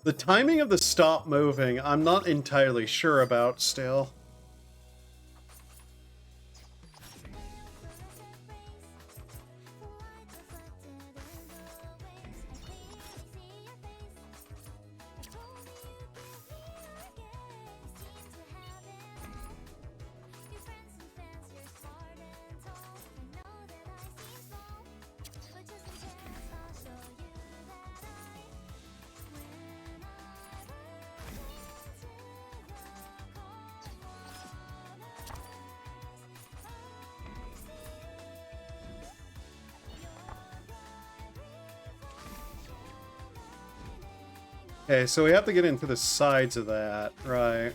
The timing of the stop moving, I'm not entirely sure about still. Okay, so we have to get into the sides of that, right?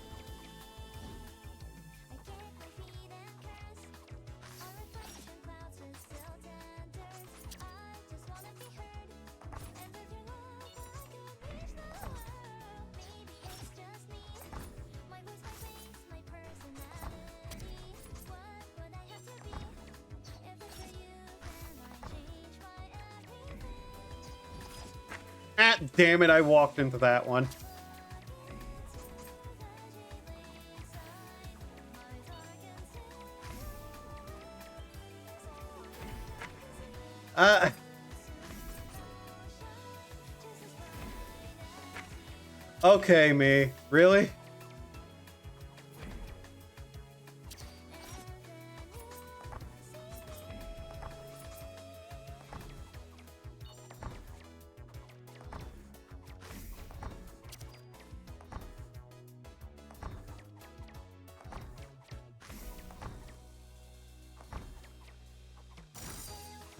Ah, damn it, I walked into that one. Okay, me. Really?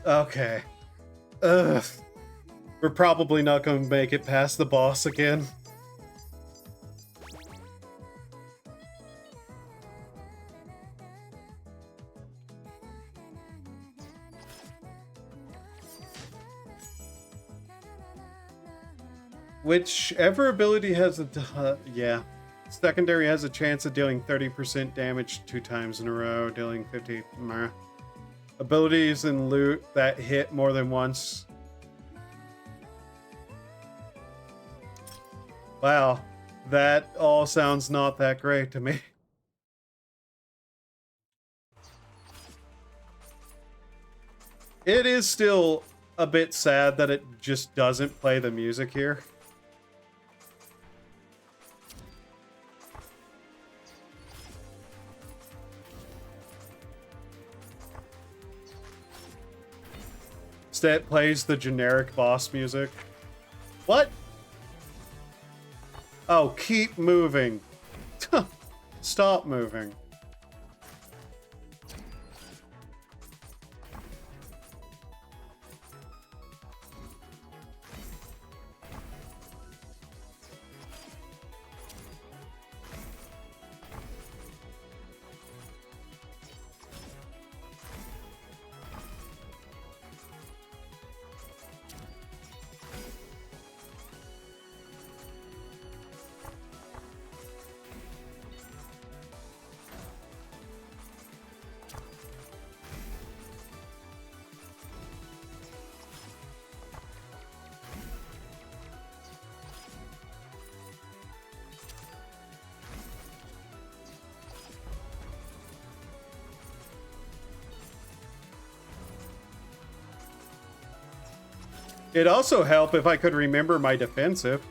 Okay. Ugh. We're probably not going to make it past the boss again. Whichever ability has a... yeah. Secondary has a chance of dealing 30% damage 2 times in a row, dealing 50... Meh. Abilities and loot that hit more than once. Wow. That all sounds not that great to me. It is still a bit sad that it just doesn't play the music here. Instead, it plays the generic boss music. What? Oh, keep moving. Stop moving. It'd also help if I could remember my defensive.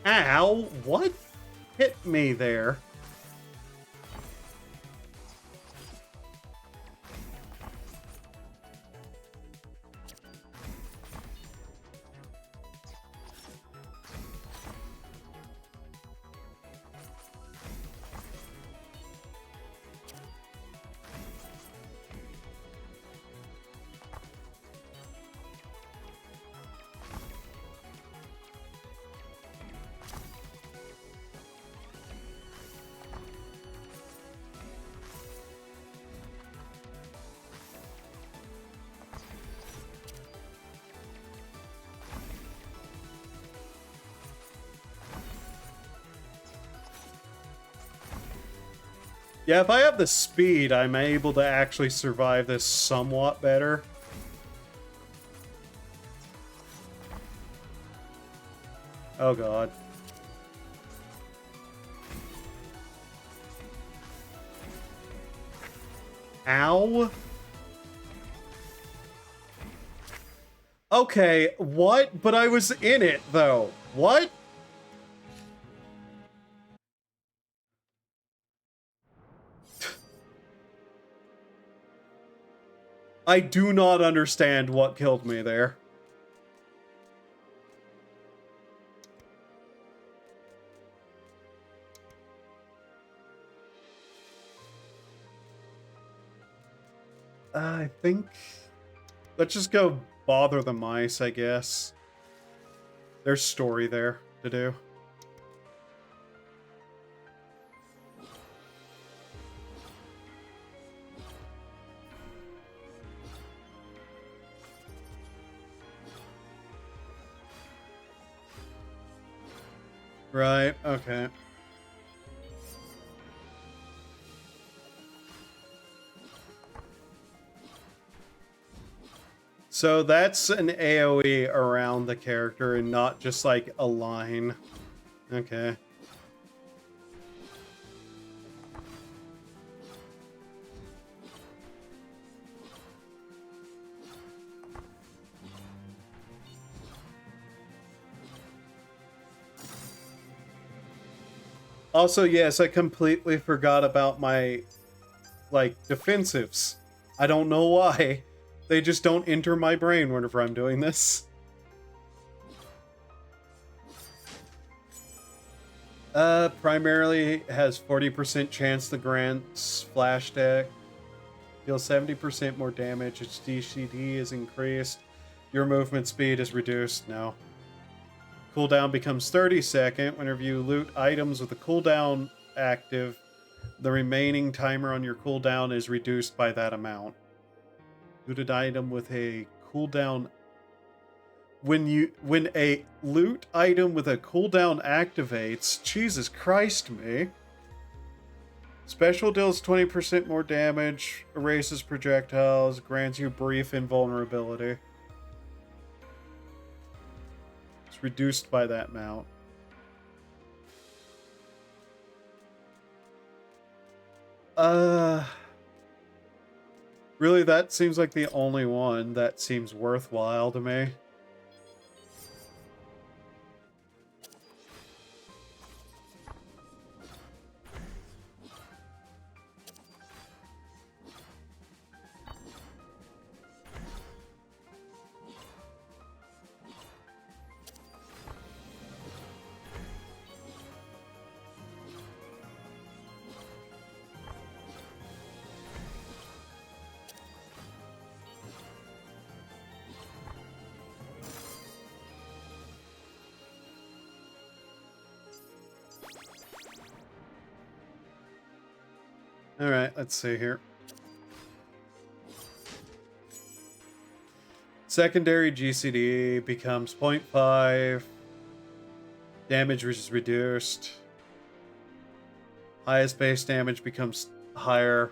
Ow! What hit me there? Yeah, if I have the speed, I'm able to actually survive this somewhat better. Oh god. Ow. Okay, what? But I was in it, though. What? I do not understand what killed me there. I think... Let's just go bother the mice, I guess. There's story there to do. Right, okay. So that's an AoE around the character and not just like a line. Okay. Also, yes, I completely forgot about my, like, defensives. I don't know why. They just don't enter my brain whenever I'm doing this. Primarily has 40% chance to grant splash deck. Deals 70% more damage. Its DCD is increased. Your movement speed is reduced. No. Cooldown becomes 30 second. Whenever you loot items with a cooldown active, the remaining timer on your cooldown is reduced by that amount. Looted item with a cooldown. When a loot item with a cooldown activates, Jesus Christ me. Special deals 20% more damage, erases projectiles, grants you brief invulnerability. It's reduced by that amount. Really, that seems like the only one that seems worthwhile to me. Alright, let's see here. Secondary GCD becomes 0.5. Damage is reduced. Highest base damage becomes higher.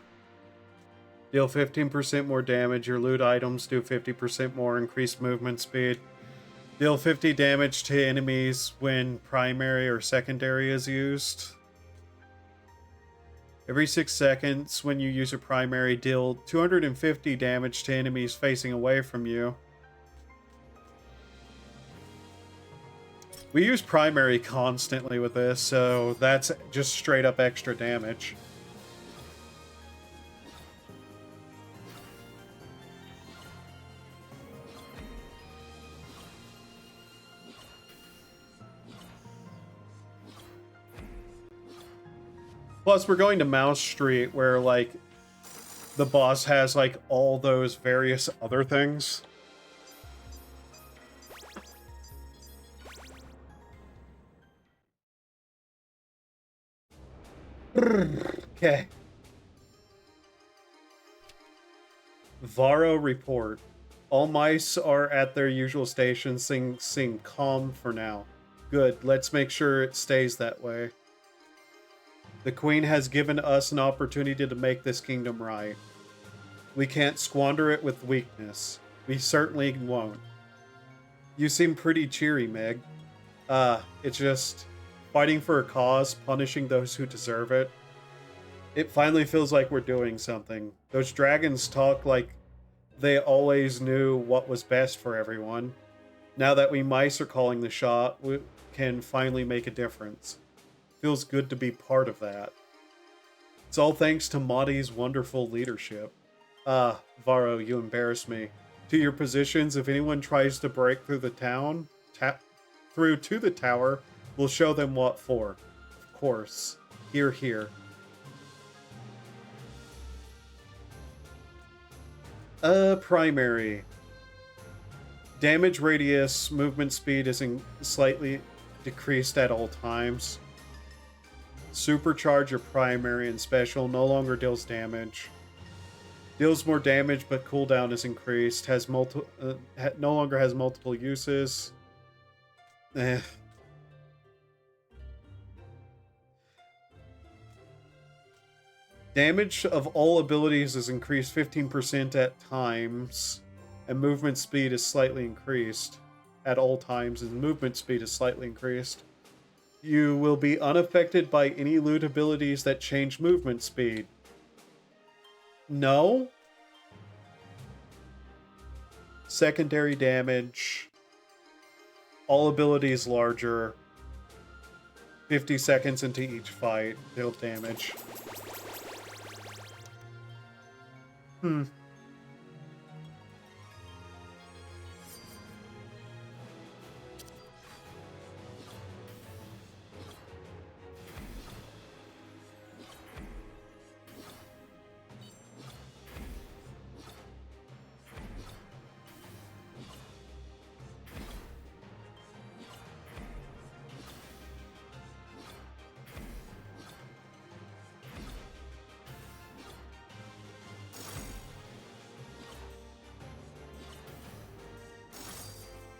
Deal 15% more damage. Your loot items do 50% more increased movement speed. Deal 50 damage to enemies when primary or secondary is used. Every 6 seconds, when you use a primary, deal 250 damage to enemies facing away from you. We use primary constantly with this, so that's just straight up extra damage. Plus, we're going to Mouse Street, where, like, the boss has, like, all those various other things. Okay. Varro report. All mice are at their usual stations, seem calm for now. Good, let's make sure it stays that way. The Queen has given us an opportunity to make this kingdom right. We can't squander it with weakness. We certainly won't. You seem pretty cheery, Meg. It's just fighting for a cause, punishing those who deserve it. It finally feels like we're doing something. Those dragons talk like they always knew what was best for everyone. Now that we mice are calling the shot, we can finally make a difference. Feels good to be part of that. It's all thanks to Madi's wonderful leadership. Varro, you embarrass me. To your positions, if anyone tries to break through the town, through to the tower, we'll show them what for. Of course. Hear, hear. Primary. Damage radius, movement speed is slightly decreased at all times. Supercharge your primary and special no longer deals damage. Deals more damage, but cooldown is increased. Has no longer has multiple uses. Damage of all abilities is increased 15% at times, and movement speed is slightly increased at all times, and movement speed is slightly increased. You will be unaffected by any loot abilities that change movement speed. No. Secondary damage. All abilities larger. 50 seconds into each fight. Deal damage.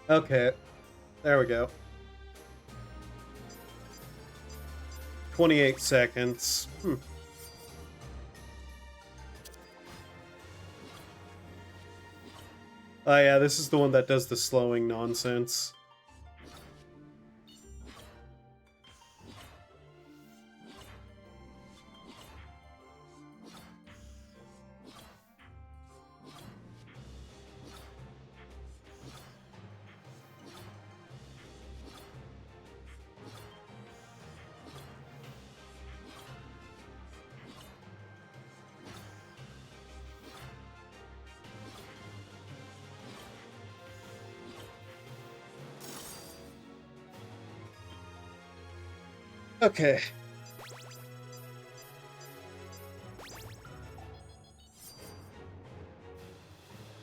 Okay. There we go. 28 seconds. Oh yeah, this is the one that does the slowing nonsense. Okay.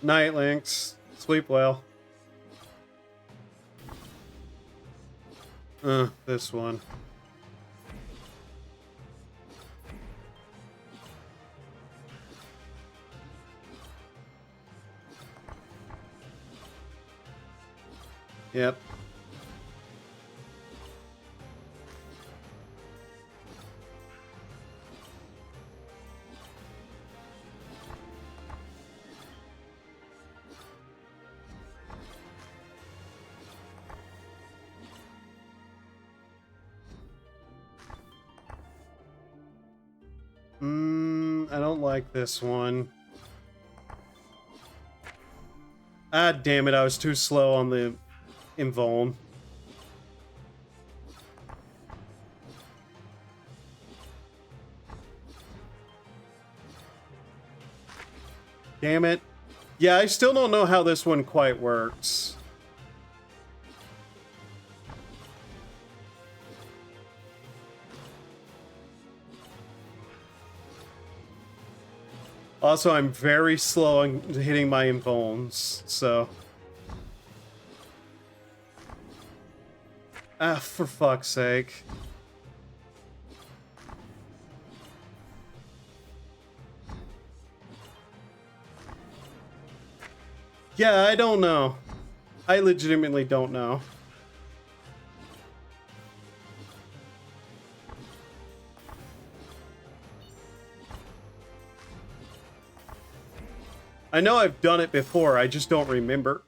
Night Lynx. Sleep well. This one. Yep. I don't like this one. Ah, damn it, I was too slow on the invuln. Damn it. Yeah, I still don't know how this one quite works. Also, I'm very slow on hitting my invulns, so... Ah, for fuck's sake. Yeah, I don't know. I legitimately don't know. I know I've done it before, I just don't remember.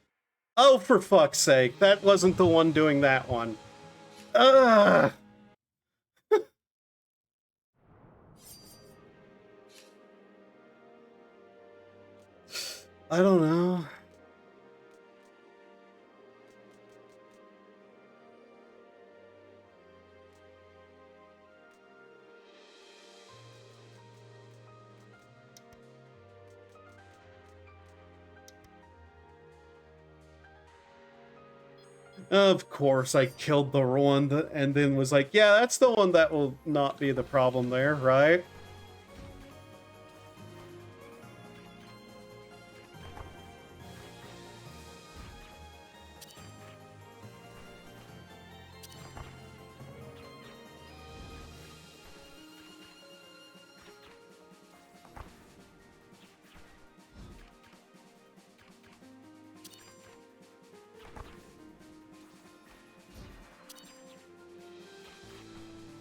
Oh, for fuck's sake, that wasn't the one doing that one. Ugh! I don't know. Of course, I killed the one and then was like, yeah, that's the one that will not be the problem there, right?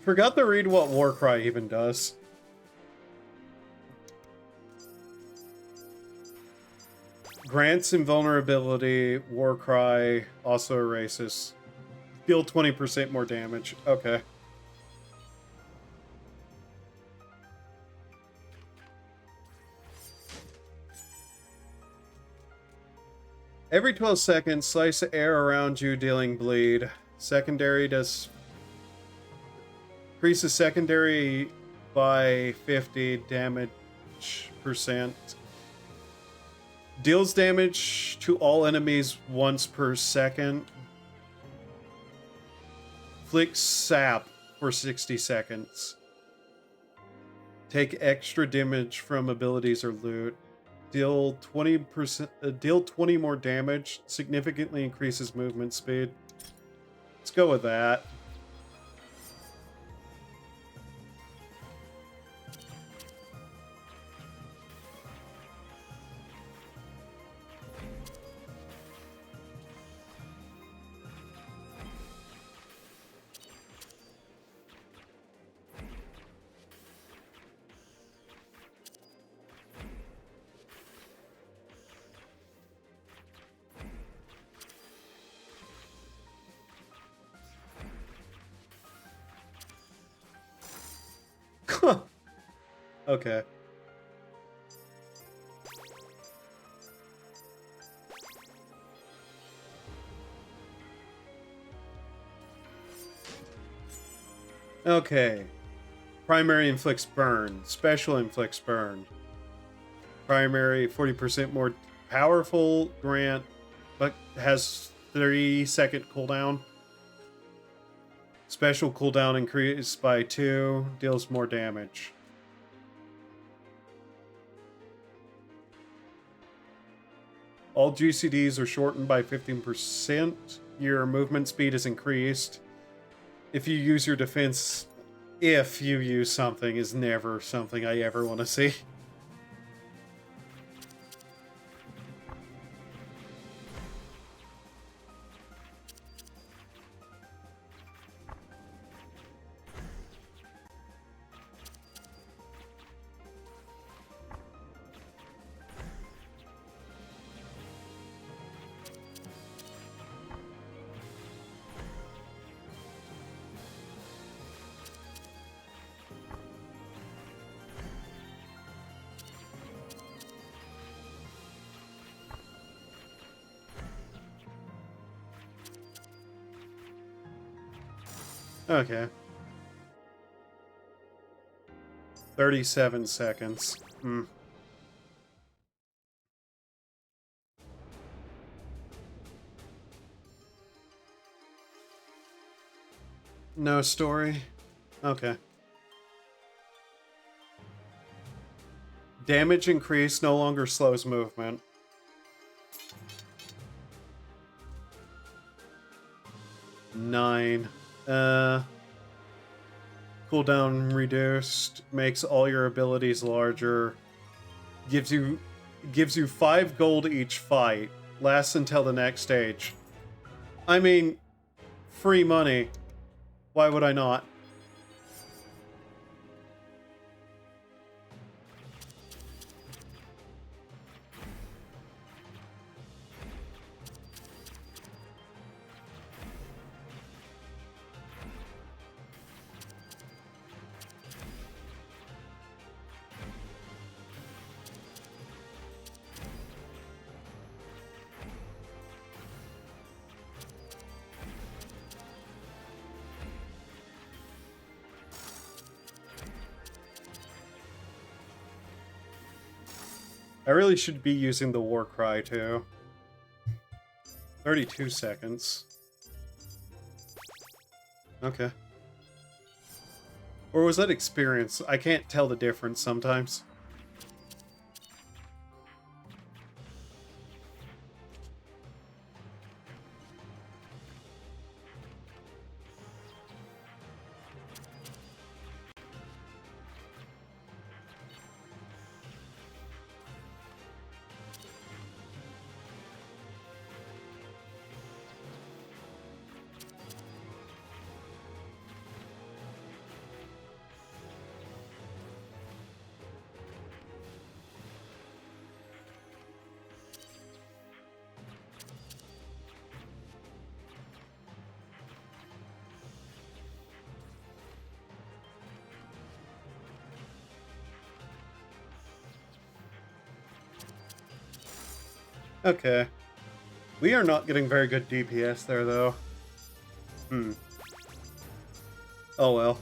Forgot to read what Warcry even does. Grants invulnerability, Warcry, also erases. Deal 20% more damage. Okay. Every 12 seconds, slice of air around you, dealing bleed. Secondary does... Increases secondary by 50 damage percent. Deals damage to all enemies once per second. Flicks sap for 60 seconds. Take extra damage from abilities or loot. Deal 20%. Deal 20 more damage. Significantly increases movement speed. Let's go with that. Okay. Okay. Primary inflicts burn. Special inflicts burn. Primary 40% more powerful grant, but has 3-second cooldown. Special cooldown increased by 2, deals more damage. All GCDs are shortened by 15%. Your movement speed is increased. If you use your defense, if you use something, is never something I ever want to see. Okay. 37 seconds. No story? Okay. Damage increase no longer slows movement. Nine. Cooldown reduced. Makes all your abilities larger. Gives you 5 gold each fight. Lasts until the next stage. I mean, free money. Why would I not? I really should be using the war cry too. 32 seconds. Okay. Or was that experience? I can't tell the difference sometimes. Okay. We are not getting very good DPS there, though. Oh well.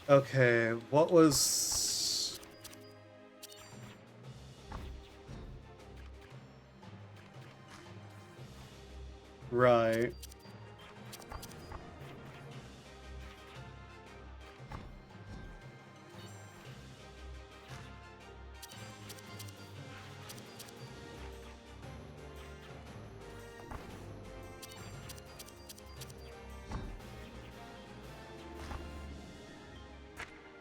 Okay, what was... Right.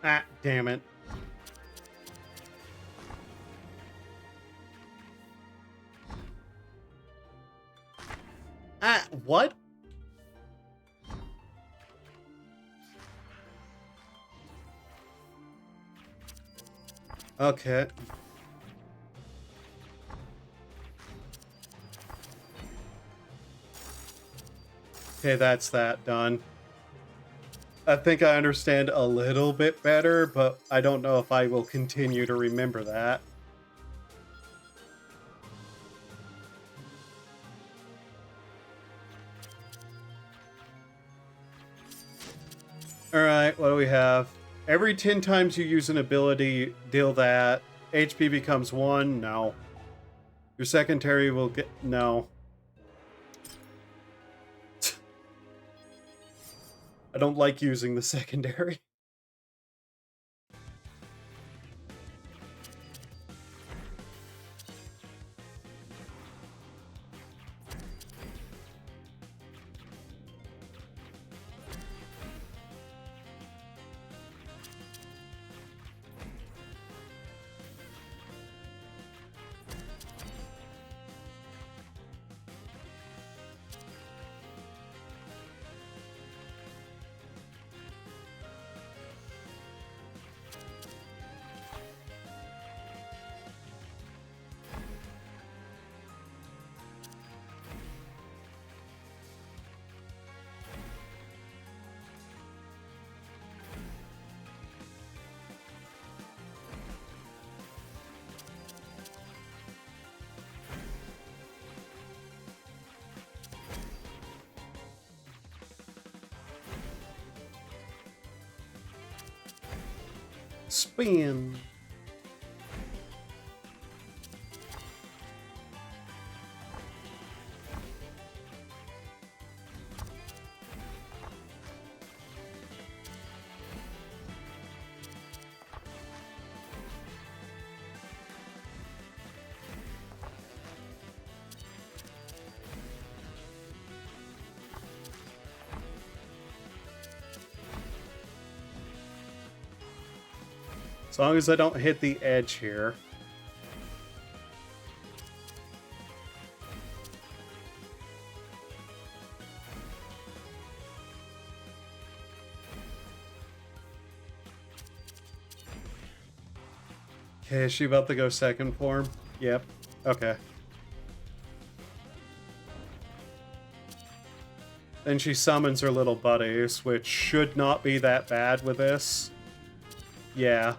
Ah, damn it. Ah, what? Okay. Okay, that's that done. I think I understand a little bit better, but I don't know if I will continue to remember that. Alright, what do we have? Every 10 times you use an ability, deal that. HP becomes 1? No. Your secondary will get... No. I don't like using the secondary. Spin. As long as I don't hit the edge here. Okay, is she about to go second form? Yep. Okay. Then she summons her little buddies, which should not be that bad with this. Yeah.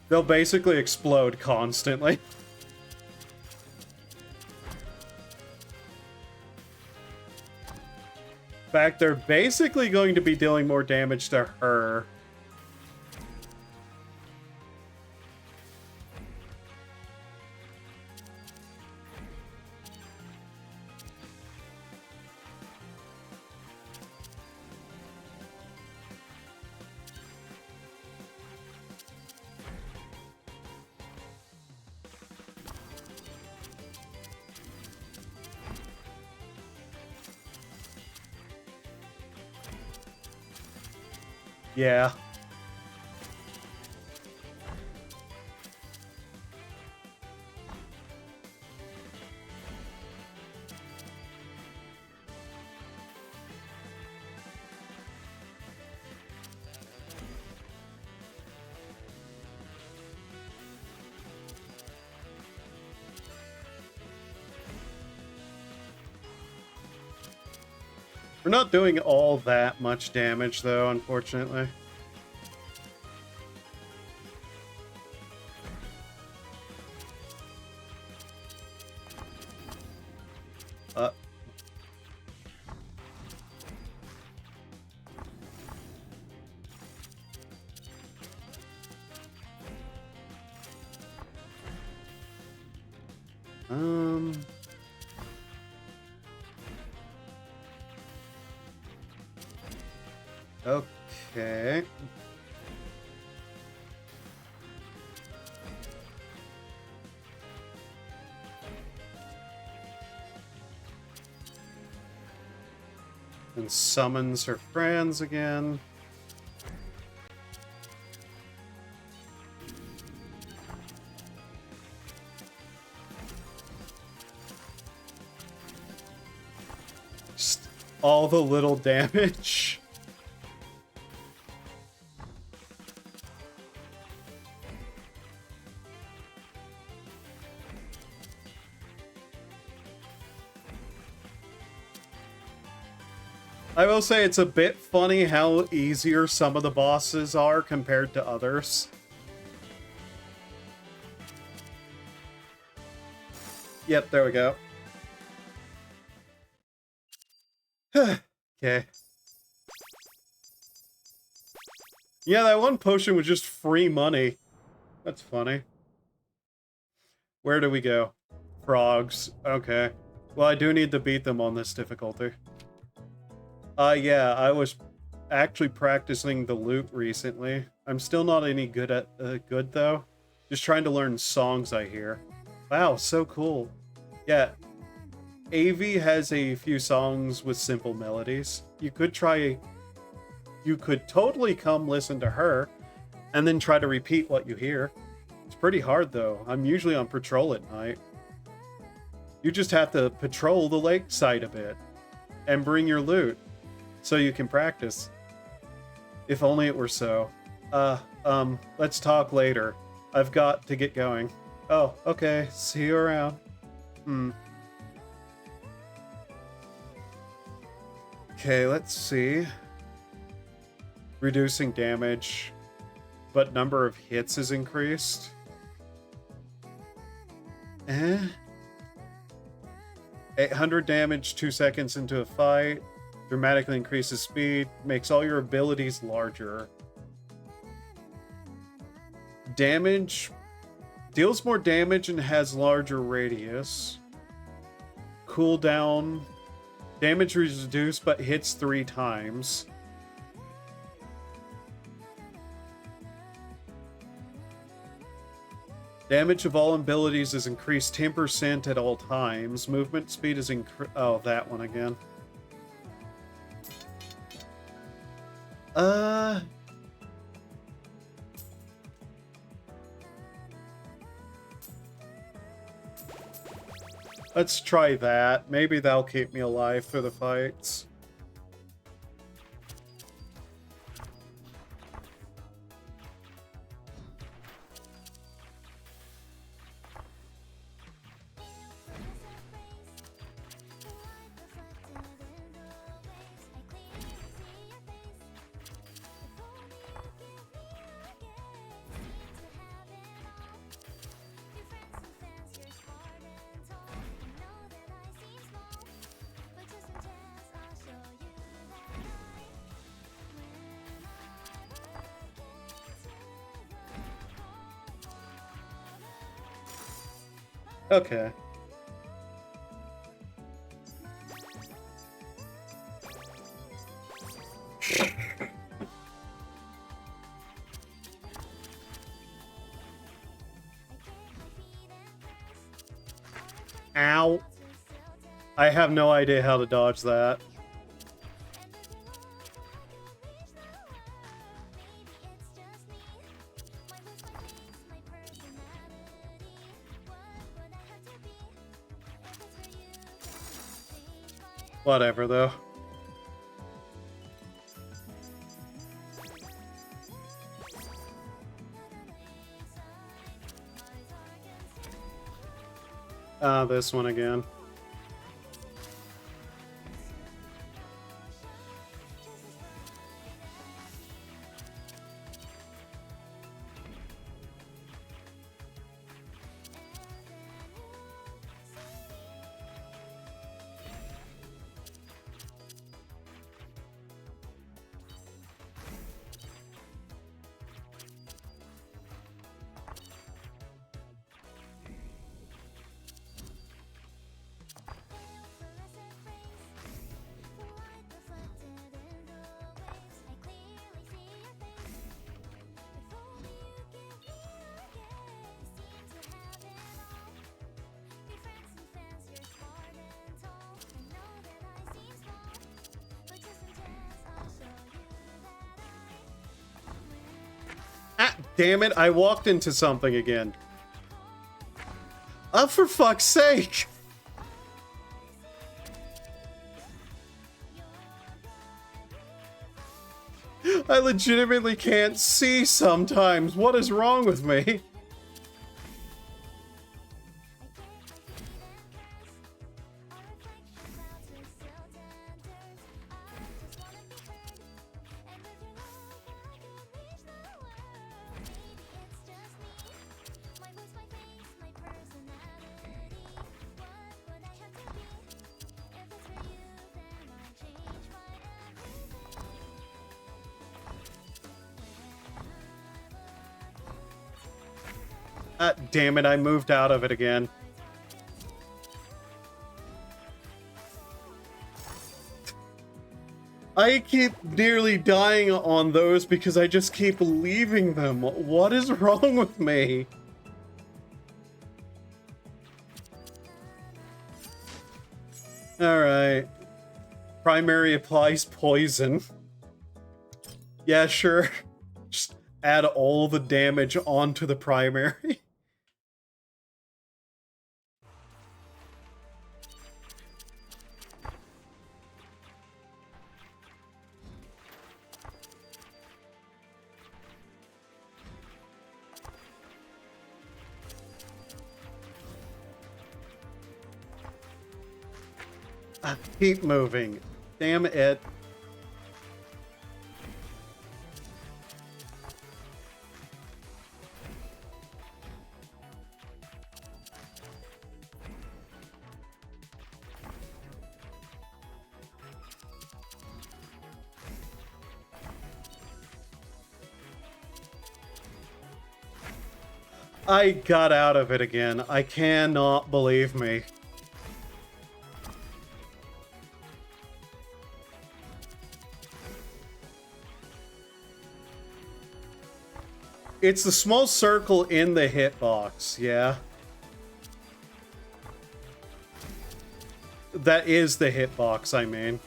They'll basically explode constantly. In fact, they're basically going to be dealing more damage to her. Yeah. We're not doing all that much damage, though, unfortunately. Uh. Okay. And summons her friends again. Just all the little damage. I will say it's a bit funny how easier some of the bosses are compared to others. Yep, there we go. Okay. Yeah, that one potion was just free money. That's funny. Where do we go? Frogs. Okay. Well, I do need to beat them on this difficulty. Yeah, I was actually practicing the lute recently. I'm still not any good at good though. Just trying to learn songs I hear. Wow, so cool. Yeah, AV has a few songs with simple melodies. You could totally come listen to her and then try to repeat what you hear. It's pretty hard though. I'm usually on patrol at night. You just have to patrol the lakeside a bit and bring your lute so you can practice. If only it were so. Let's talk later. I've got to get going. Oh, okay. See you around. Okay, let's see. Reducing damage, but number of hits is increased. 800 damage 2 seconds into a fight. Dramatically increases speed. Makes all your abilities larger. Damage. Deals more damage and has larger radius. Cooldown. Damage reduced but hits 3 times. Damage of all abilities is increased 10% at all times. Movement speed is oh, that one again. Let's try that. Maybe that'll keep me alive through the fights. Okay. Ow. I have no idea how to dodge that. Whatever, though. This one again. Ah, damn it, I walked into something again. Oh, for fuck's sake! I legitimately can't see sometimes. What is wrong with me? Damn it, I moved out of it again. I keep nearly dying on those because I just keep leaving them. What is wrong with me? Alright. Primary applies poison. Yeah, sure. Just add all the damage onto the primary. Keep moving. Damn it. I got out of it again. I cannot believe me. It's the small circle in the hitbox, yeah. That is the hitbox, I mean.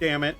Damn it.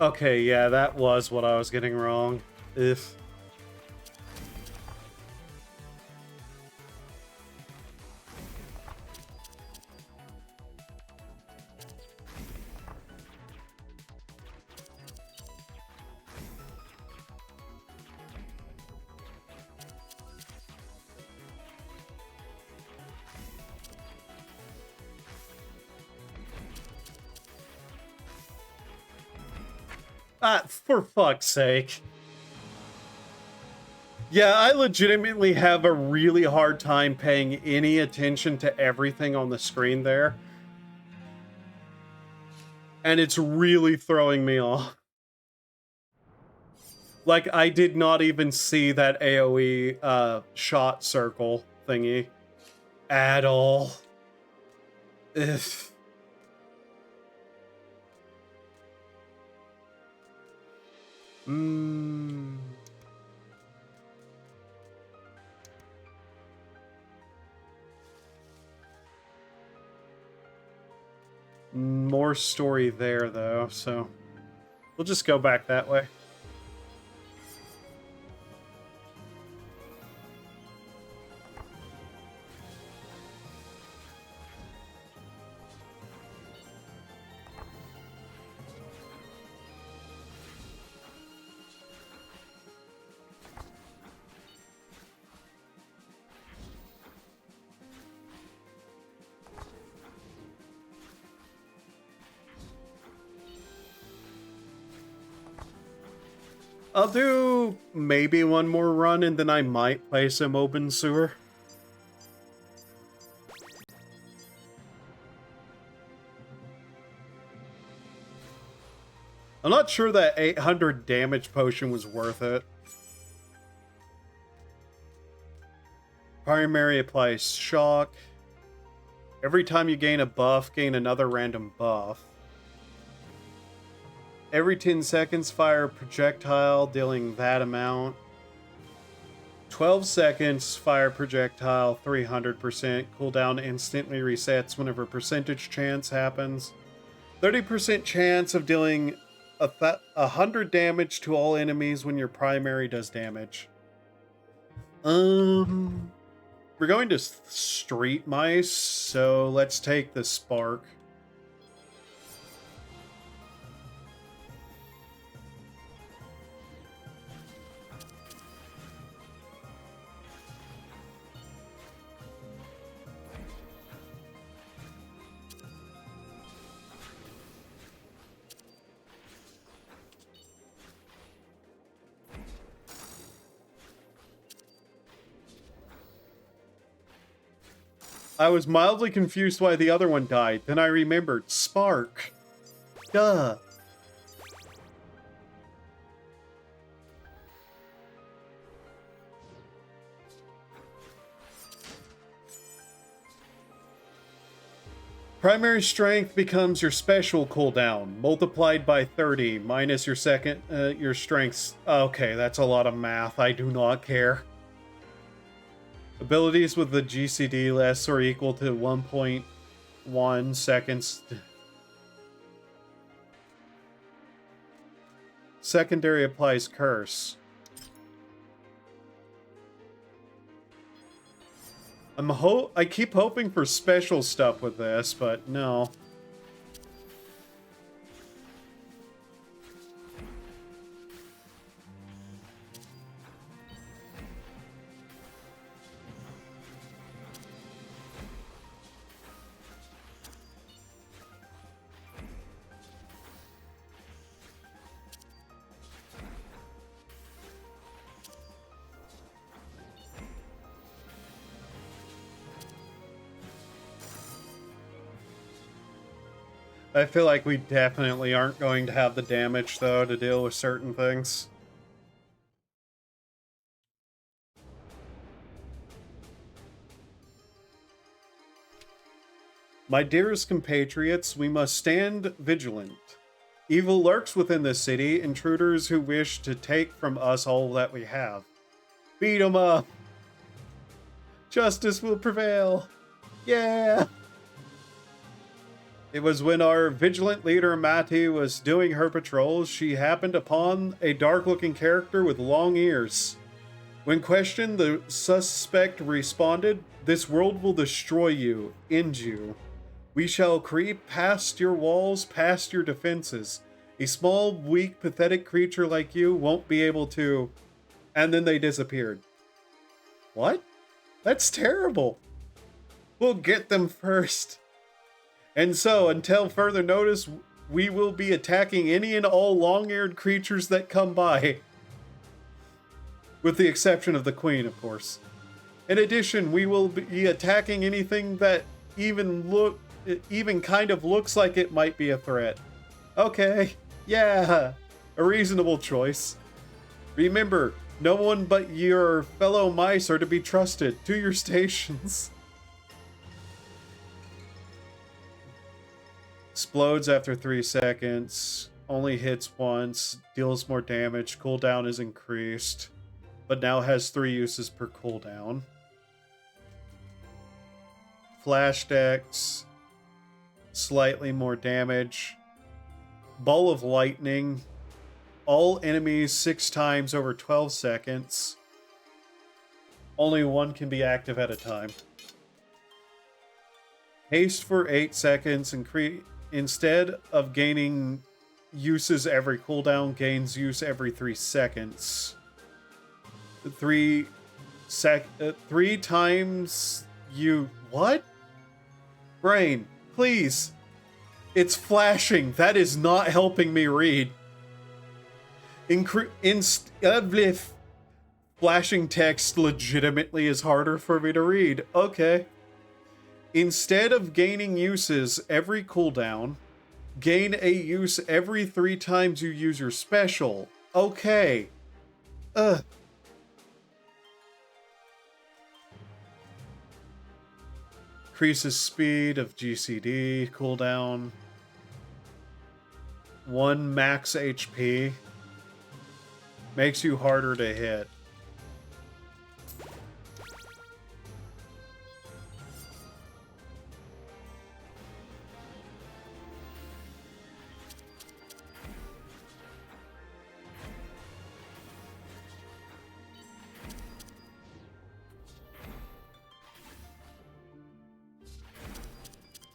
Okay, yeah, that was what I was getting wrong. If... for fuck's sake. Yeah, I legitimately have a really hard time paying any attention to everything on the screen there. And it's really throwing me off. Like, I did not even see that AoE shot circle thingy at all. Ugh. More story there, though, so we'll just go back that way. I'll do maybe one more run and then I might play some Obenseuer. I'm not sure that 800 damage potion was worth it. Primary applies shock. Every time you gain a buff, gain another random buff. Every 10 seconds, fire a projectile, dealing that amount. 12 seconds, fire projectile, 300%. Cooldown instantly resets whenever percentage chance happens. 30% chance of dealing 100 damage to all enemies when your primary does damage. We're going to Street Mice, so let's take the Spark. I was mildly confused why the other one died. Then I remembered. Spark. Duh. Primary strength becomes your special cooldown, multiplied by 30, minus your second, your strengths. Okay, that's a lot of math. I do not care. Abilities with the GCD less or equal to 1.1 seconds. Secondary applies curse. I keep hoping for special stuff with this, but no. I feel like we definitely aren't going to have the damage, though, to deal with certain things. My dearest compatriots, we must stand vigilant. Evil lurks within the city, intruders who wish to take from us all that we have. Beat 'em up! Justice will prevail! Yeah! It was when our vigilant leader Mati was doing her patrols, she happened upon a dark-looking character with long ears. When questioned, the suspect responded, "This world will destroy you, end you. We shall creep past your walls, past your defenses. A small, weak, pathetic creature like you won't be able to..." And then they disappeared. What? That's terrible. We'll get them first. And so, until further notice, we will be attacking any and all long-eared creatures that come by. With the exception of the queen, of course. In addition, we will be attacking anything that even kind of looks like it might be a threat. Okay, yeah, a reasonable choice. Remember, no one but your fellow mice are to be trusted. To your stations. Explodes after 3 seconds. Only hits once. Deals more damage. Cooldown is increased. But now has 3 uses per cooldown. Flash decks. Slightly more damage. Ball of lightning. All enemies 6 times over 12 seconds. Only one can be active at a time. Haste for 8 seconds. Instead of gaining uses every cooldown, gains use every 3 seconds. 3 times you... What? Brain, please. It's flashing. That is not helping me read. Flashing text legitimately is harder for me to read. Okay. Instead of gaining uses every cooldown, gain a use every 3 times you use your special. Okay. Increases speed of GCD, cooldown. 1 max HP. Makes you harder to hit.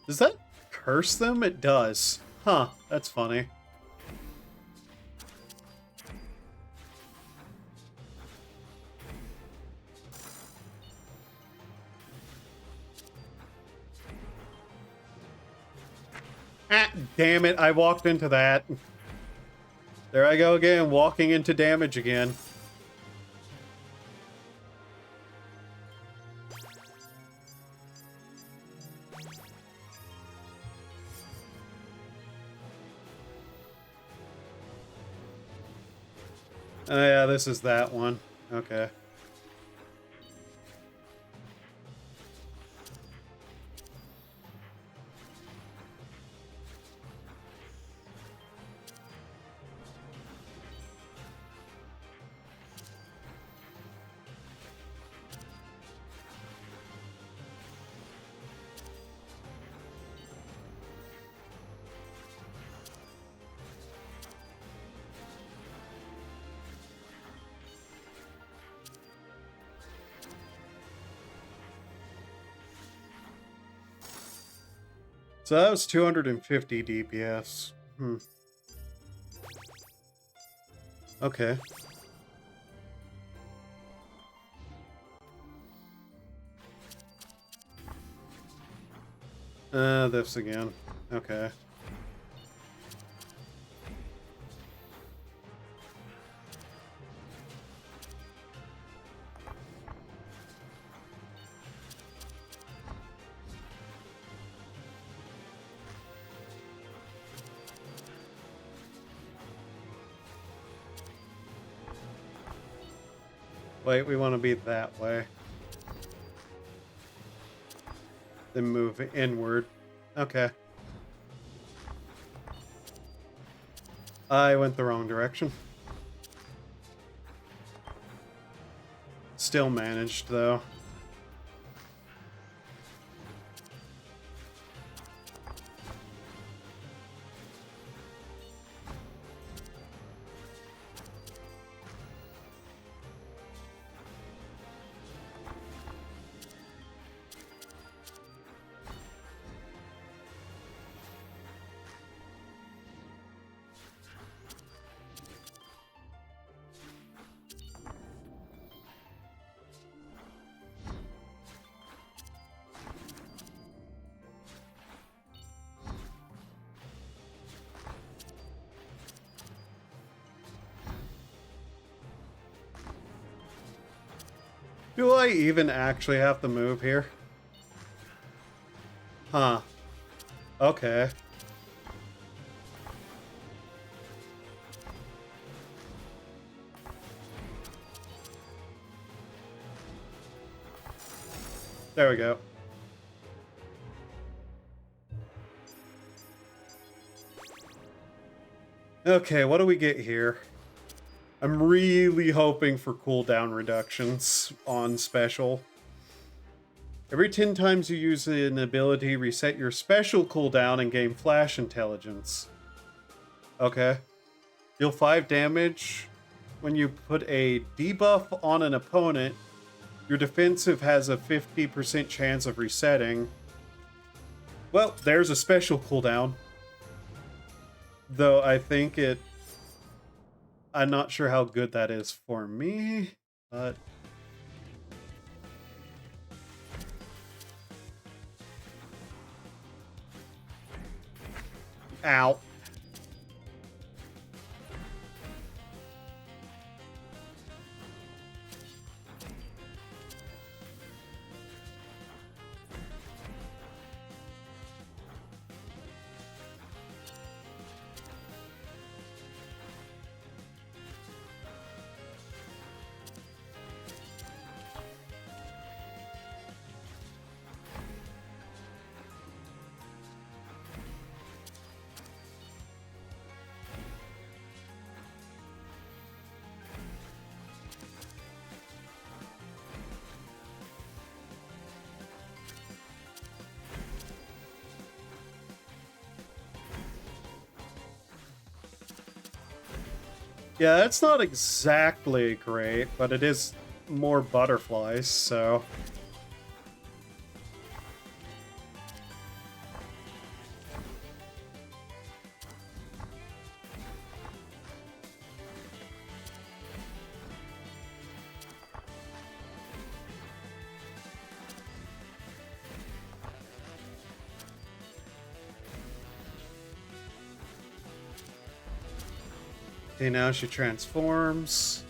Does that curse them? It does. Huh, that's funny. Ah, damn it, I walked into that. There I go again, walking into damage again. Oh yeah, this is that one. Okay. So that was 250 DPS. Okay. This again. Okay. Wait, we want to be that way. Then move inward. Okay. I went the wrong direction. Still managed, though. Do I even actually have to move here? Huh. Okay. There we go. Okay, what do we get here? I'm really hoping for cooldown reductions on special. Every 10 times you use an ability, reset your special cooldown and gain flash intelligence. Okay. Deal 5 damage. When you put a debuff on an opponent, your defensive has a 50% chance of resetting. Well, there's a special cooldown. Though I think I'm not sure how good that is for me, but... Ow. Yeah, it's not exactly great, but it is more butterflies, so... Okay, now she transforms.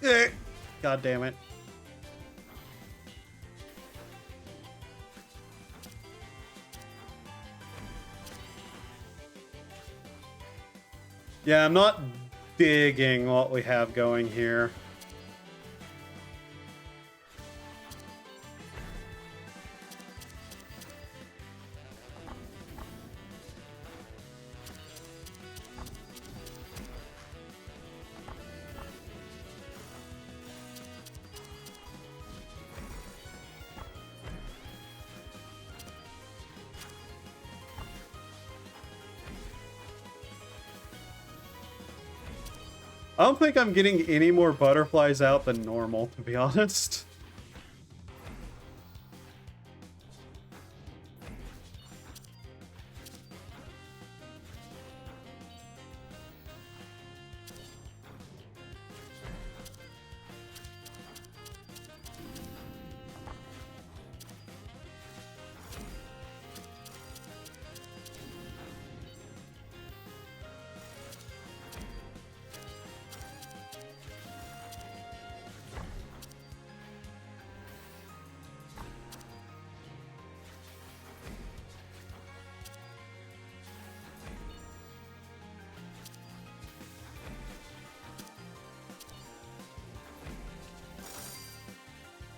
Uh, God damn it. Yeah, I'm not digging what we have going here. I don't think I'm getting any more butterflies out than normal, to be honest.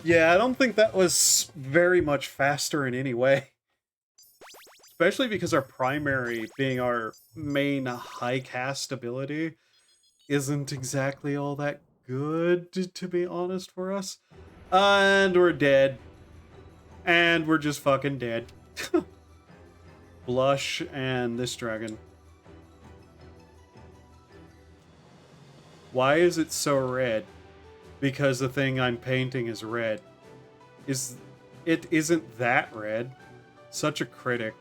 Yeah, I don't think that was very much faster in any way. Especially because our primary, being our main high cast ability, isn't exactly all that good, to be honest, for us. And we're dead. And we're just fucking dead. Blush and this dragon. Why is it so red? Because the thing I'm painting is red. It isn't that red. Such a critic.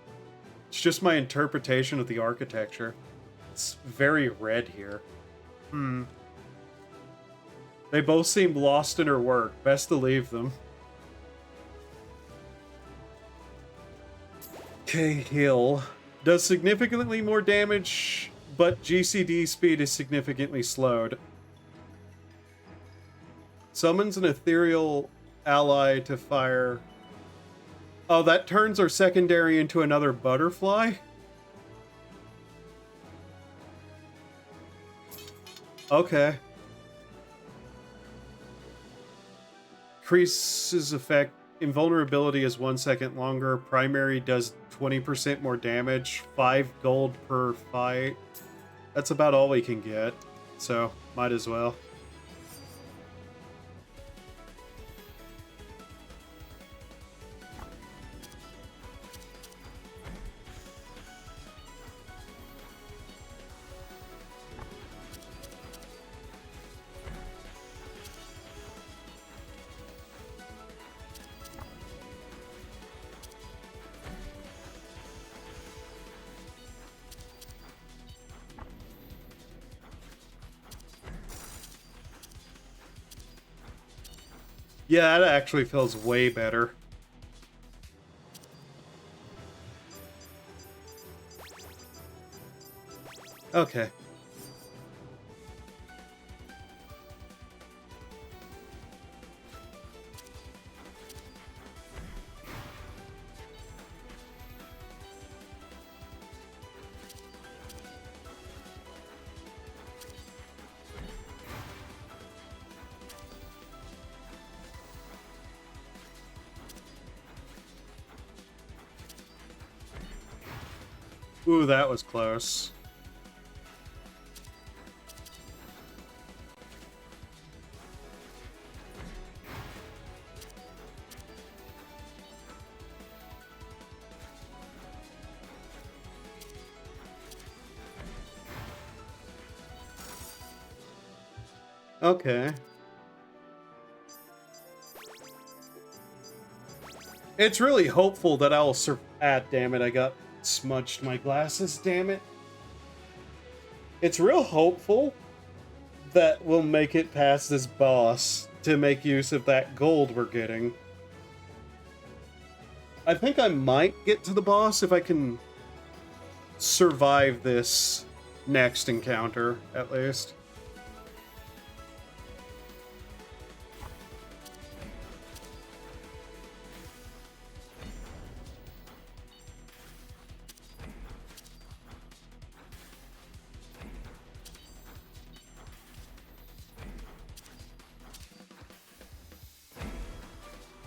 It's just my interpretation of the architecture. It's very red here. They both seem lost in her work. Best to leave them. Okay, heal. Does significantly more damage, but GCD speed is significantly slowed. Summons an ethereal ally to fire. Oh, that turns our secondary into another butterfly? Okay. Increases effect. Invulnerability is 1 second longer. Primary does 20% more damage. 5 gold per fight. That's about all we can get. So, might as well. Yeah, that actually feels way better. Okay. Ooh, that was close. Okay. It's really hopeful that I'll damn it, I got smudged my glasses, damn it. It's real hopeful that we'll make it past this boss to make use of that gold we're getting. I think I might get to the boss if I can survive this next encounter, at least.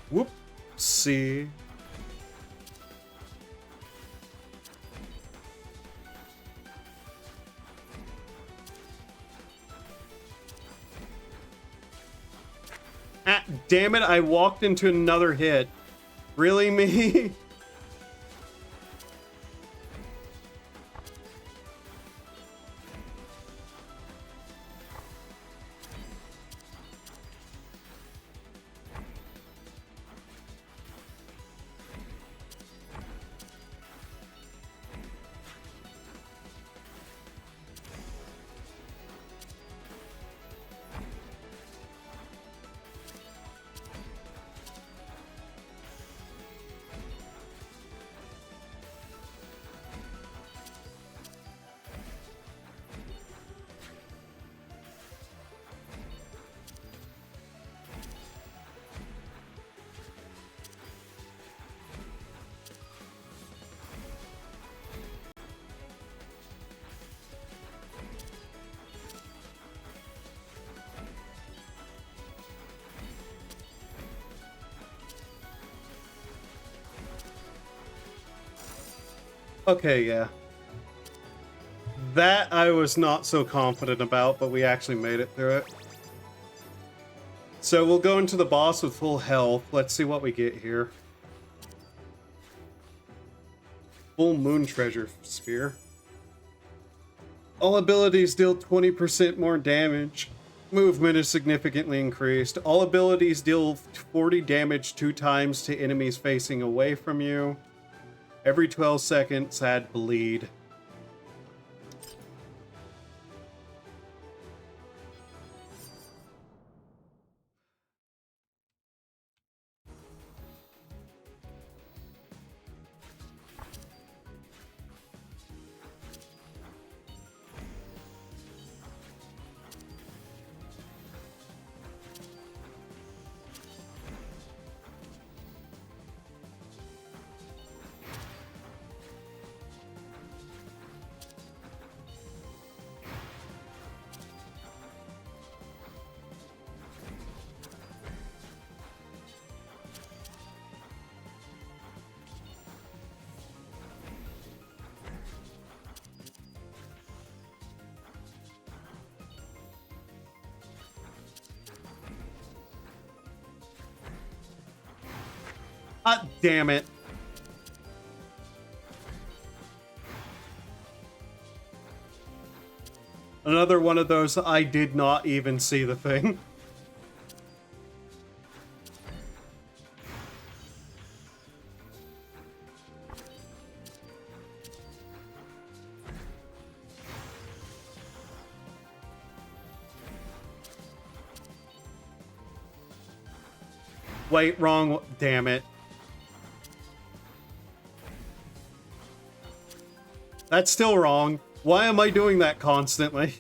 Whoop-see. Ah, damn it, I walked into another hit. Really, me? Okay, yeah. That I was not so confident about, but we actually made it through it. So we'll go into the boss with full health. Let's see what we get here. Full moon treasure sphere. All abilities deal 20% more damage. Movement is significantly increased. All abilities deal 40 damage 2 times to enemies facing away from you. Every 12 seconds, add bleed. Ah, damn it. Another one of those, I did not even see the thing. Wait, wrong. Damn it. That's still wrong. Why am I doing that constantly?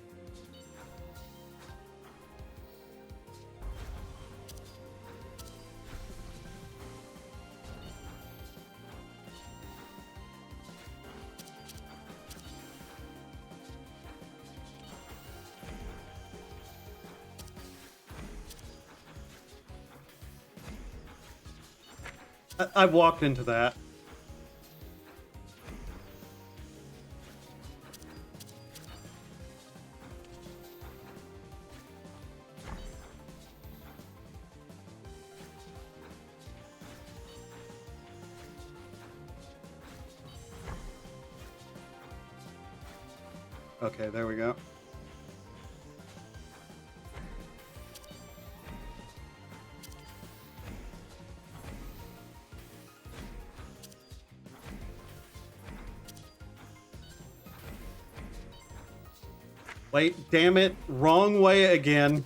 I've walked into that. Okay, there we go. Wait, damn it. Wrong way again.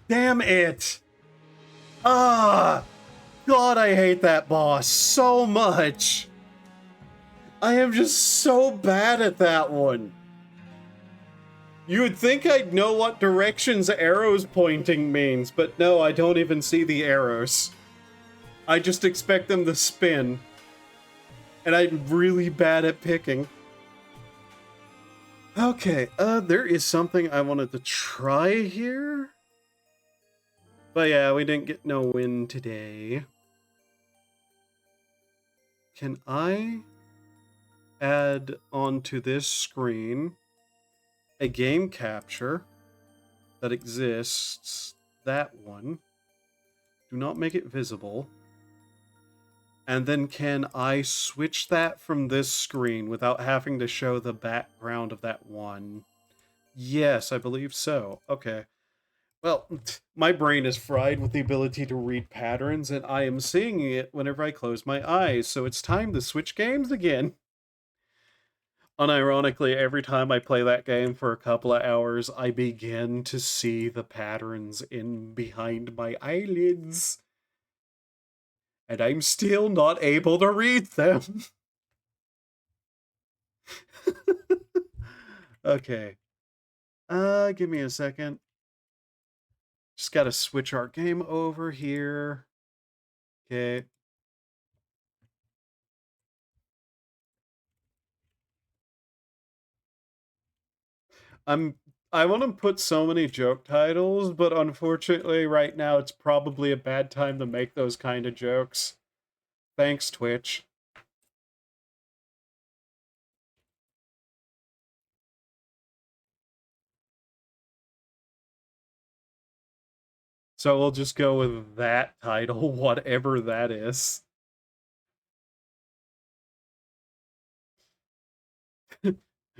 Damn it. God, I hate that boss so much. I am just so bad at that one. You would think I'd know what directions arrows pointing means, but no, I don't even see the arrows. I just expect them to spin. And I'm really bad at picking. Okay, there is something I wanted to try here. But yeah, we didn't get no win today. Can I add onto this screen a game capture that exists? That one. Do not make it visible. And then can I switch that from this screen without having to show the background of that one? Yes, I believe so. Okay. Well, my brain is fried with the ability to read patterns, and I am seeing it whenever I close my eyes, so it's time to switch games again. Unironically, every time I play that game for a couple of hours, I begin to see the patterns in behind my eyelids. And I'm still not able to read them. Okay. Give me a second. Just gotta switch our game over here. Okay. I want to put so many joke titles, but unfortunately right now it's probably a bad time to make those kind of jokes. Thanks, Twitch. So we'll just go with that title, whatever that is.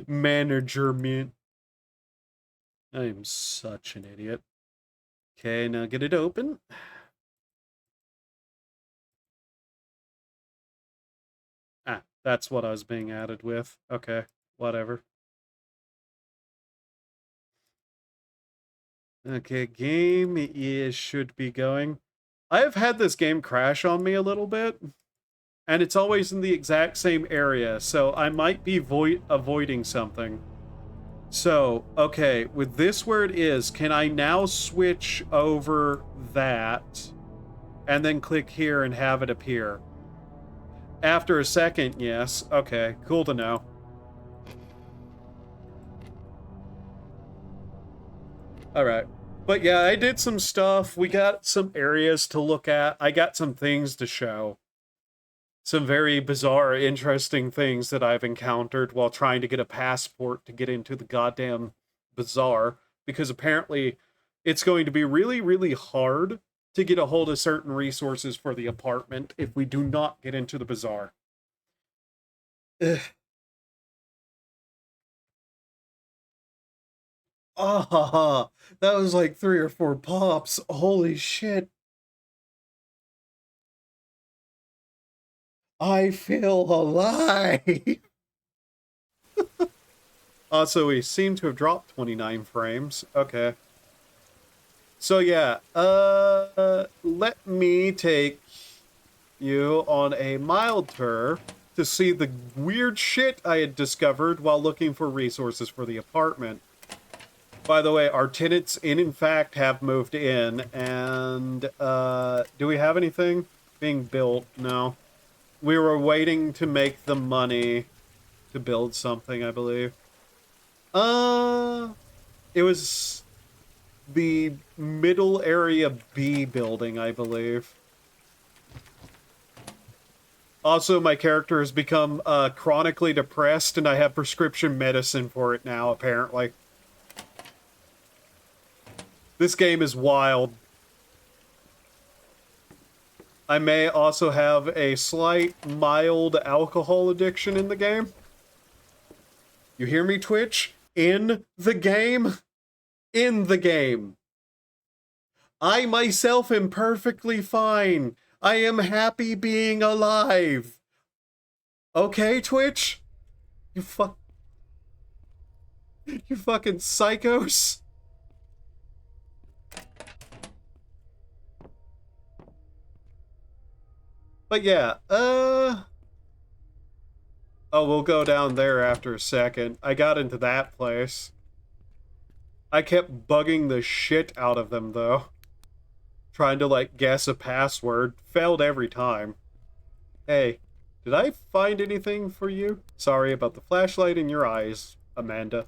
Management. I am such an idiot. Okay, now get it open. Ah, that's what I was being added with. Okay, whatever. Okay, game is should be going. I have had this game crash on me a little bit, and it's always in the exact same area, so I might be avoiding something. So, okay, with this where it is, can I now switch over that and then click here and have it appear? After a second, yes. Okay, cool to know. Alright. But yeah, I did some stuff. We got some areas to look at. I got some things to show. Some very bizarre, interesting things that I've encountered while trying to get a passport to get into the goddamn bazaar. Because apparently it's going to be really, really hard to get a hold of certain resources for the apartment if we do not get into the bazaar. Ugh. Ah, that was like 3 or 4 pops. Holy shit. I feel alive. Also, we seem to have dropped 29 frames. Okay. So yeah, let me take you on a mild tour to see the weird shit I had discovered while looking for resources for the apartment. By the way, our tenants in fact have moved in, and do we have anything being built? No. We were waiting to make the money to build something, I believe. It was the middle area B building, I believe. Also, my character has become chronically depressed, and I have prescription medicine for it now, apparently. This game is wild. I may also have a slight, mild alcohol addiction in the game. You hear me, Twitch? In the game? In the game. I myself am perfectly fine. I am happy being alive. Okay, Twitch? You fucking psychos? But yeah, oh, we'll go down there after a second. I got into that place. I kept bugging the shit out of them, though. Trying to, like, guess a password. Failed every time. Hey, did I find anything for you? Sorry about the flashlight in your eyes, Amanda.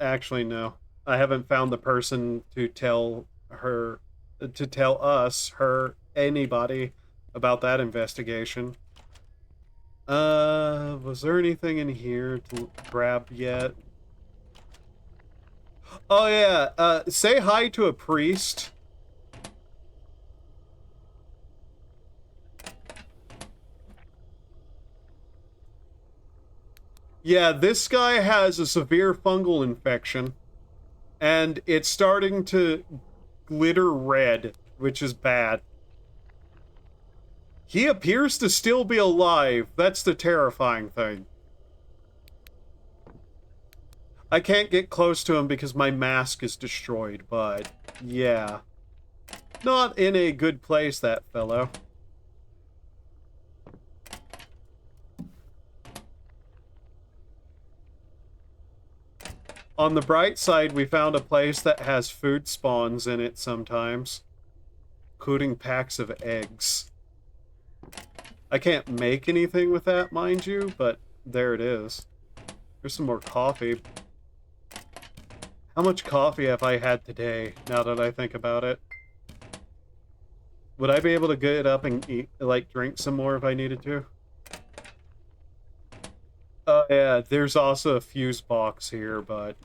Actually, no. I haven't found the person to tell her, to tell us, her, anybody about that investigation. Was there anything in here to grab yet? Oh yeah, say hi to a priest. Yeah, this guy has a severe fungal infection, and it's starting to glitter red, which is bad. He appears to still be alive. That's the terrifying thing. I can't get close to him because my mask is destroyed, but yeah. Not in a good place, that fellow. On the bright side, we found a place that has food spawns in it sometimes, including packs of eggs. I can't make anything with that, mind you, but there it is. There's some more coffee. How much coffee have I had today, now that I think about it? Would I be able to get up and eat, like, drink some more if I needed to? Oh, yeah, there's also a fuse box here, but...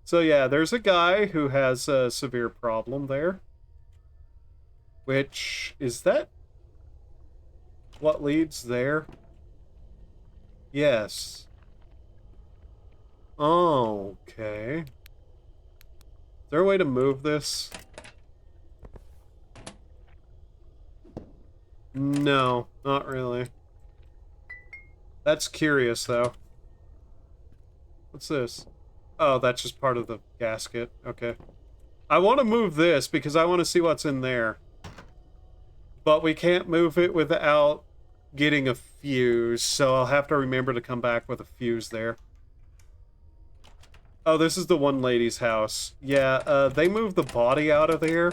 So yeah, there's a guy who has a severe problem there. Which, is that what leads there? Yes. Oh, okay. Is there a way to move this? No, not really. That's curious, though. What's this? Oh, that's just part of the gasket. Okay. I want to move this because I want to see what's in there. But we can't move it without getting a fuse, so I'll have to remember to come back with a fuse there. Oh, this is the one lady's house. Yeah, they moved the body out of there.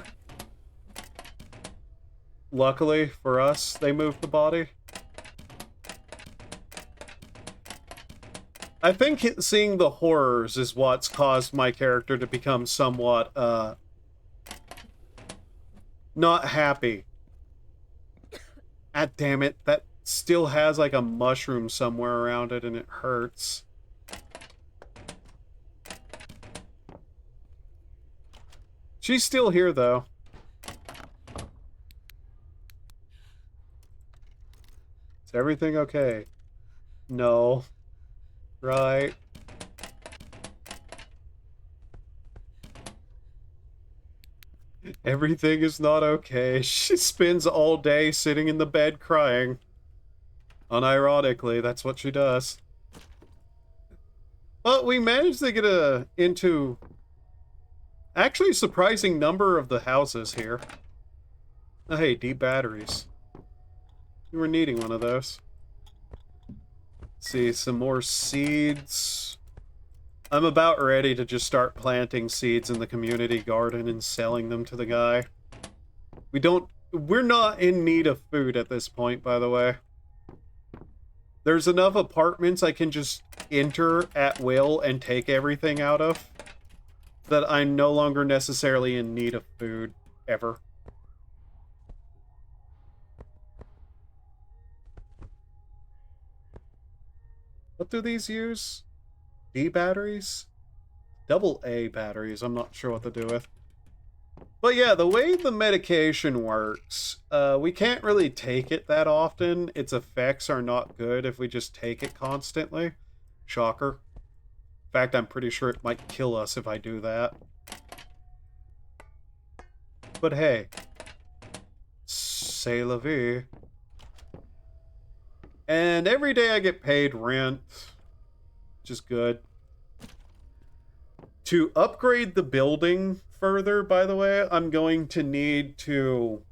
Luckily for us, they moved the body. I think seeing the horrors is what's caused my character to become somewhat, not happy. Ah, damn it, that still has, like, a mushroom somewhere around it, and it hurts. She's still here, though. Is everything okay? No. Right. Everything is not okay. She spends all day sitting in the bed crying. Unironically, that's what she does. But we managed to get into actually a surprising number of the houses here. Oh, hey, deep batteries. You were needing one of those. Let's see, some more seeds. I'm about ready to just start planting seeds in the community garden and selling them to the guy. We're not in need of food at this point, by the way. There's enough apartments I can just enter at will and take everything out of that I'm no longer necessarily in need of food, ever. What do these use? D batteries? Double A batteries, I'm not sure what to do with. But yeah, the way the medication works, we can't really take it that often. Its effects are not good if we just take it constantly. Shocker. In fact, I'm pretty sure it might kill us if I do that. But hey, c'est la vie. And every day I get paid rent, which is good. To upgrade the building further, by the way, I'm going to need to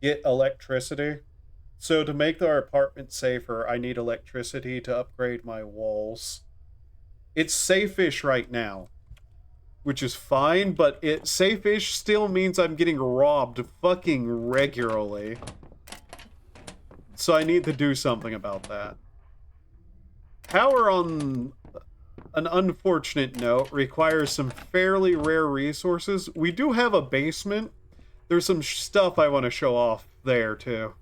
get electricity. So to make our apartment safer, I need electricity to upgrade my walls. It's safe-ish right now, which is fine, but safe-ish still means I'm getting robbed fucking regularly. So I need to do something about that. Power, on an unfortunate note, requires some fairly rare resources. We do have a basement. There's some stuff I want to show off there, too.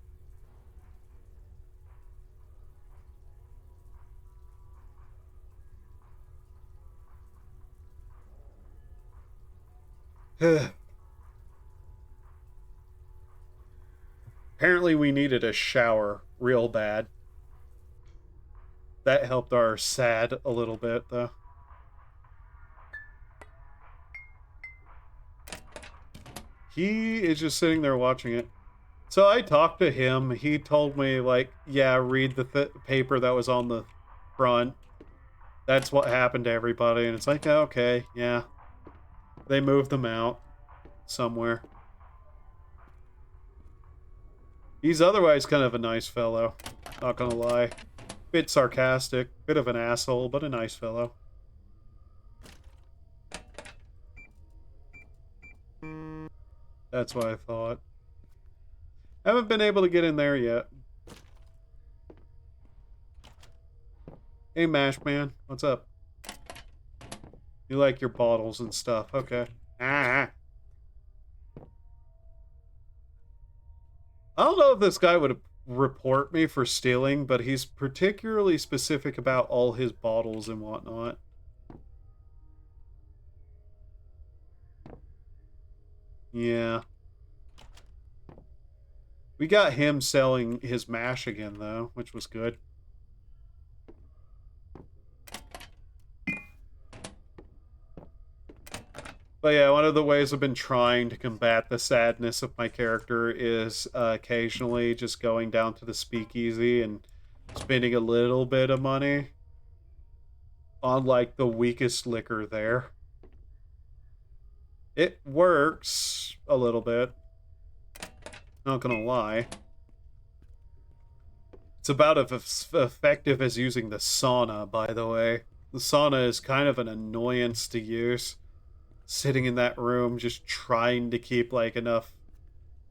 Apparently we needed a shower real bad. That helped our sad a little bit, though. He is just sitting there watching it. So I talked to him. He told me, like, yeah, read the paper that was on the front. That's what happened to everybody. And it's like, okay, yeah. They moved them out somewhere. He's otherwise kind of a nice fellow. Not gonna lie. Bit sarcastic, bit of an asshole, but a nice fellow. That's what I thought. Haven't been able to get in there yet. Hey, Mash Man, what's up? You like your bottles and stuff. Okay. Ah. I don't know if this guy would report me for stealing, but he's particularly specific about all his bottles and whatnot. Yeah. We got him selling his mash again, though, which was good. But yeah, one of the ways I've been trying to combat the sadness of my character is occasionally just going down to the speakeasy and spending a little bit of money on, like, the weakest liquor there. It works a little bit. Not gonna lie. It's about as effective as using the sauna, by the way. The sauna is kind of an annoyance to use. Sitting in that room just trying to keep, like, enough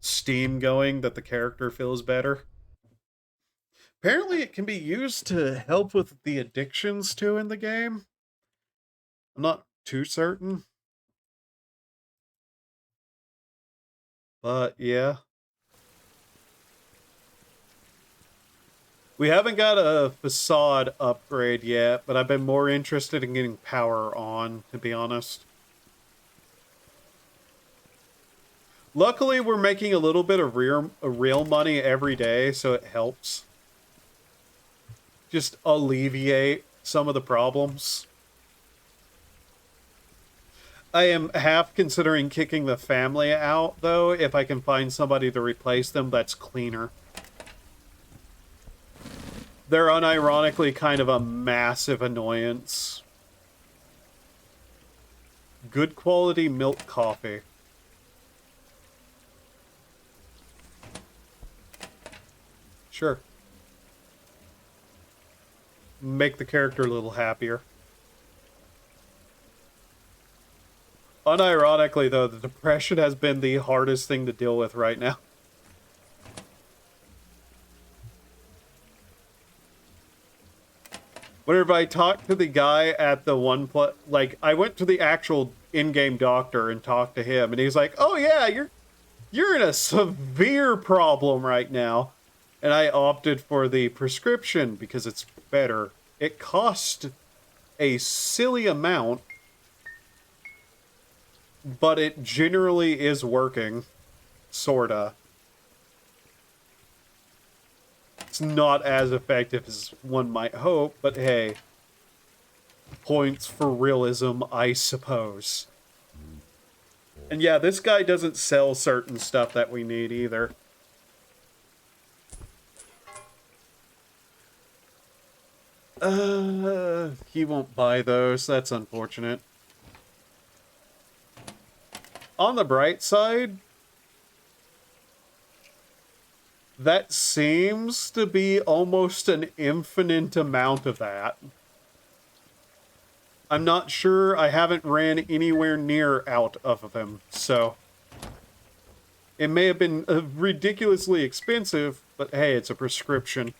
steam going that the character feels better. Apparently it can be used to help with the addictions too in the game. I'm not too certain. But yeah. We haven't got a facade upgrade yet, but I've been more interested in getting power on, to be honest. Luckily, we're making a little bit of real money every day, so it helps. Just alleviate some of the problems. I am half considering kicking the family out, though, if I can find somebody to replace them that's cleaner. They're unironically kind of a massive annoyance. Good quality milk coffee. Sure. Make the character a little happier. Unironically, though, the depression has been the hardest thing to deal with right now. Whenever I talked to the guy at the one place, like, I went to the actual in-game doctor and talked to him, and he's like, "Oh yeah, you're in a severe problem right now," and I opted for the prescription because it's better. It cost a silly amount, but it generally is working, sorta. It's not as effective as one might hope, but hey, points for realism, I suppose. And yeah, this guy doesn't sell certain stuff that we need either. He won't buy those. That's unfortunate. On the bright side, that seems to be almost an infinite amount of that. I'm not sure. I haven't ran anywhere near out of them, so it may have been ridiculously expensive, but hey, it's a prescription.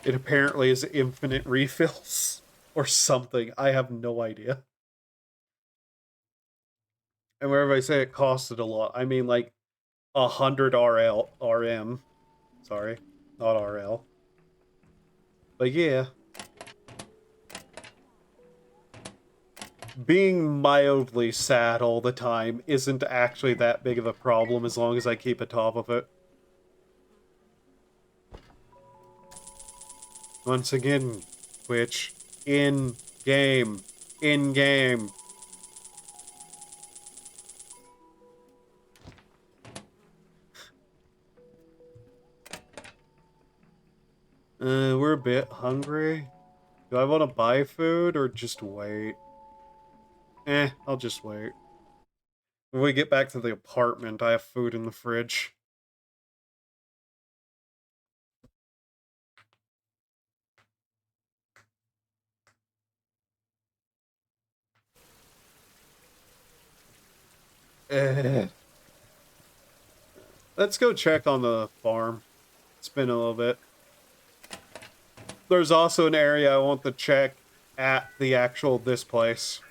It apparently is infinite refills or something. I have no idea. And wherever I say it costed a lot, I mean like 100 RM. Sorry, not RL. But yeah. Being mildly sad all the time isn't actually that big of a problem as long as I keep atop of it. Once again, Twitch, in-game, in-game. We're a bit hungry. Do I want to buy food or just wait? I'll just wait. When we get back to the apartment, I have food in the fridge. Let's go check on the farm. It's been a little bit. There's also an area I want to check at this place.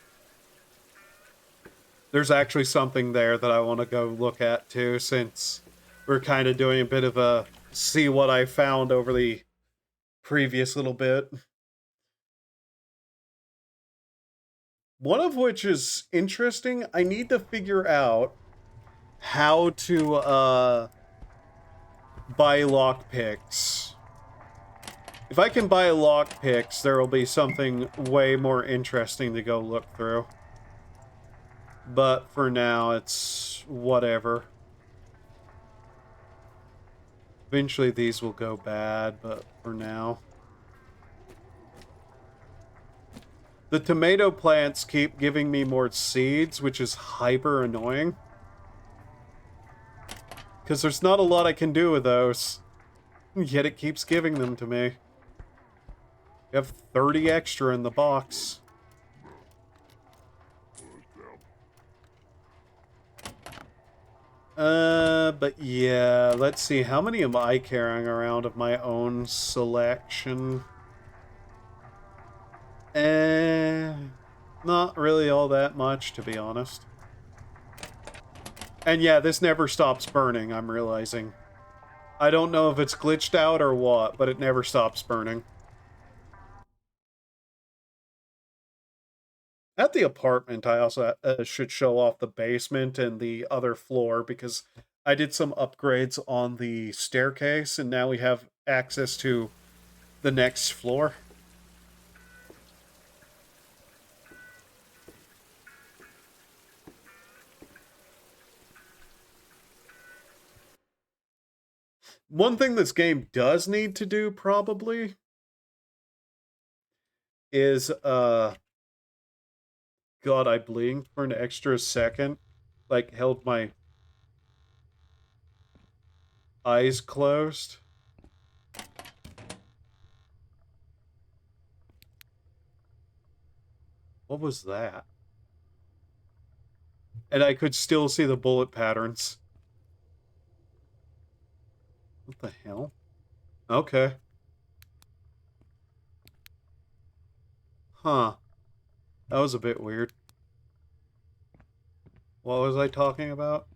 There's actually something there that I want to go look at too, since we're kind of doing a bit of a see what I found over the previous little bit. One of which is interesting. I need to figure out how to buy lockpicks. If I can buy lockpicks, there will be something way more interesting to go look through. But for now, it's whatever. Eventually these will go bad, but for now. The tomato plants keep giving me more seeds, which is hyper annoying. Because there's not a lot I can do with those. Yet it keeps giving them to me. You have 30 extra in the box. But yeah, let's see. How many am I carrying around of my own selection? Not really all that much, to be honest. And yeah, this never stops burning, I'm realizing. I don't know if it's glitched out or what, but it never stops burning. At the apartment, I also should show off the basement and the other floor, because I did some upgrades on the staircase, and now we have access to the next floor. One thing this game does need to do, probably, is, God, I blinked for an extra second. Like, held my eyes closed. What was that? And I could still see the bullet patterns. What the hell? Okay. Huh. That was a bit weird. What was I talking about?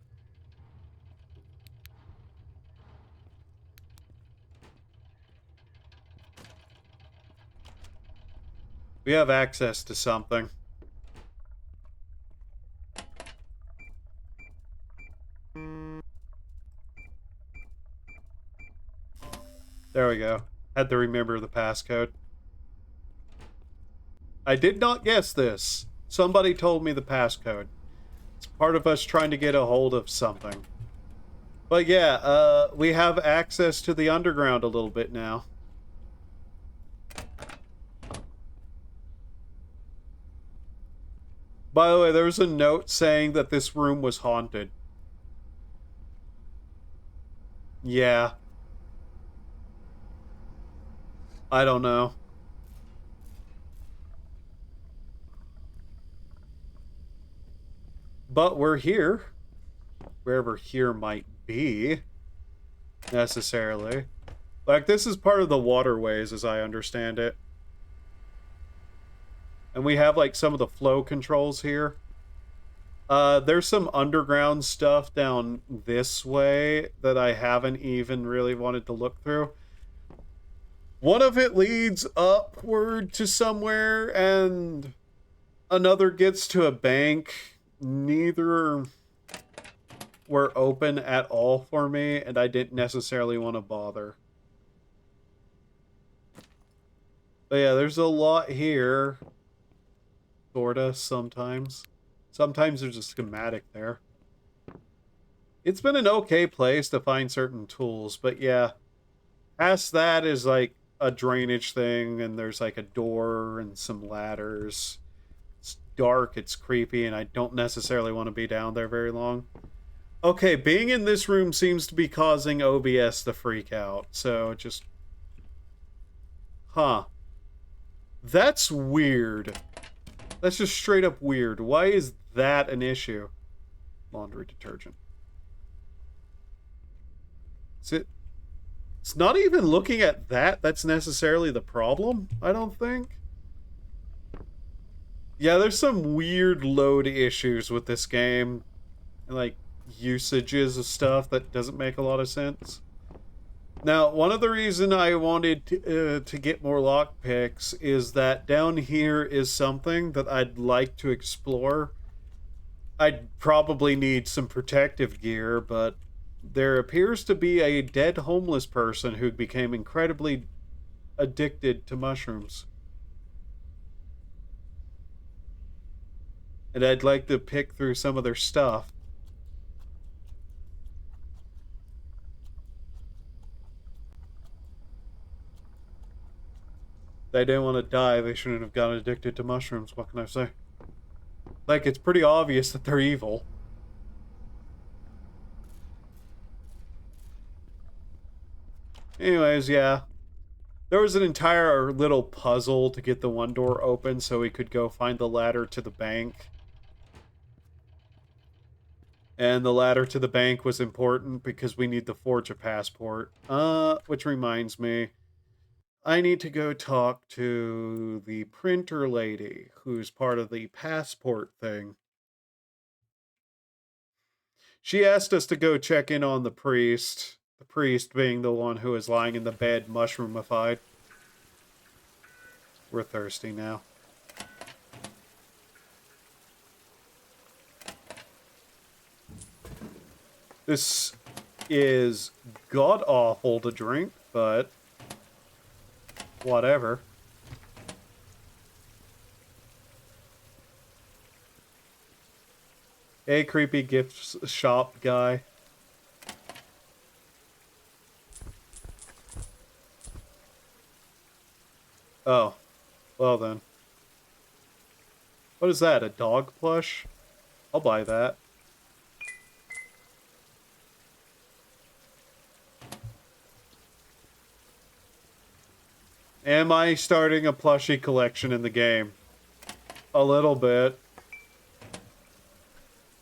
We have access to something. There we go. Had to remember the passcode. I did not guess this. Somebody told me the passcode. It's part of us trying to get a hold of something. But yeah, we have access to the underground a little bit now. By the way, there was a note saying that this room was haunted. Yeah. I don't know. But we're here. Wherever here might be. Necessarily. Like, this is part of the waterways, as I understand it. And we have, like, some of the flow controls here. There's some underground stuff down this way that I haven't even really wanted to look through. One of it leads upward to somewhere, and another gets to a bank. Neither were open at all for me, and I didn't necessarily want to bother. But yeah, there's a lot here. Sorta, sometimes. Sometimes there's a schematic there. It's been an okay place to find certain tools, but yeah. Past that is like a drainage thing, and there's like a door and some ladders. It's dark, it's creepy, and I don't necessarily want to be down there very long. Okay, being in this room seems to be causing OBS to freak out, so just... Huh. That's weird. That's just straight up weird. Why is that an issue? Laundry detergent. It's not even looking at that that's necessarily the problem, I don't think. Yeah, there's some weird load issues with this game. Like, usages of stuff that doesn't make a lot of sense. Now, one of the reasons I wanted to get more lockpicks is that down here is something that I'd like to explore. I'd probably need some protective gear, but there appears to be a dead homeless person who became incredibly addicted to mushrooms. And I'd like to pick through some of their stuff. They didn't want to die, they shouldn't have gotten addicted to mushrooms, what can I say? Like, it's pretty obvious that they're evil. Anyways, yeah. There was an entire little puzzle to get the one door open so we could go find the ladder to the bank. And the ladder to the bank was important because we need to forge a passport. Which reminds me, I need to go talk to the printer lady who's part of the passport thing. She asked us to go check in on the priest being the one who is lying in the bed mushroomified. We're thirsty now. This is god-awful to drink, but whatever. Hey, creepy gift shop guy. Oh, well then. What is that, a dog plush? I'll buy that. Am I starting a plushie collection in the game? A little bit.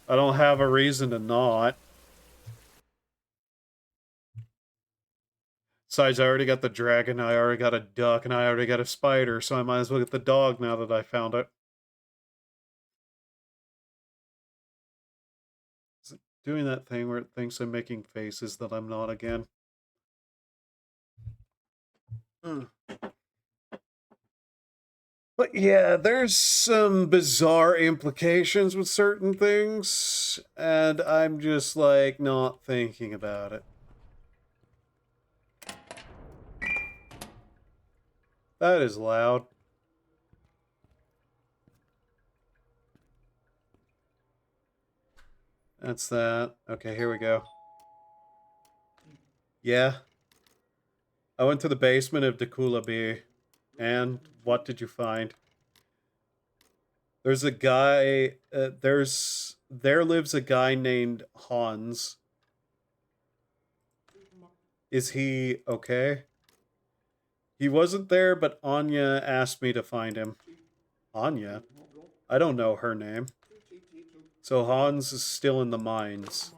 I don't have a reason to not. Besides, I already got the dragon, I already got a duck, and I already got a spider, so I might as well get the dog now that I found it. Is it doing that thing where it thinks I'm making faces that I'm not again? But yeah, there's some bizarre implications with certain things, and I'm just like not thinking about it. That is loud. That's that. Okay, here we go. Yeah. I went to the basement of Dekulabi, and what did you find? There's a guy, there lives a guy named Hans. Is he okay? He wasn't there, but Anya asked me to find him. Anya? I don't know her name. So Hans is still in the mines.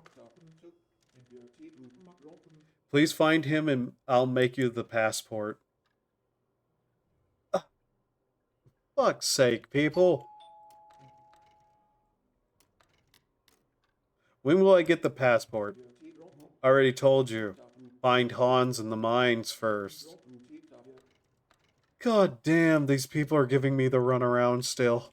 Please find him and I'll make you the passport. Fuck's sake, people. When will I get the passport? I already told you. Find Hans in the mines first. God damn, these people are giving me the runaround still.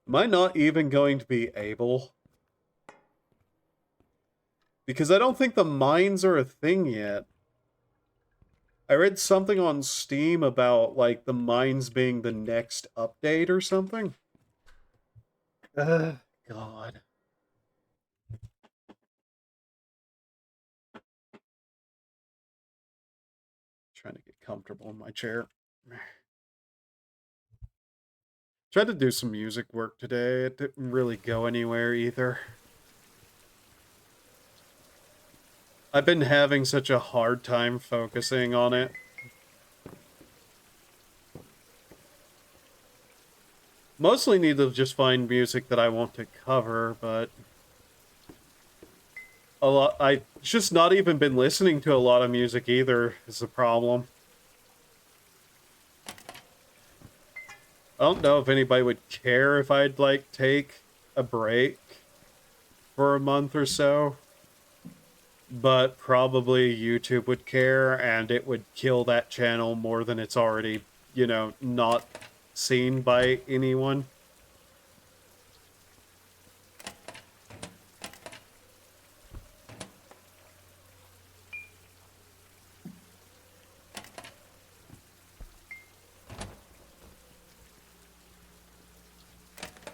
Am I not even going to be able? Because I don't think the mines are a thing yet. I read something on Steam about, like, the mines being the next update or something. God. Trying to get comfortable in my chair. Tried to do some music work today. It didn't really go anywhere either. I've been having such a hard time focusing on it. Mostly need to just find music that I want to cover, but a lot. I just not even been listening to a lot of music either is the problem. I don't know if anybody would care if I'd like take a break for a month or so, but probably YouTube would care and it would kill that channel more than it's already, you know, not seen by anyone.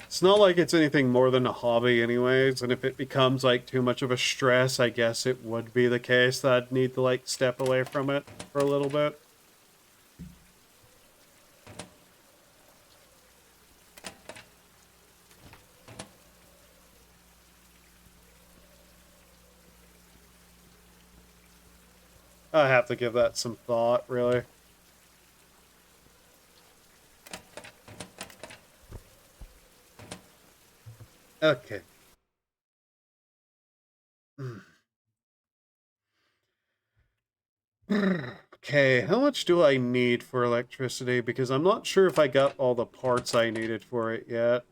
It's not like it's anything more than a hobby anyways, and if it becomes like too much of a stress, I guess it would be the case that I'd need to like step away from it for a little bit. I have to give that some thought, really. Okay. Okay, how much do I need for electricity? Because I'm not sure if I got all the parts I needed for it yet.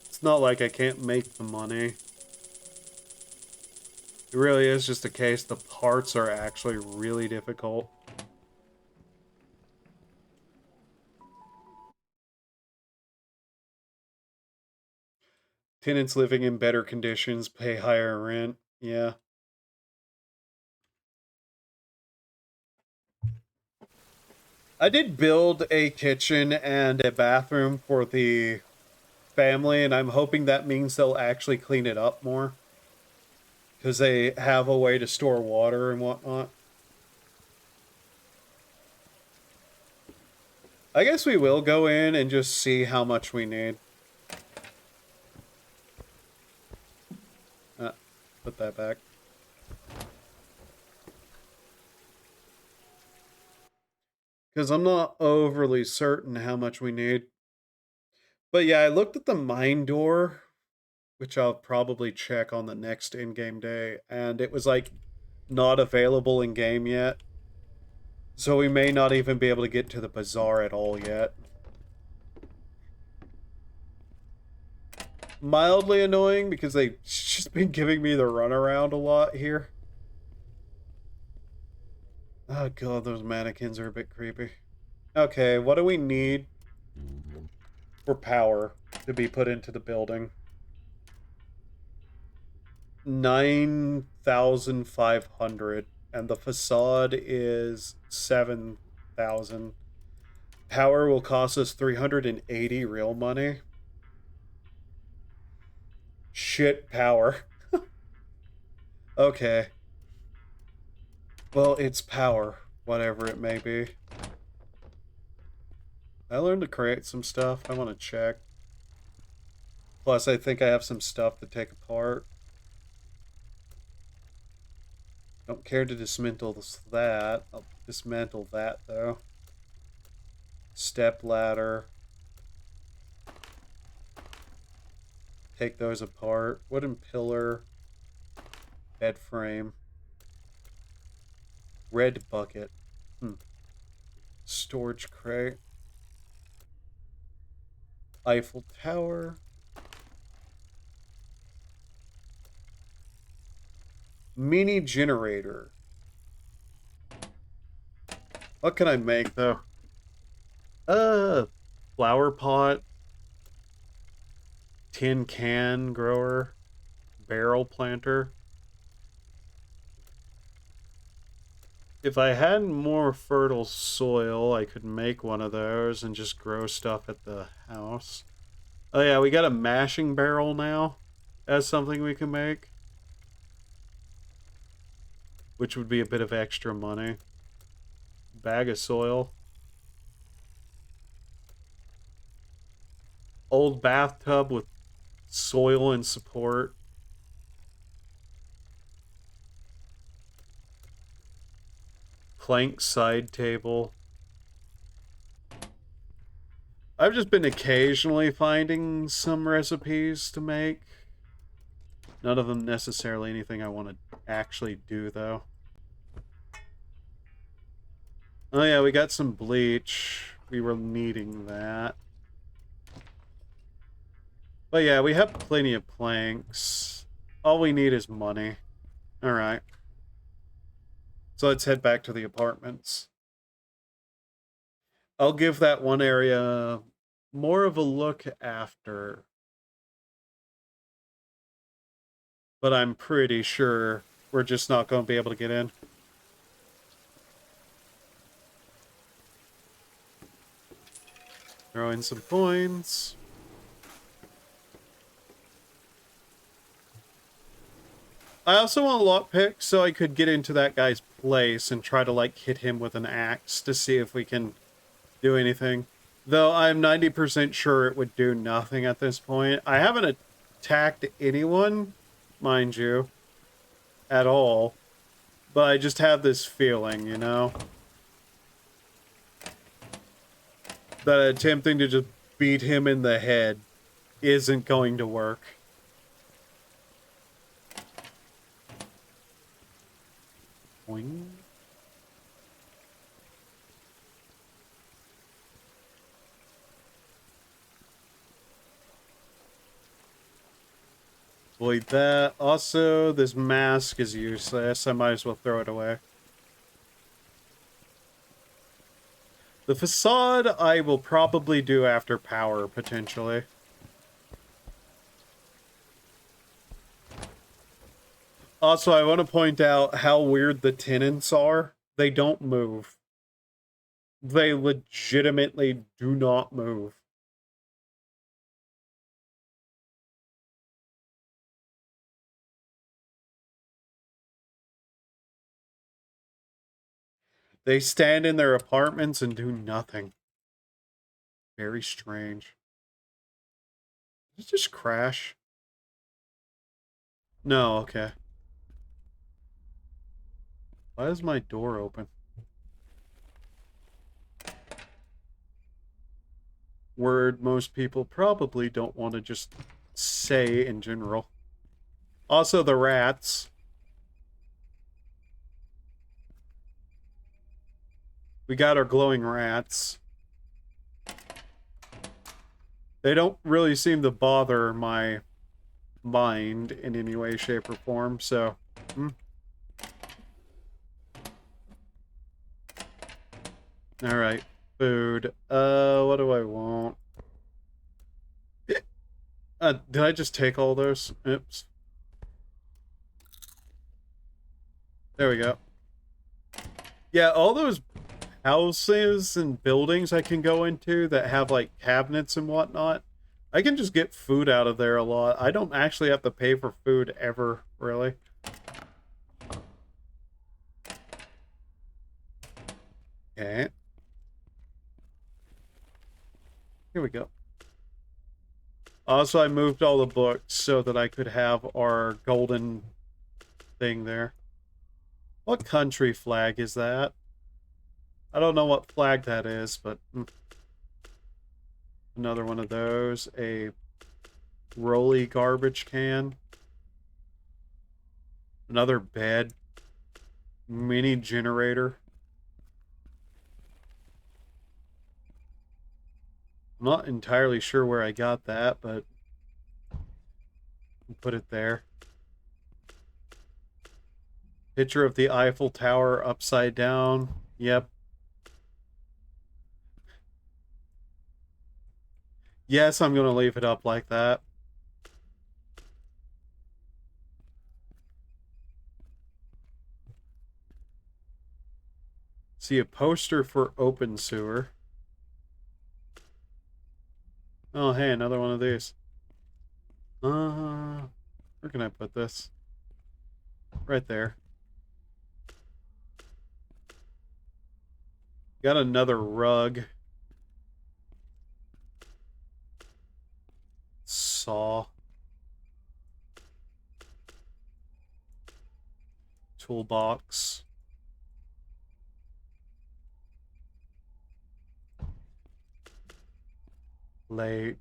It's not like I can't make the money. It really is just a case the parts are actually really difficult. Tenants living in better conditions pay higher rent. Yeah. I did build a kitchen and a bathroom for the family, and I'm hoping that means they'll actually clean it up more. Because they have a way to store water and whatnot. I guess we will go in and just see how much we need. Put that back. Because I'm not overly certain how much we need. But yeah, I looked at the mine door, which I'll probably check on the next in-game day, and it was like not available in-game yet. So we may not even be able to get to the bazaar at all yet. Mildly annoying because they've just been giving me the runaround a lot here. Oh god, those mannequins are a bit creepy. Okay, what do we need for power to be put into the building? 9,500, and the facade is 7,000. Power will cost us 380 real money. Shit power. Okay. Well, it's power, whatever it may be. I learned to create some stuff. I want to check. Plus, I think I have some stuff to take apart. Don't care to dismantle that. I'll dismantle that, though. Step ladder. Take those apart. Wooden pillar. Bed frame. Red bucket. Storage crate. Eiffel Tower. Mini generator. What can I make, though? Flower pot. Tin can grower. Barrel planter. If I had more fertile soil, I could make one of those and just grow stuff at the house. Oh yeah, we got a mashing barrel now as something we can make. Which would be a bit of extra money. Bag of soil. Old bathtub with soil and support. Plank side table. I've just been occasionally finding some recipes to make. None of them necessarily anything I want to actually do, though. Oh yeah, we got some bleach. We were needing that. But yeah, we have plenty of planks. All we need is money. Alright. So let's head back to the apartments. I'll give that one area more of a look after. But I'm pretty sure we're just not going to be able to get in. Throw in some coins. I also want a lockpick so I could get into that guy's place and try to, like, hit him with an axe to see if we can do anything. Though I'm 90% sure it would do nothing at this point. I haven't attacked anyone, mind you, at all. But I just have this feeling, you know? That attempting to just beat him in the head isn't going to work. Boing. Avoid that. Also, this mask is useless. I might as well throw it away. The facade I will probably do after power, potentially. Also, I want to point out how weird the tenants are. They don't move. They legitimately do not move. They stand in their apartments and do nothing. Very strange. Did it just crash? No, okay. Why is my door open? Word most people probably don't want to just say in general. Also, the rats. We got our glowing rats. They don't really seem to bother my mind in any way, shape, or form, so... Alright, food. What do I want? Did I just take all those? Oops. There we go. Yeah, all those houses and buildings I can go into that have, like, cabinets and whatnot, I can just get food out of there a lot. I don't actually have to pay for food ever, really. Okay. Here we go. Also, I moved all the books so that I could have our golden thing there. What country flag is that? I don't know what flag that is, but... Another one of those. A rolly garbage can. Another bed. Mini generator. I'm not entirely sure where I got that, but... I'll put it there. Picture of the Eiffel Tower upside down. Yep. Yes, I'm gonna leave it up like that. See a poster for Obenseuer. Oh, hey, another one of these. Where can I put this? Right there. Got another rug. Saw. Toolbox. late.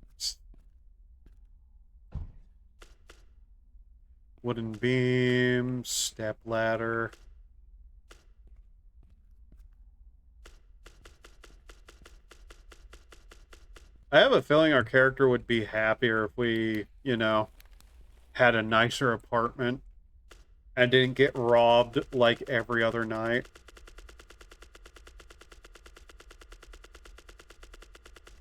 Wooden beam, step ladder. I have a feeling our character would be happier if we, you know, had a nicer apartment and didn't get robbed like every other night.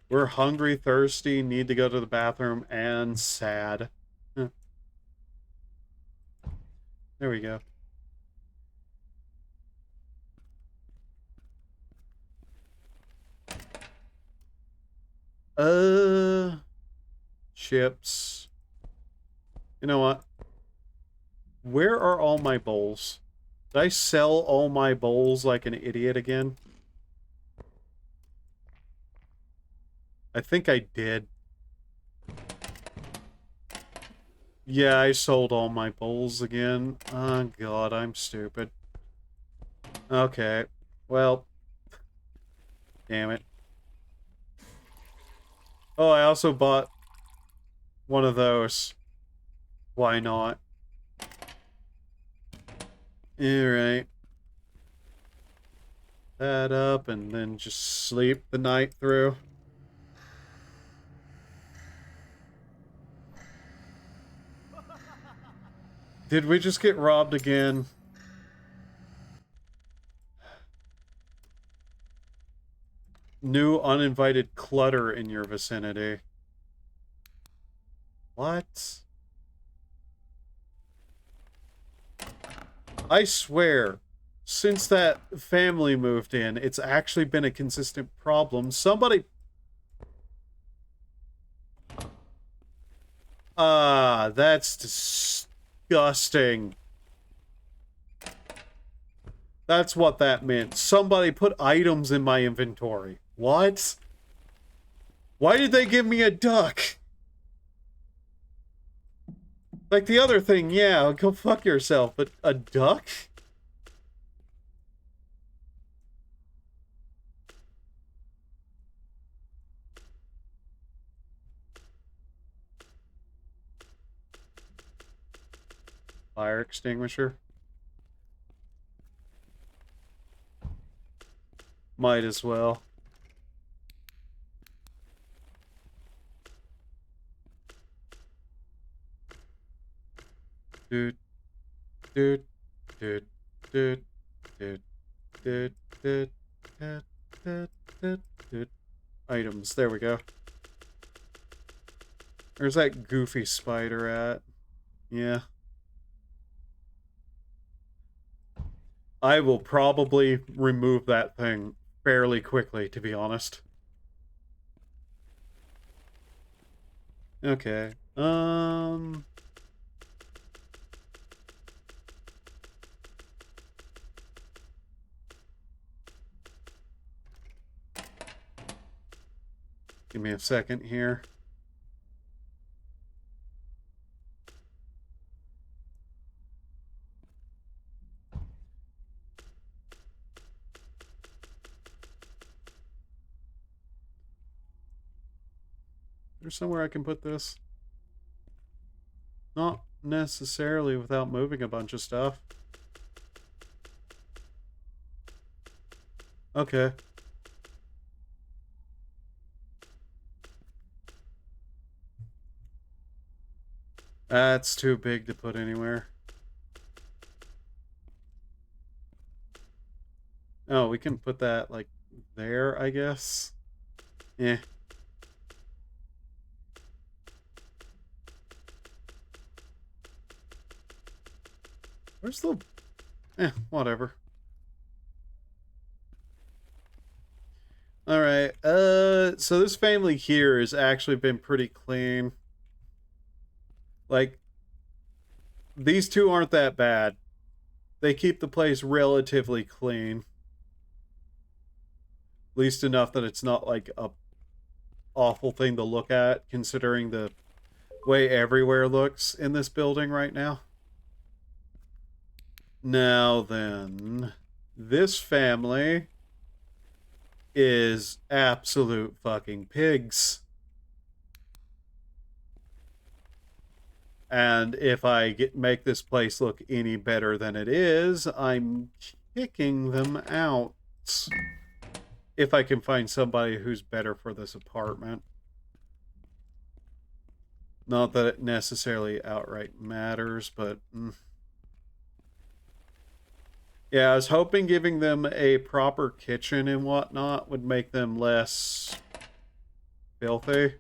We're hungry, thirsty, need to go to the bathroom, and sad. Huh. There we go. Chips. You know what? Where are all my bowls? Did I sell all my bowls like an idiot again? I think I did. Yeah, I sold all my bowls again. Oh god, I'm stupid. Okay. Well. Damn it. Oh, I also bought one of those. Why not? Alright. That up and then just sleep the night through. Did we just get robbed again? New uninvited clutter in your vicinity. What? I swear, since that family moved in, it's actually been a consistent problem. Somebody... Ah, that's disgusting. That's what that meant. Somebody put items in my inventory. What? Why did they give me a duck? Like the other thing, yeah, go fuck yourself, but a duck? Fire extinguisher? Might as well. Dude. Dude. Dude. Dude. Dude. Dude. Dude. Dude. Dude. Dude. Dude. Items. There we go. Where's that goofy spider at? Yeah. I will probably remove that thing fairly quickly, to be honest. Okay. Give me a second here. There's somewhere I can put this. Not necessarily without moving a bunch of stuff. Okay. That's too big to put anywhere. Oh, we can put that, like, there, I guess. Yeah. Where's the... whatever. Alright, so this family here has actually been pretty clean. Like, these two aren't that bad. They keep the place relatively clean. At least enough that it's not, like, a awful thing to look at, considering the way everywhere looks in this building right now. Now then, this family is absolute fucking pigs. And if I make this place look any better than it is, I'm kicking them out. If I can find somebody who's better for this apartment. Not that it necessarily outright matters, but... Yeah, I was hoping giving them a proper kitchen and whatnot would make them less filthy.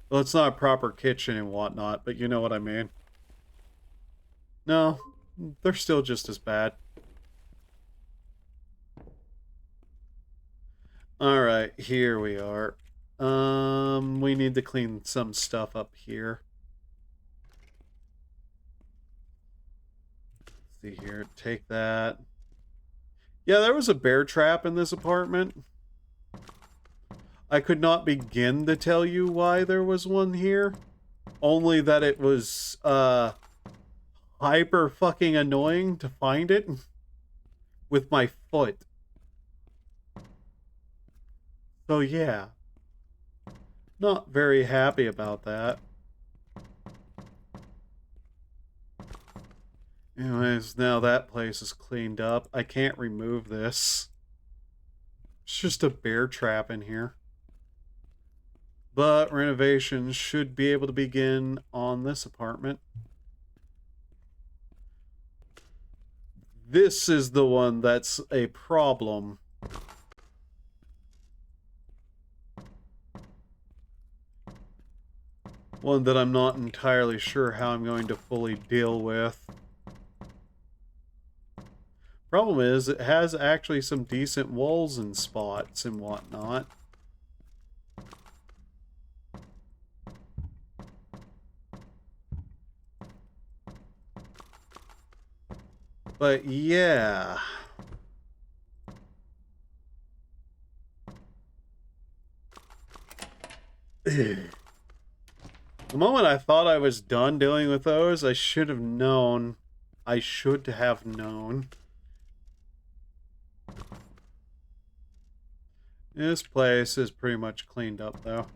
Well, it's not a proper kitchen and whatnot, but you know what I mean. No, they're still just as bad. Alright, here we are. We need to clean some stuff up here. Let's see here, take that. Yeah, there was a bear trap in this apartment. I could not begin to tell you why there was one here. Only that it was, hyper fucking annoying to find it with my foot. So yeah. Not very happy about that. Anyways, now that place is cleaned up. I can't remove this. It's just a bear trap in here. But renovations should be able to begin on this apartment. This is the one that's a problem. One that I'm not entirely sure how I'm going to fully deal with. Problem is, it has actually some decent walls and spots and whatnot. But yeah. The moment I thought I was done dealing with those, I should have known. I should have known. This place is pretty much cleaned up, though.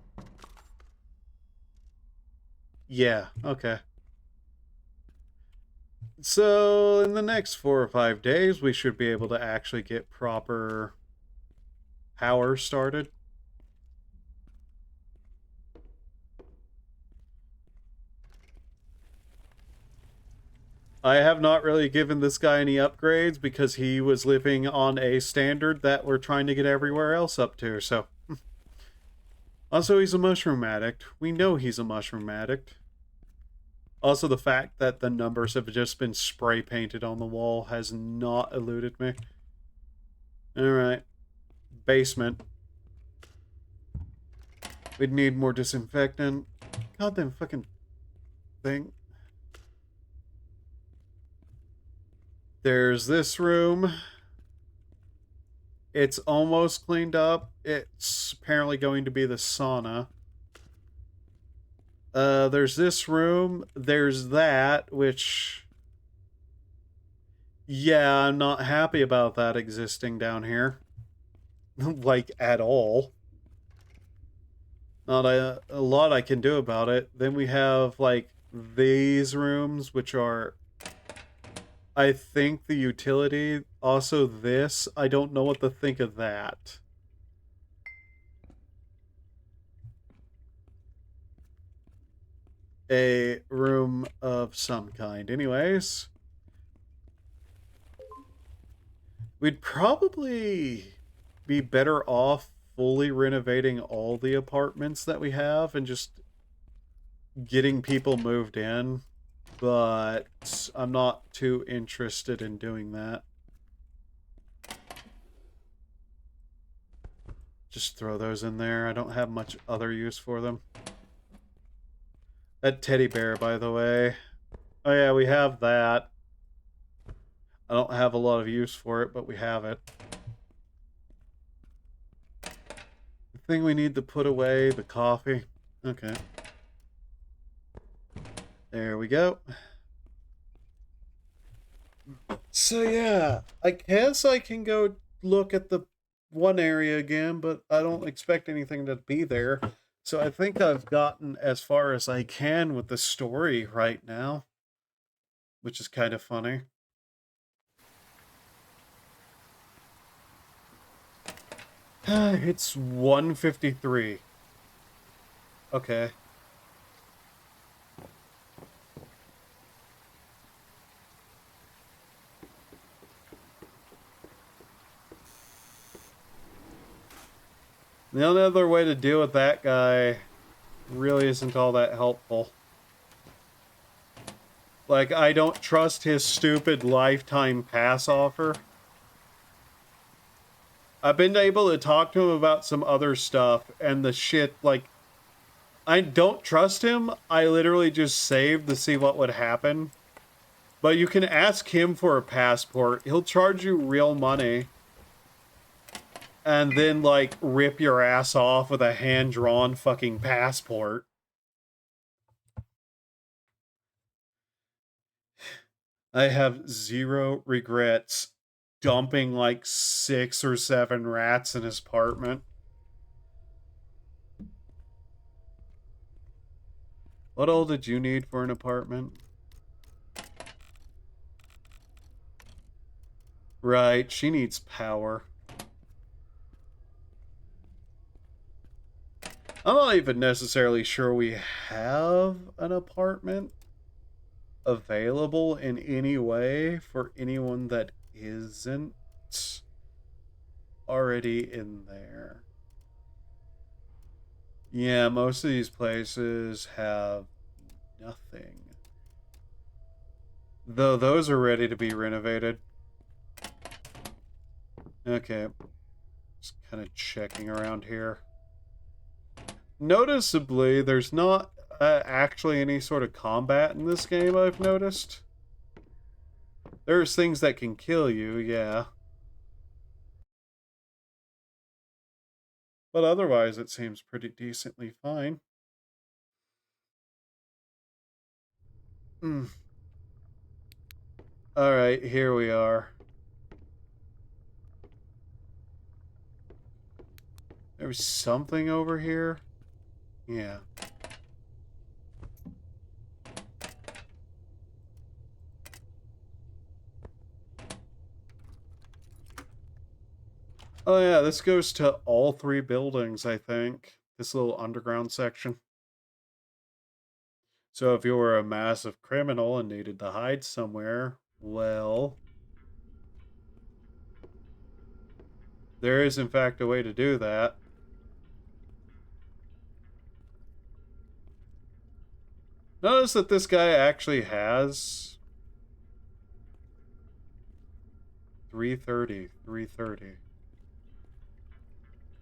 Yeah, okay. So, in the next 4 or 5 days, we should be able to actually get proper power started. I have not really given this guy any upgrades because he was living on a standard that we're trying to get everywhere else up to, so... Also, he's a mushroom addict. We know he's a mushroom addict. Also, the fact that the numbers have just been spray painted on the wall has not eluded me. Alright. Basement. We'd need more disinfectant. Goddamn fucking thing. There's this room. It's almost cleaned up. It's apparently going to be the sauna. There's this room. There's that, which... Yeah, I'm not happy about that existing down here. Like, at all. Not a lot I can do about it. Then we have, like, these rooms, which are... I think the utility. Also this. I don't know what to think of that. A room of some kind. Anyways. We'd probably be better off fully renovating all the apartments that we have and just getting people moved in. But I'm not too interested in doing that. Just throw those in there. I don't have much other use for them. That teddy bear, by the way. Oh yeah, we have that. I don't have a lot of use for it, but we have it. The thing we need to put away, the coffee. Okay. There we go. So yeah, I guess I can go look at the one area again, but I don't expect anything to be there. So I think I've gotten as far as I can with the story right now, which is kind of funny. It's 1:53. Okay. The only other way to deal with that guy really isn't all that helpful. Like, I don't trust his stupid lifetime pass offer. I've been able to talk to him about some other stuff, and the shit, like, I don't trust him. I literally just saved to see what would happen. But you can ask him for a passport. He'll charge you real money. And then, like, rip your ass off with a hand-drawn fucking passport. I have zero regrets dumping like 6 or 7 rats in his apartment. What all did you need for an apartment? Right, she needs power. I'm not even necessarily sure we have an apartment available in any way for anyone that isn't already in there. Yeah, most of these places have nothing. Though those are ready to be renovated. Okay. Just kind of checking around here. Noticeably, there's not actually any sort of combat in this game, I've noticed. There's things that can kill you, yeah. But otherwise, it seems pretty decently fine. Alright, here we are. There's something over here? Yeah. Oh yeah, this goes to all 3 buildings, I think. This little underground section. So if you were a massive criminal and needed to hide somewhere, well, there is in fact a way to do that. Notice that this guy actually has 330.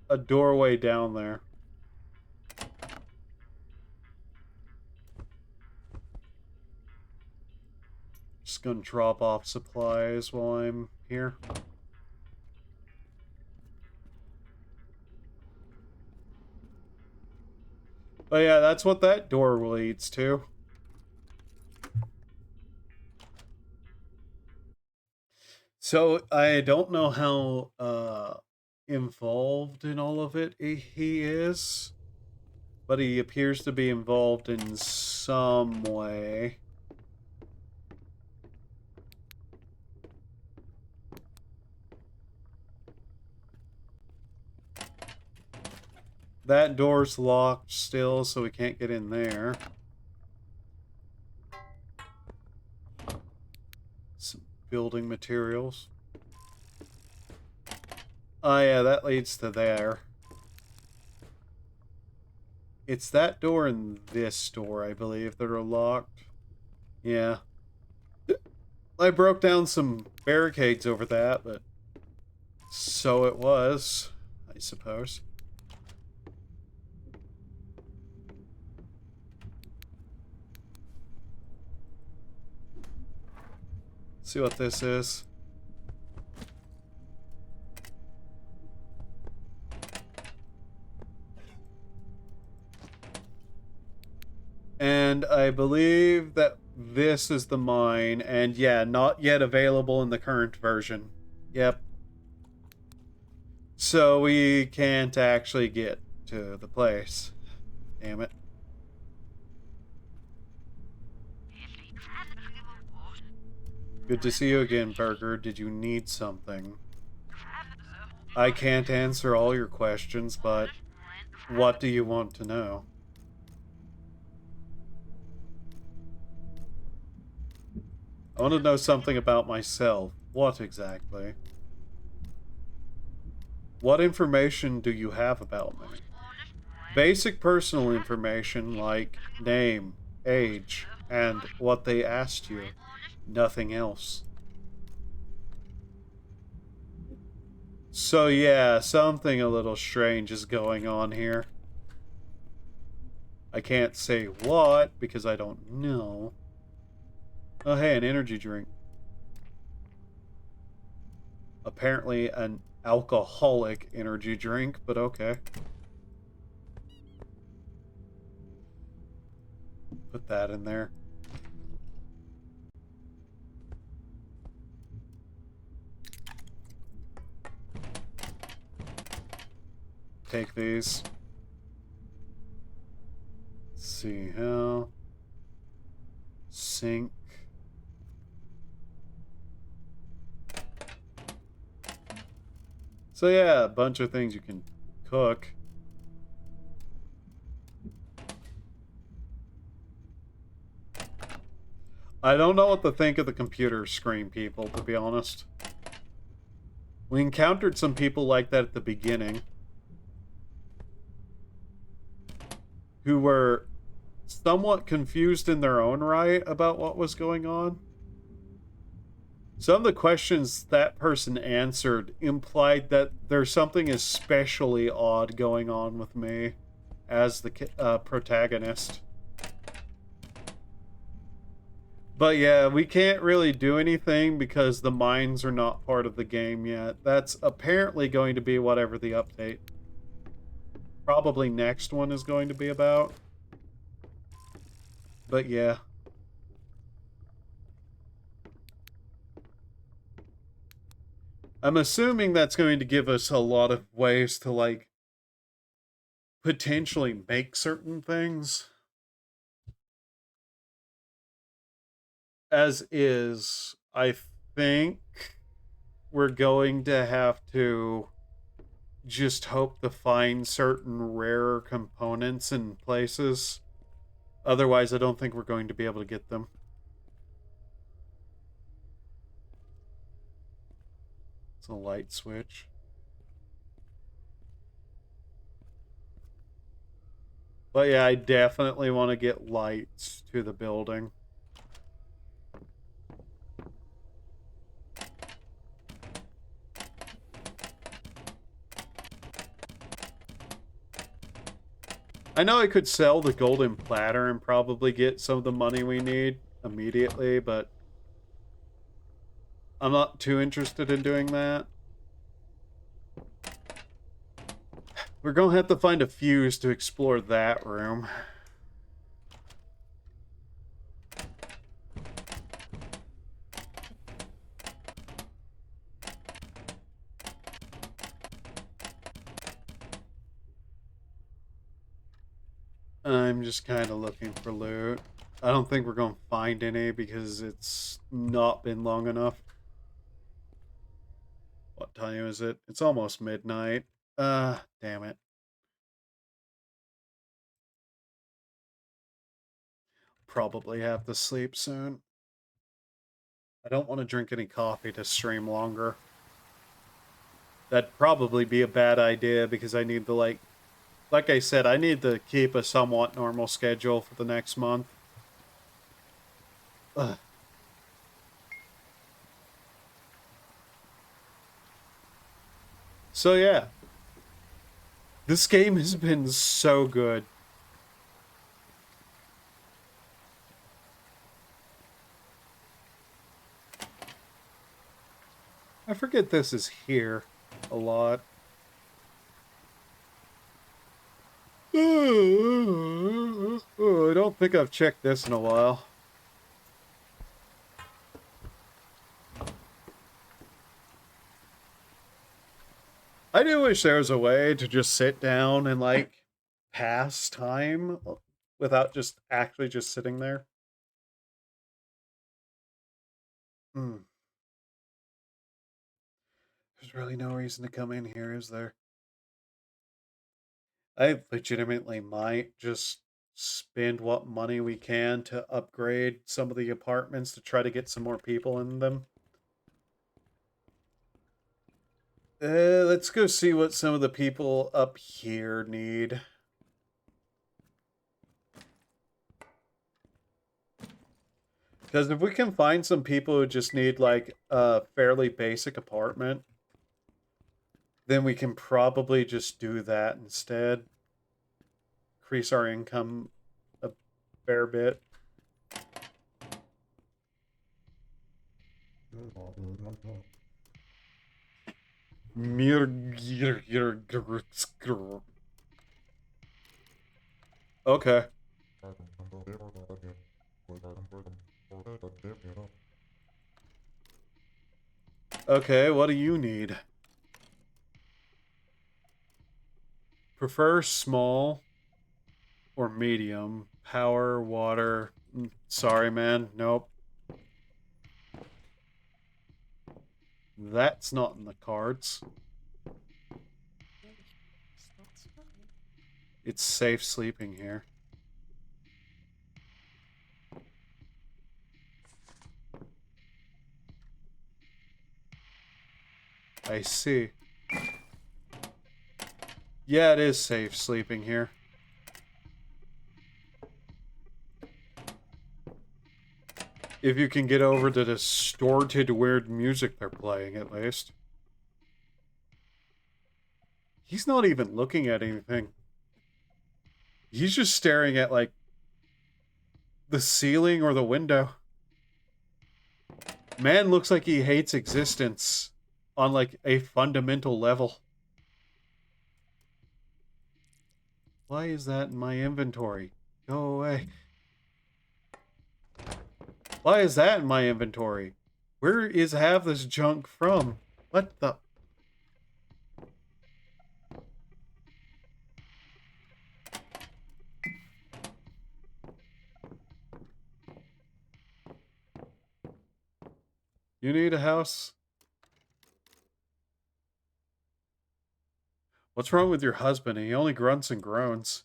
A doorway down there. Just gonna drop off supplies while I'm here. But yeah, that's what that door leads to. So I don't know how involved in all of it he is, but he appears to be involved in some way. That door's locked still, so we can't get in there. Some building materials. Oh yeah, that leads to there. It's that door and this door, I believe, that are locked. Yeah. I broke down some barricades over that, but so it was, I suppose. Let's see what this is. And I believe that this is the mine, and yeah, not yet available in the current version. Yep. So we can't actually get to the place. Damn it. Good to see you again, Burger. Did you need something? I can't answer all your questions, but what do you want to know? I want to know something about myself. What exactly? What information do you have about me? Basic personal information like name, age, and what they asked you. Nothing else. So yeah, something a little strange is going on here. I can't say what because I don't know. Oh hey, an energy drink. Apparently an alcoholic energy drink, but okay. Put that in there. Take these. Let's see how. Sink. So yeah, a bunch of things you can cook. I don't know what to think of the computer screen people, to be honest. We encountered some people like that at the beginning who were somewhat confused in their own right about what was going on. Some of the questions that person answered implied that there's something especially odd going on with me as the protagonist. But yeah, we can't really do anything because the mines are not part of the game yet. That's apparently going to be whatever the update probably next one is going to be about. But yeah. I'm assuming that's going to give us a lot of ways to, like, potentially make certain things. As is, I think we're going to have to just hope to find certain rarer components in places. Otherwise, I don't think we're going to be able to get them. It's a light switch. But yeah, I definitely want to get lights to the building. I know I could sell the golden platter and probably get some of the money we need immediately, but I'm not too interested in doing that. We're going to have to find a fuse to explore that room. I'm just kind of looking for loot. I don't think we're going to find any because it's not been long enough. What time is it? It's almost midnight. Damn it. Probably have to sleep soon. I don't want to drink any coffee to stream longer. That'd probably be a bad idea because I need to, like I said, I need to keep a somewhat normal schedule for the next month. Ugh. So yeah. This game has been so good. I forget this is here a lot. Oh, I don't think I've checked this in a while. I do wish there was a way to just sit down and, like, pass time without just actually just sitting there. Hmm. There's really no reason to come in here, is there? I legitimately might just spend what money we can to upgrade some of the apartments to try to get some more people in them. Let's go see what some of the people up here need. Because if we can find some people who just need, like, a fairly basic apartment, then we can probably just do that instead. Increase our income a fair bit. Okay. Okay, what do you need? Prefer small or medium? Power, water. Sorry, man. Nope. That's not in the cards. It's safe sleeping here. I see. Yeah, it is safe sleeping here. If you can get over the distorted, weird music they're playing, at least. He's not even looking at anything. He's just staring at, like, the ceiling or the window. Man looks like he hates existence on, like, a fundamental level. Why is that in my inventory? Go away. Why is that in my inventory? Where is half this junk from? What the... You need a house? What's wrong with your husband? He only grunts and groans.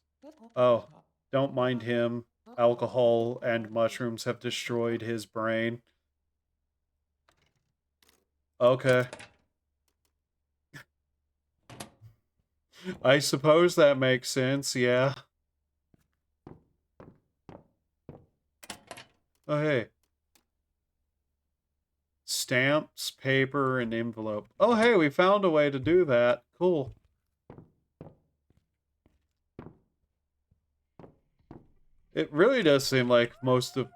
Oh, don't mind him. Alcohol and mushrooms have destroyed his brain. Okay. I suppose that makes sense, yeah. Oh, hey. Stamps, paper, and envelope. Oh, hey, we found a way to do that. Cool. It really does seem like most of...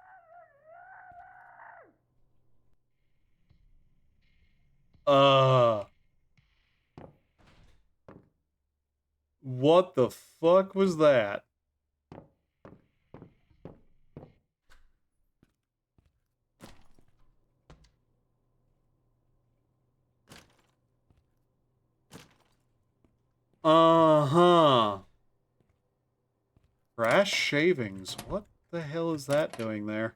What the fuck was that? Uh-huh. Brass shavings. What the hell is that doing there?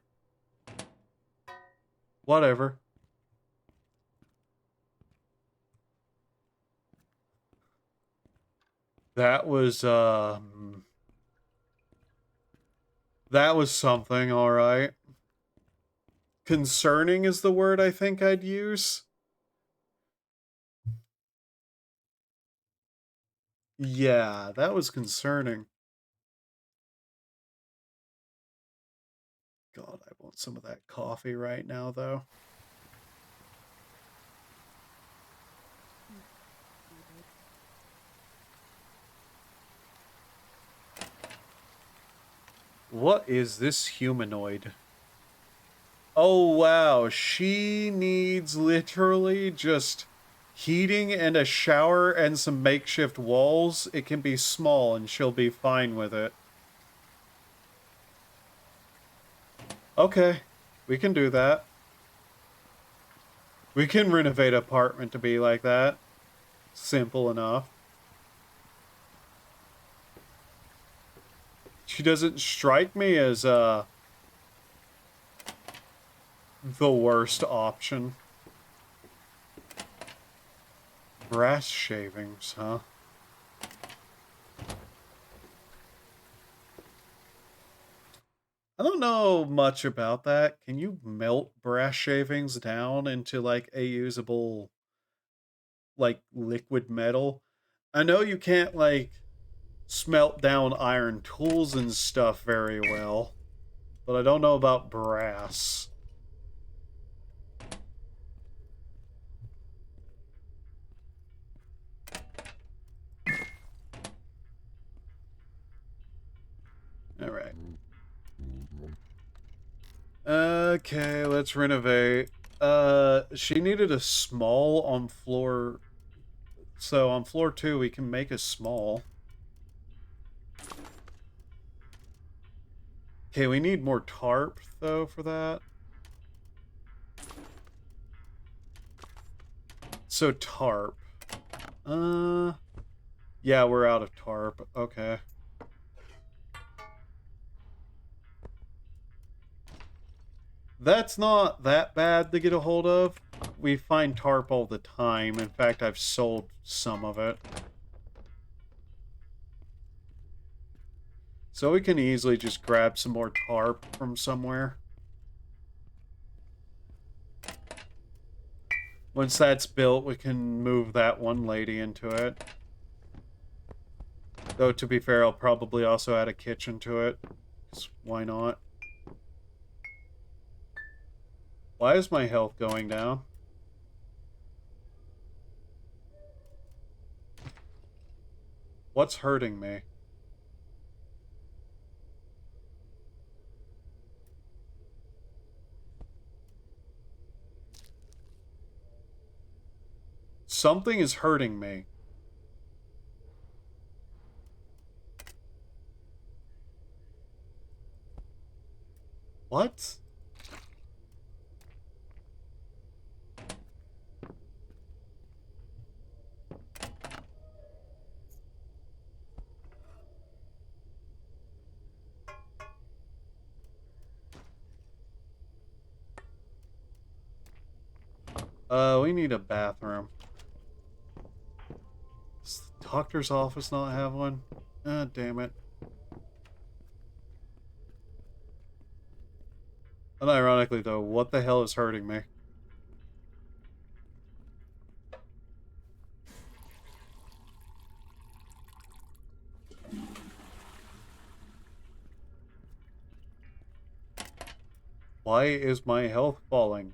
Whatever. That was, that was something, alright. Concerning is the word I think I'd use. Yeah, that was concerning. God, I want some of that coffee right now, though. What is this humanoid? Oh, wow. She needs literally just heating and a shower and some makeshift walls. It can be small and she'll be fine with it. Okay, we can do that. We can renovate an apartment to be like that. Simple enough. She doesn't strike me as the worst option. Brass shavings, huh? I don't know much about that. Can you melt brass shavings down into like a usable like liquid metal? I know you can't like smelt down iron tools and stuff very well, but I don't know about brass. All right. Okay, let's renovate. She needed a small on floor. So on floor 2, we can make a small. Okay, we need more tarp, though, for that. So tarp. Yeah, we're out of tarp. Okay. That's not that bad to get a hold of. We find tarp all the time. In fact, I've sold some of it. So we can easily just grab some more tarp from somewhere. Once that's built, we can move that one lady into it. Though, to be fair, I'll probably also add a kitchen to it. Why not? Why is my health going down? What's hurting me? Something is hurting me. What? We need a bathroom. Does the doctor's office not have one? Ah, damn it. Unironically, though, what the hell is hurting me? Why is my health falling?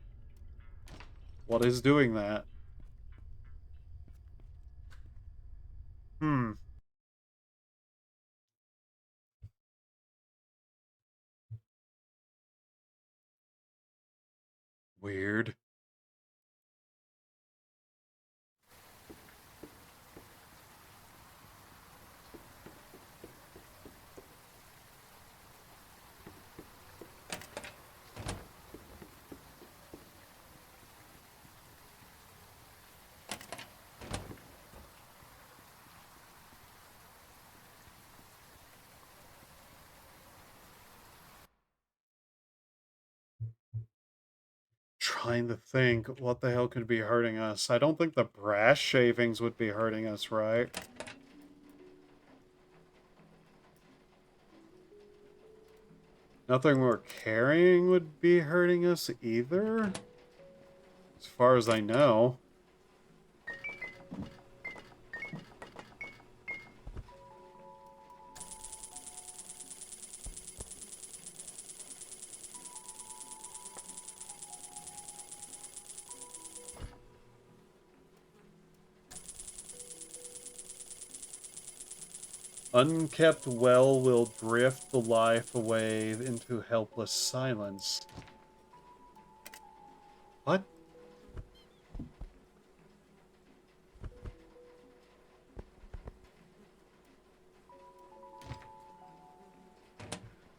What is doing that? Hmm. Weird. Trying to think, what the hell could be hurting us? I don't think the brass shavings would be hurting us, right? Nothing we're carrying would be hurting us either? As far as I know. Unkept well will drift the life away into helpless silence. What?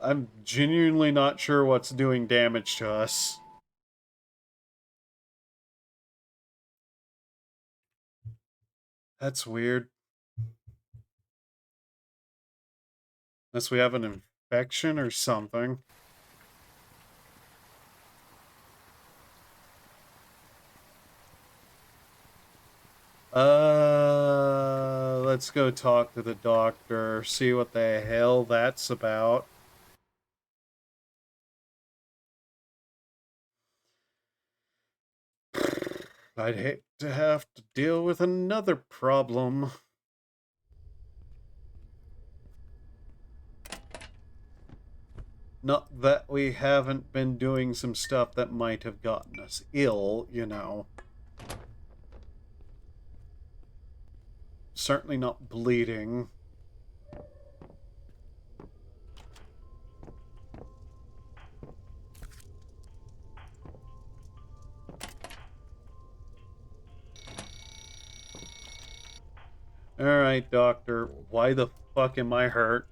I'm genuinely not sure what's doing damage to us. That's weird. Unless we have an infection or something. Let's go talk to the doctor, see what the hell that's about. I'd hate to have to deal with another problem. Not that we haven't been doing some stuff that might have gotten us ill, you know. Certainly not bleeding. Alright, doctor, why the fuck am I hurt?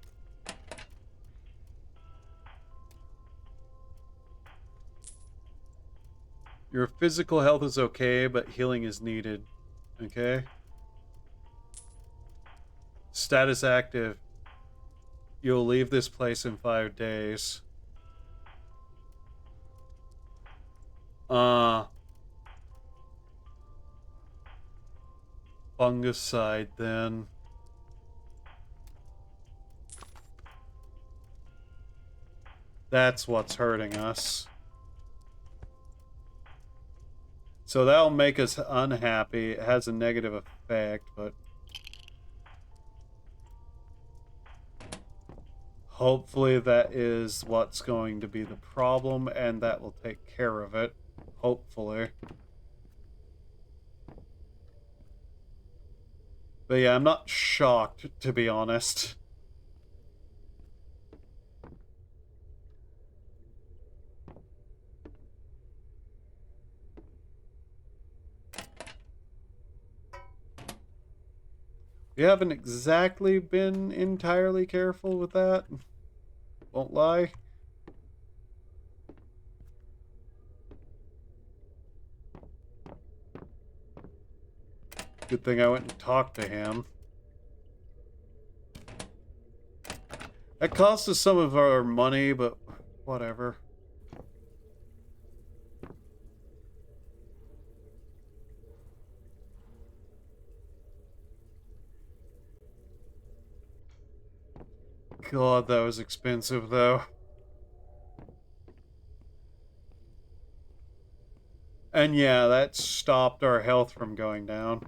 Your physical health is okay, but healing is needed. Okay? Status active. You'll leave this place in 5 days. Fungicide, then. That's what's hurting us. So that'll make us unhappy. It has a negative effect, but... hopefully that is what's going to be the problem, and that will take care of it. Hopefully. But yeah, I'm not shocked, to be honest. We haven't exactly been entirely careful with that. Won't lie. Good thing I went and talked to him. That cost us some of our money, but whatever. God, that was expensive, though. And yeah, that stopped our health from going down.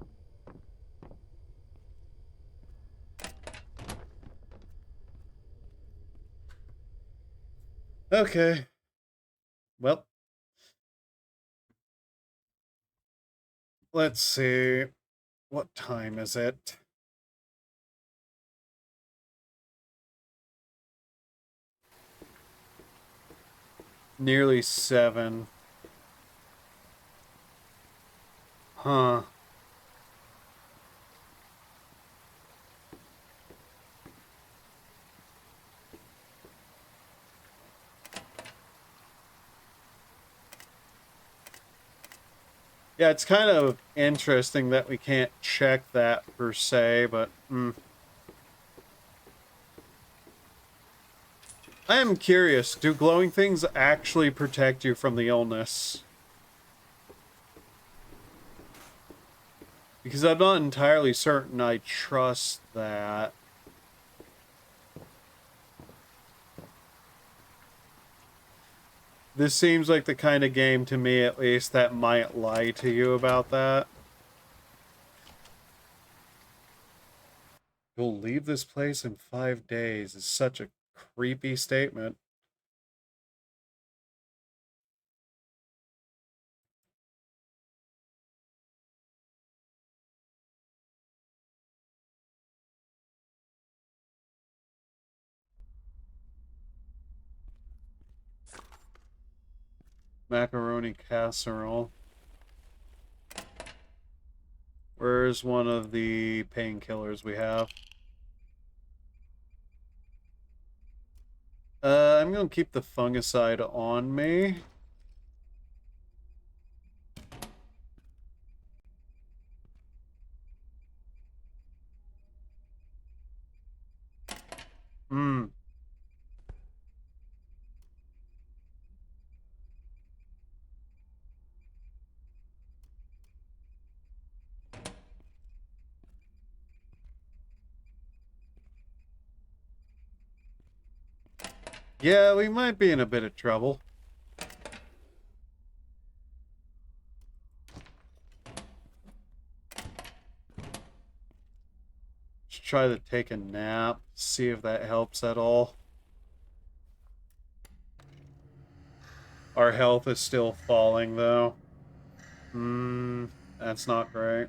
Okay. Well. Let's see. What time is it? Nearly 7. Huh. Yeah, it's kind of interesting that we can't check that per se, but I am curious, do glowing things actually protect you from the illness? Because I'm not entirely certain I trust that. This seems like the kind of game, to me at least, that might lie to you about that. You'll leave this place in 5 days is such a creepy statement. Macaroni casserole. Where's one of the painkillers we have? I'm gonna keep the fungicide on me. Yeah, we might be in a bit of trouble. Let's try to take a nap, see if that helps at all. Our health is still falling, though. That's not great.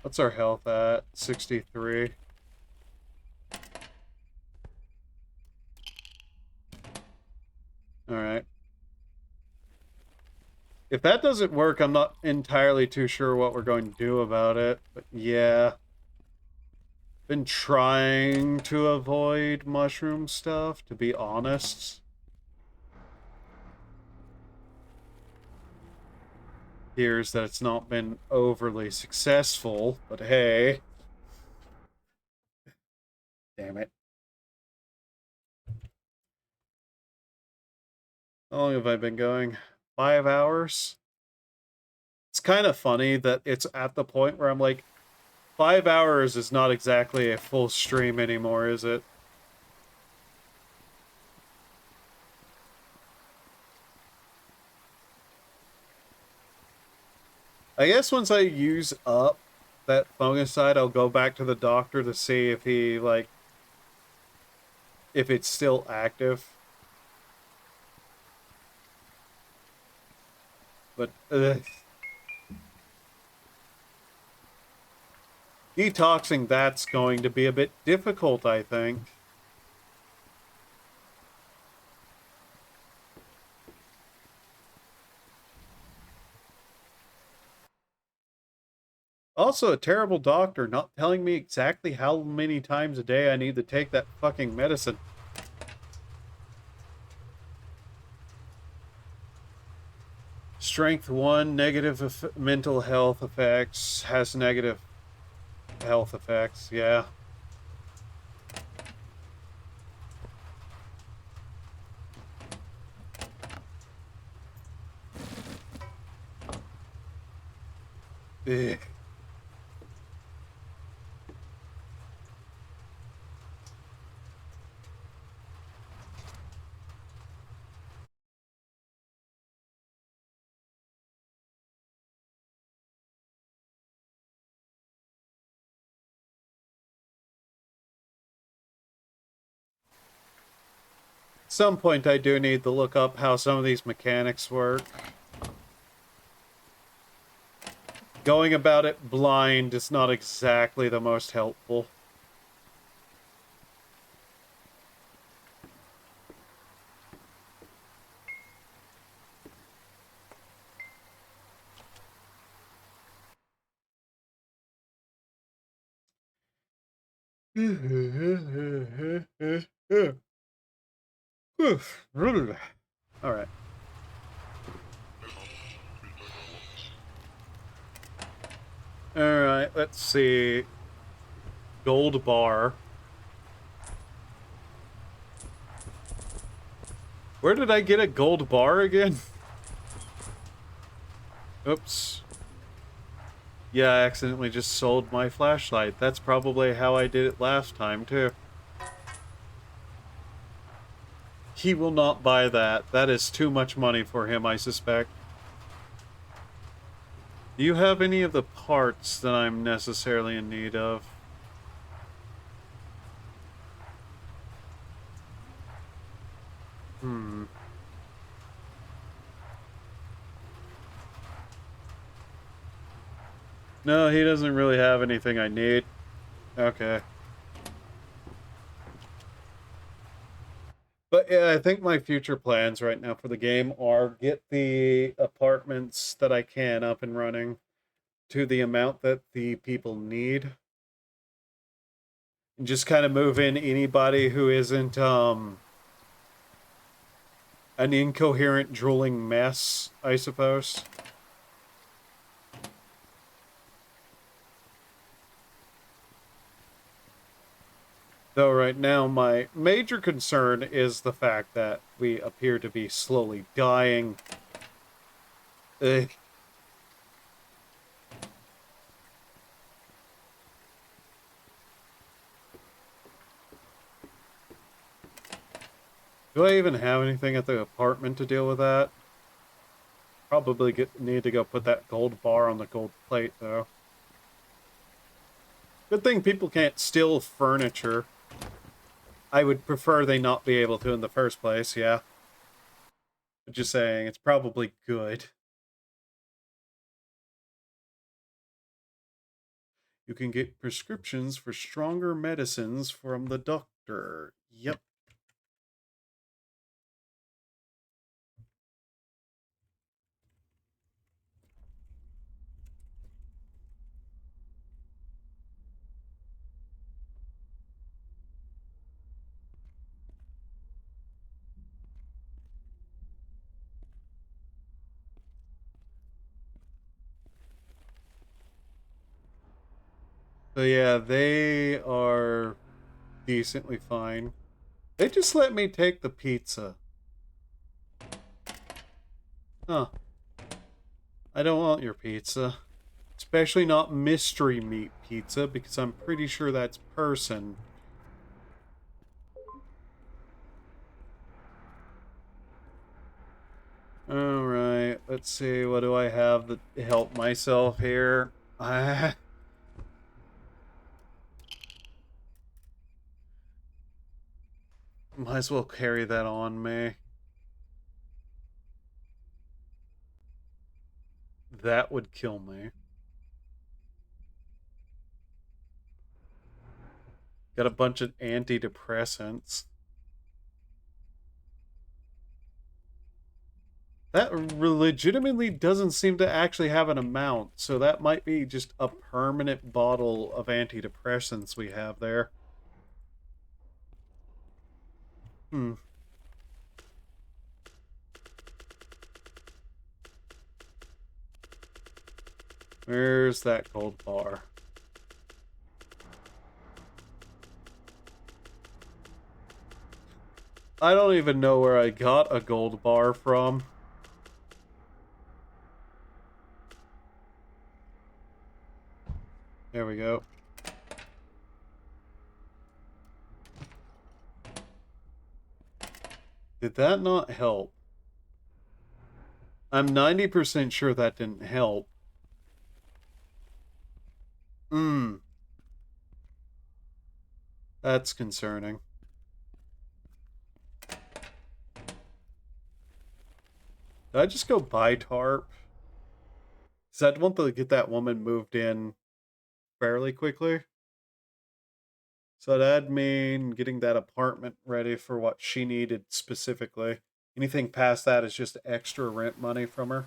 What's our health at? 63. Alright. If that doesn't work, I'm not entirely too sure what we're going to do about it. But yeah. Been trying to avoid mushroom stuff, to be honest. Appears that it's not been overly successful, but hey. Damn it. How long have I been going? 5 hours? It's kind of funny that it's at the point where I'm like, 5 hours is not exactly a full stream anymore, is it? I guess once I use up that fungicide, I'll go back to the doctor to see if he, like, if it's still active. But, detoxing, that's going to be a bit difficult, I think. Also, a terrible doctor not telling me exactly how many times a day I need to take that fucking medicine. Strength 1, negative mental health effects, has negative health effects, yeah. Ugh. At some point I do need to look up how some of these mechanics work. Going about it blind is not exactly the most helpful. Alright. Alright, let's see. Gold bar. Where did I get a gold bar again? Oops. Yeah, I accidentally just sold my flashlight. That's probably how I did it last time, too. He will not buy that. That is too much money for him, I suspect. Do you have any of the parts that I'm necessarily in need of? No, he doesn't really have anything I need. Okay. But yeah, I think my future plans right now for the game are get the apartments that I can up and running to the amount that the people need. And just kind of move in anybody who isn't an incoherent drooling mess, I suppose. Though right now my major concern is the fact that we appear to be slowly dying. Ugh. Do I even have anything at the apartment to deal with that? Probably need to go put that gold bar on the gold plate, though. Good thing people can't steal furniture. I would prefer they not be able to in the first place, yeah. But just saying, it's probably good. You can get prescriptions for stronger medicines from the doctor. Yep. So yeah, they are decently fine. They just let me take the pizza. Huh. I don't want your pizza. Especially not mystery meat pizza, because I'm pretty sure that's person. Alright, let's see, what do I have to help myself here? Might as well carry that on me. That would kill me. Got a bunch of antidepressants. That legitimately doesn't seem to actually have an amount, so that might be just a permanent bottle of antidepressants we have there. Hmm. Where's that gold bar? I don't even know where I got a gold bar from. There we go. Did that not help? I'm 90% sure that didn't help. Hmm. That's concerning. Did I just go buy tarp? Because I'd want to get that woman moved in fairly quickly. So that'd mean getting that apartment ready for what she needed specifically. Anything past that is just extra rent money from her.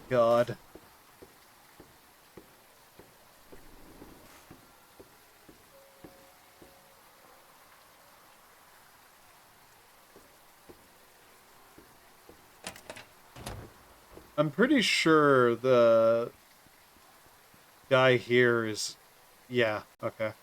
God. I'm pretty sure the guy here is... Yeah, okay.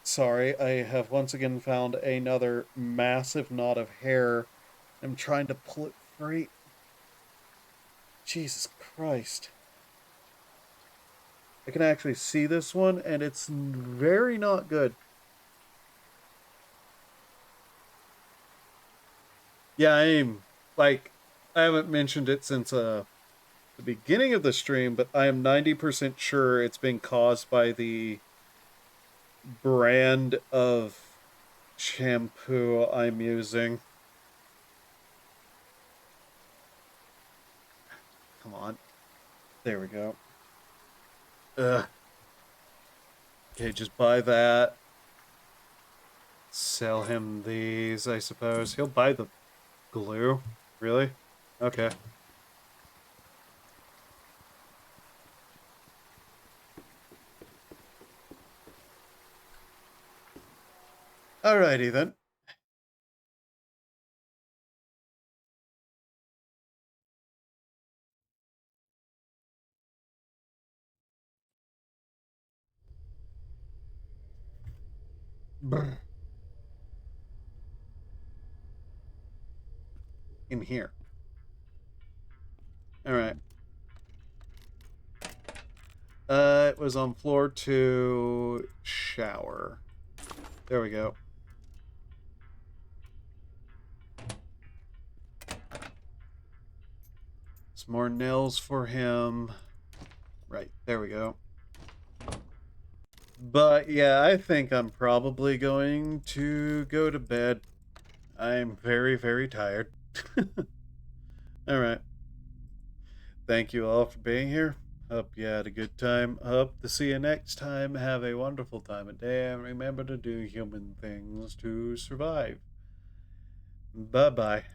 Sorry, I have once again found another massive knot of hair. I'm trying to pull it free. Jesus Christ. I can actually see this one, and it's very not good. Yeah, like, I haven't mentioned it since the beginning of the stream, but I am 90% sure it's being caused by the brand of shampoo I'm using. Come on. There we go. Ugh. Okay, just buy that. Sell him these, I suppose. He'll buy the glue. Really? Okay. Alrighty then. Brr. In here. Alright. It was on floor 2, shower. There we go. Some more nails for him. Right, there we go. But yeah, I think I'm probably going to go to bed. I'm very, very tired. Alright. Thank you all for being here. Hope you had a good time. Hope to see you next time. Have a wonderful time of day, and remember to do human things to survive. Bye-bye.